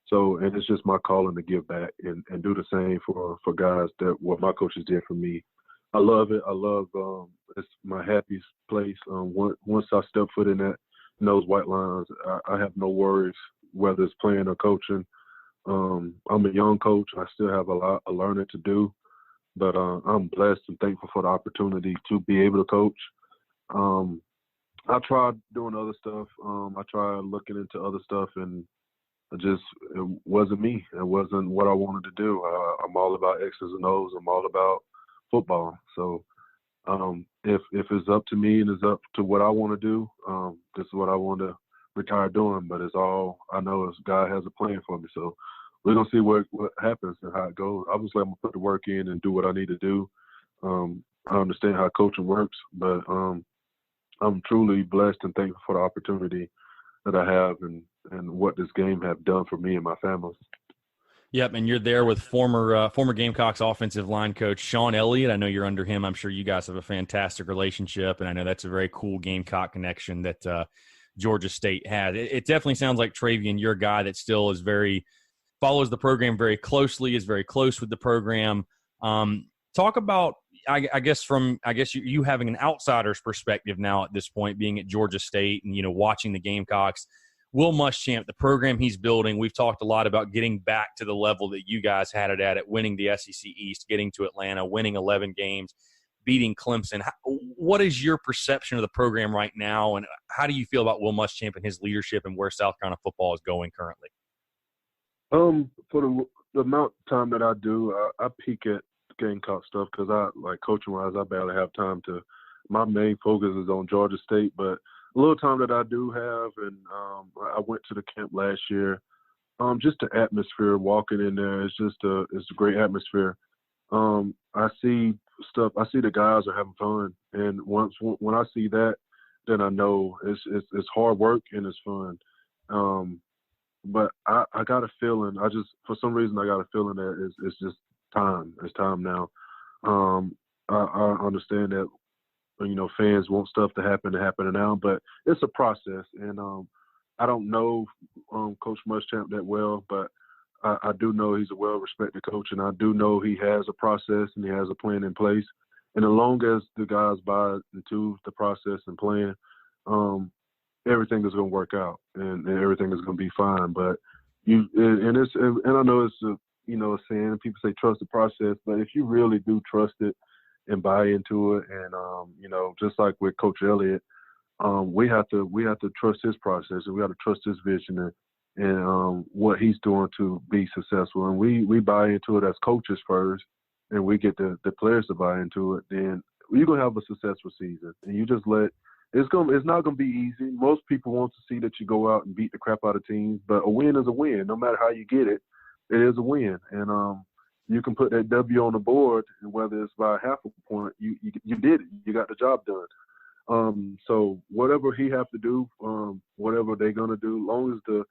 So, and it's just my calling to give back and do the same for guys that what my coaches did for me. I love it. I love it's my happiest place. Once I step foot in those white lines, I have no worries whether it's playing or coaching. I'm a young coach. I still have a lot of learning to do, but I'm blessed and thankful for the opportunity to be able to coach. I tried doing other stuff. I tried looking into other stuff, and it wasn't me. It wasn't what I wanted to do. I'm all about X's and O's. I'm all about football. So if it's up to me and it's up to what I want to do, this is what I want to retire doing. But it's all I know is God has a plan for me. So we're gonna see what happens and how it goes. Obviously, I'm gonna put the work in and do what I need to do. I understand how coaching works, but I'm truly blessed and thankful for the opportunity that I have and what this game have done for me and my family.
Yep, and you're there with former Gamecocks offensive line coach Sean Elliott. I know you're under him. I'm sure you guys have a fantastic relationship, and I know that's a very cool Gamecock connection that Georgia State had. It definitely sounds like, Travian, you're a guy that still is follows the program very closely, is very close with the program. Talk about, I guess you having an outsider's perspective now at this point, being at Georgia State and, watching the Gamecocks. Will Muschamp, the program he's building, we've talked a lot about getting back to the level that you guys had it at winning the SEC East, getting to Atlanta, winning 11 games, beating Clemson. What is your perception of the program right now, and how do you feel about Will Muschamp and his leadership and where South Carolina football is going currently?
For the amount of time that I do, I peek at Gamecock stuff because coaching-wise, I barely have time to. My main focus is on Georgia State, but a little time that I do have, and I went to the camp last year. Just the atmosphere, walking in there, it's a great atmosphere. I see stuff. I see the guys are having fun, and when I see that, then I know it's hard work and it's fun. But I got a feeling. For some reason I got a feeling that it's just time. It's time now. I understand that. Fans want stuff to happen now, but it's a process. And I don't know Coach Muschamp that well, but I do know he's a well-respected coach, and I do know he has a process and he has a plan in place. And as long as the guys buy into the process and plan, everything is going to work out, and everything is going to be fine. But I know it's a saying, people say trust the process, but if you really do trust it and buy into it, and just like with Coach Elliott, we have to trust his process, and we have to trust his vision and what he's doing to be successful. And we buy into it as coaches first, and we get the players to buy into it. Then you're gonna have a successful season, and you just it's not gonna be easy. Most people want to see that you go out and beat the crap out of teams, but a win is a win. No matter how you get it, it is a win. And you can put that W on the board, and whether it's by half a point, you did it. You got the job done. So whatever he have to do, whatever they're gonna do, as long as the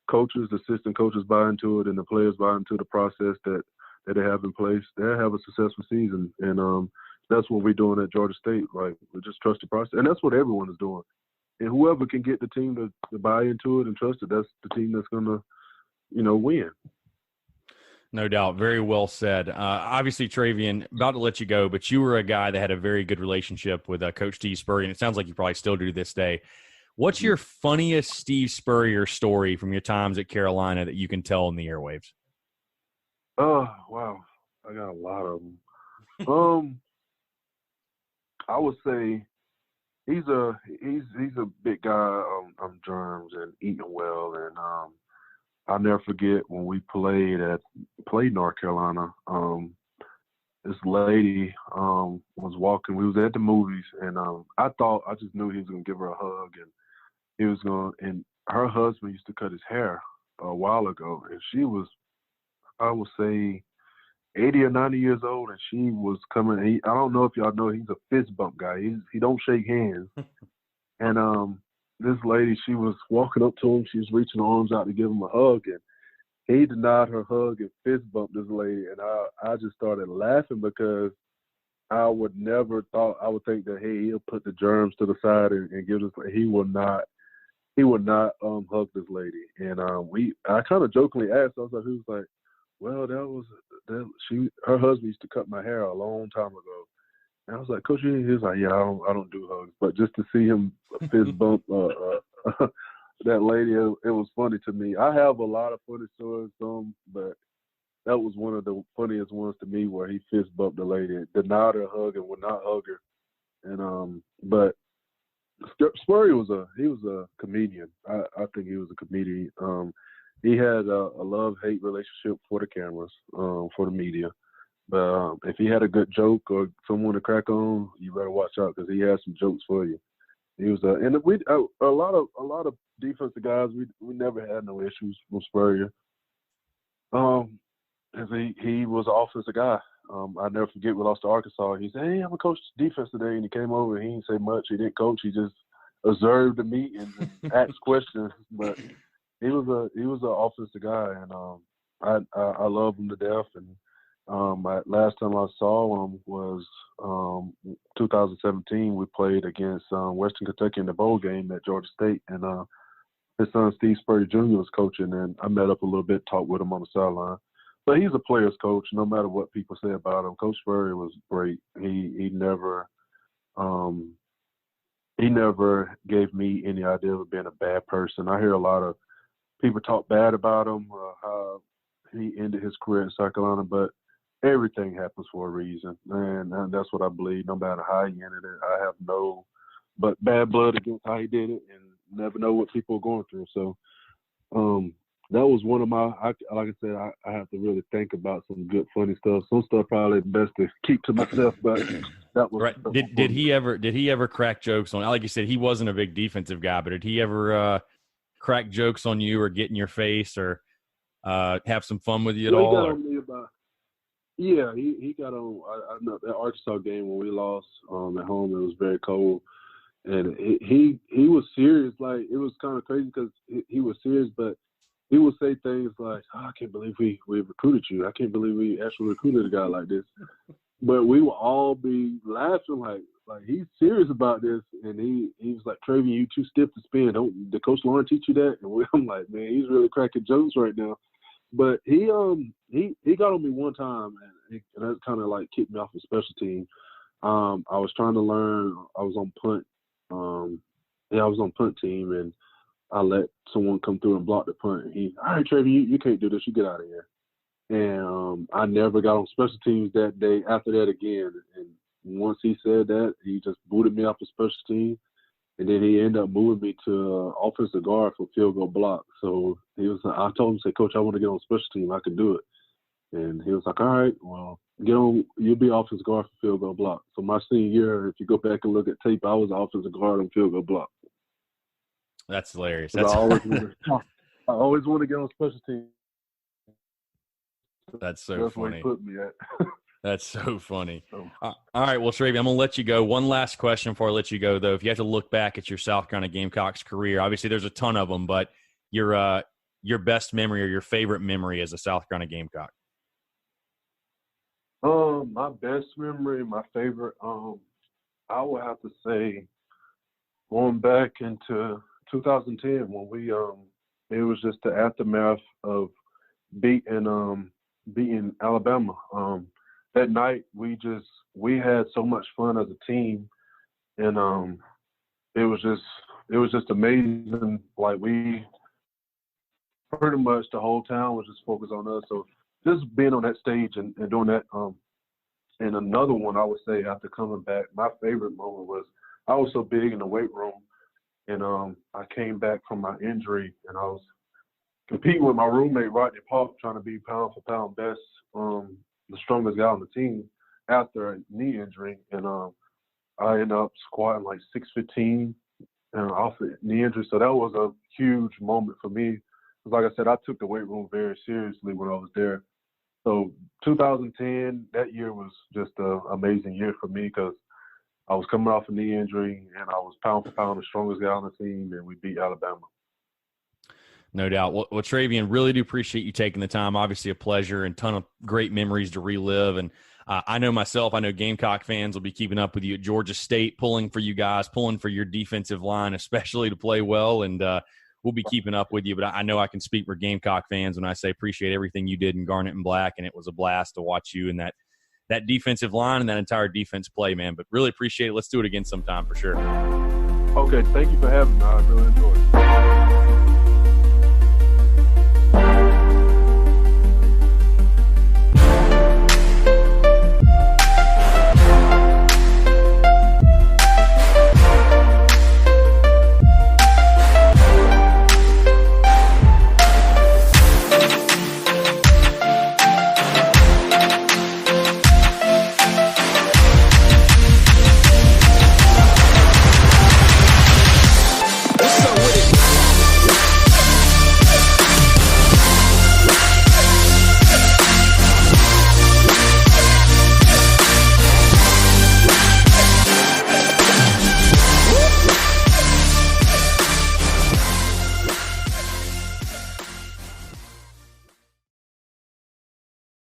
coaches, the assistant coaches buy into it, and the players buy into the process that they have in place, they'll have a successful season. And that's what we're doing at Georgia State. Like, we just trust the process, and that's what everyone is doing. And whoever can get the team to buy into it and trust it, that's the team that's gonna, win.
No doubt. Very well said. Obviously, Travian, about to let you go, but you were a guy that had a very good relationship with Coach Steve Spurrier, and it sounds like you probably still do to this day. What's your funniest Steve Spurrier story from your times at Carolina that you can tell in the airwaves?
Oh, wow. I got a lot of them. I would say he's a big guy on germs and eating well, and I'll never forget when we played North Carolina. This lady was walking. We was at the movies, and I just knew he was gonna give her a hug, and and her husband used to cut his hair a while ago, and she was, I would say, 80 or 90 years old, and she was coming. I don't know if y'all know, he's a fist bump guy. He don't shake hands. And this lady, she was walking up to him. She was reaching her arms out to give him a hug, and he denied her hug and fist bumped this lady. And I just started laughing because I would think that, hey, he'll put the germs to the side and give this. He would not hug this lady. And I kind of jokingly asked. I was like, who's like, well, her husband used to cut my hair a long time ago. And I was like, Coach, he was like, yeah, I don't do hugs. But just to see him fist bump that lady, it was funny to me. I have a lot of funny stories, but that was one of the funniest ones to me, where he fist bumped the lady, denied her a hug, and would not hug her. And but Spurrier was a comedian. I think he was a comedian. He had a love-hate relationship for the cameras, for the media. But if he had a good joke or someone to crack on, you better watch out, because he has some jokes for you. He was and we a lot of defensive guys. We never had no issues with Spurrier. Cause he was an offensive guy. I never forget, we lost to Arkansas. He said, "Hey, I'm gonna coach defense today," and he came over. And he didn't say much. He didn't coach. He just observed the meeting and asked questions. But he was an offensive guy, and I love him to death. And last time I saw him was 2017. We played against Western Kentucky in the bowl game at Georgia State, and his son Steve Spurrier Jr. was coaching, and I met up a little bit, talked with him on the sideline. But he's a player's coach, no matter what people say about him. Coach Spurrier was great. He never gave me any idea of being a bad person. I hear a lot of people talk bad about him, how he ended his career in South Carolina, but everything happens for a reason, and that's what I believe. No matter how he ended it, I have no but bad blood against how he did it, and never know what people are going through. So that was one of my, like I said, I have to really think about some good, funny stuff. Some stuff probably best to keep to myself, but that was
right. Did he ever crack jokes on? Like you said, he wasn't a big defensive guy, but did he ever crack jokes on you or get in your face or have some fun with you at all?
He got on me about. Yeah, he got on. I know that Arkansas game when we lost at home. It was very cold, and he was serious. Like, it was kind of crazy because he was serious, but he would say things like, "Oh, I can't believe we recruited you. I can't believe we actually recruited a guy like this." But we would all be laughing like he's serious about this, and he was like, "Travian, you too stiff to spin. Don't the Coach Lauren teach you that?" And I'm like, "Man, he's really cracking jokes right now." But he got on me one time, and that kind of like kicked me off the special team. I was trying to learn. I was on punt. I was on punt team, and I let someone come through and block the punt. And all right, Travian, you can't do this. You get out of here. And I never got on special teams that day after that again. And once he said that, he just booted me off the special team. And then he ended up moving me to offensive guard for field goal block. So I told him, say, "Coach, I want to get on special team. I can do it." And he was like, "All right, well, get on. You'll be offensive guard for field goal block." So my senior year, if you go back and look at tape, I was offensive guard on field goal block.
That's hilarious.
I always want to get on special team.
That's so funny.
Where he put me at.
That's so funny. All right, well, Travian, I'm going to let you go. One last question before I let you go, though. If you have to look back at your South Carolina Gamecocks career, obviously there's a ton of them, but your best memory or your favorite memory as a South Carolina Gamecock?
My best memory, my favorite, I would have to say going back into 2010 when we it was just the aftermath of beating Alabama. That night we had so much fun as a team, and it was just amazing. Like, we pretty much the whole town was just focused on us. So just being on that stage and doing that. And another one I would say after coming back, my favorite moment was I was so big in the weight room, and I came back from my injury, and I was competing with my roommate Rodney Park, trying to be pound for pound best, the strongest guy on the team after a knee injury, and I ended up squatting like 615 and off the knee injury. So that was a huge moment for me. Because like I said, I took the weight room very seriously when I was there. So 2010, that year was just an amazing year for me because I was coming off a knee injury and I was pound for pound the strongest guy on the team, and we beat Alabama.
No doubt. Well, Travian, really do appreciate you taking the time. Obviously a pleasure and ton of great memories to relive. And I know Gamecock fans will be keeping up with you at Georgia State, pulling for you guys, pulling for your defensive line, especially to play well. And we'll be keeping up with you. But I know I can speak for Gamecock fans when I say appreciate everything you did in Garnet and Black. And it was a blast to watch you and that defensive line and that entire defense play, man. But really appreciate it. Let's do it again sometime for sure.
Okay. Thank you for having me. I really enjoyed it.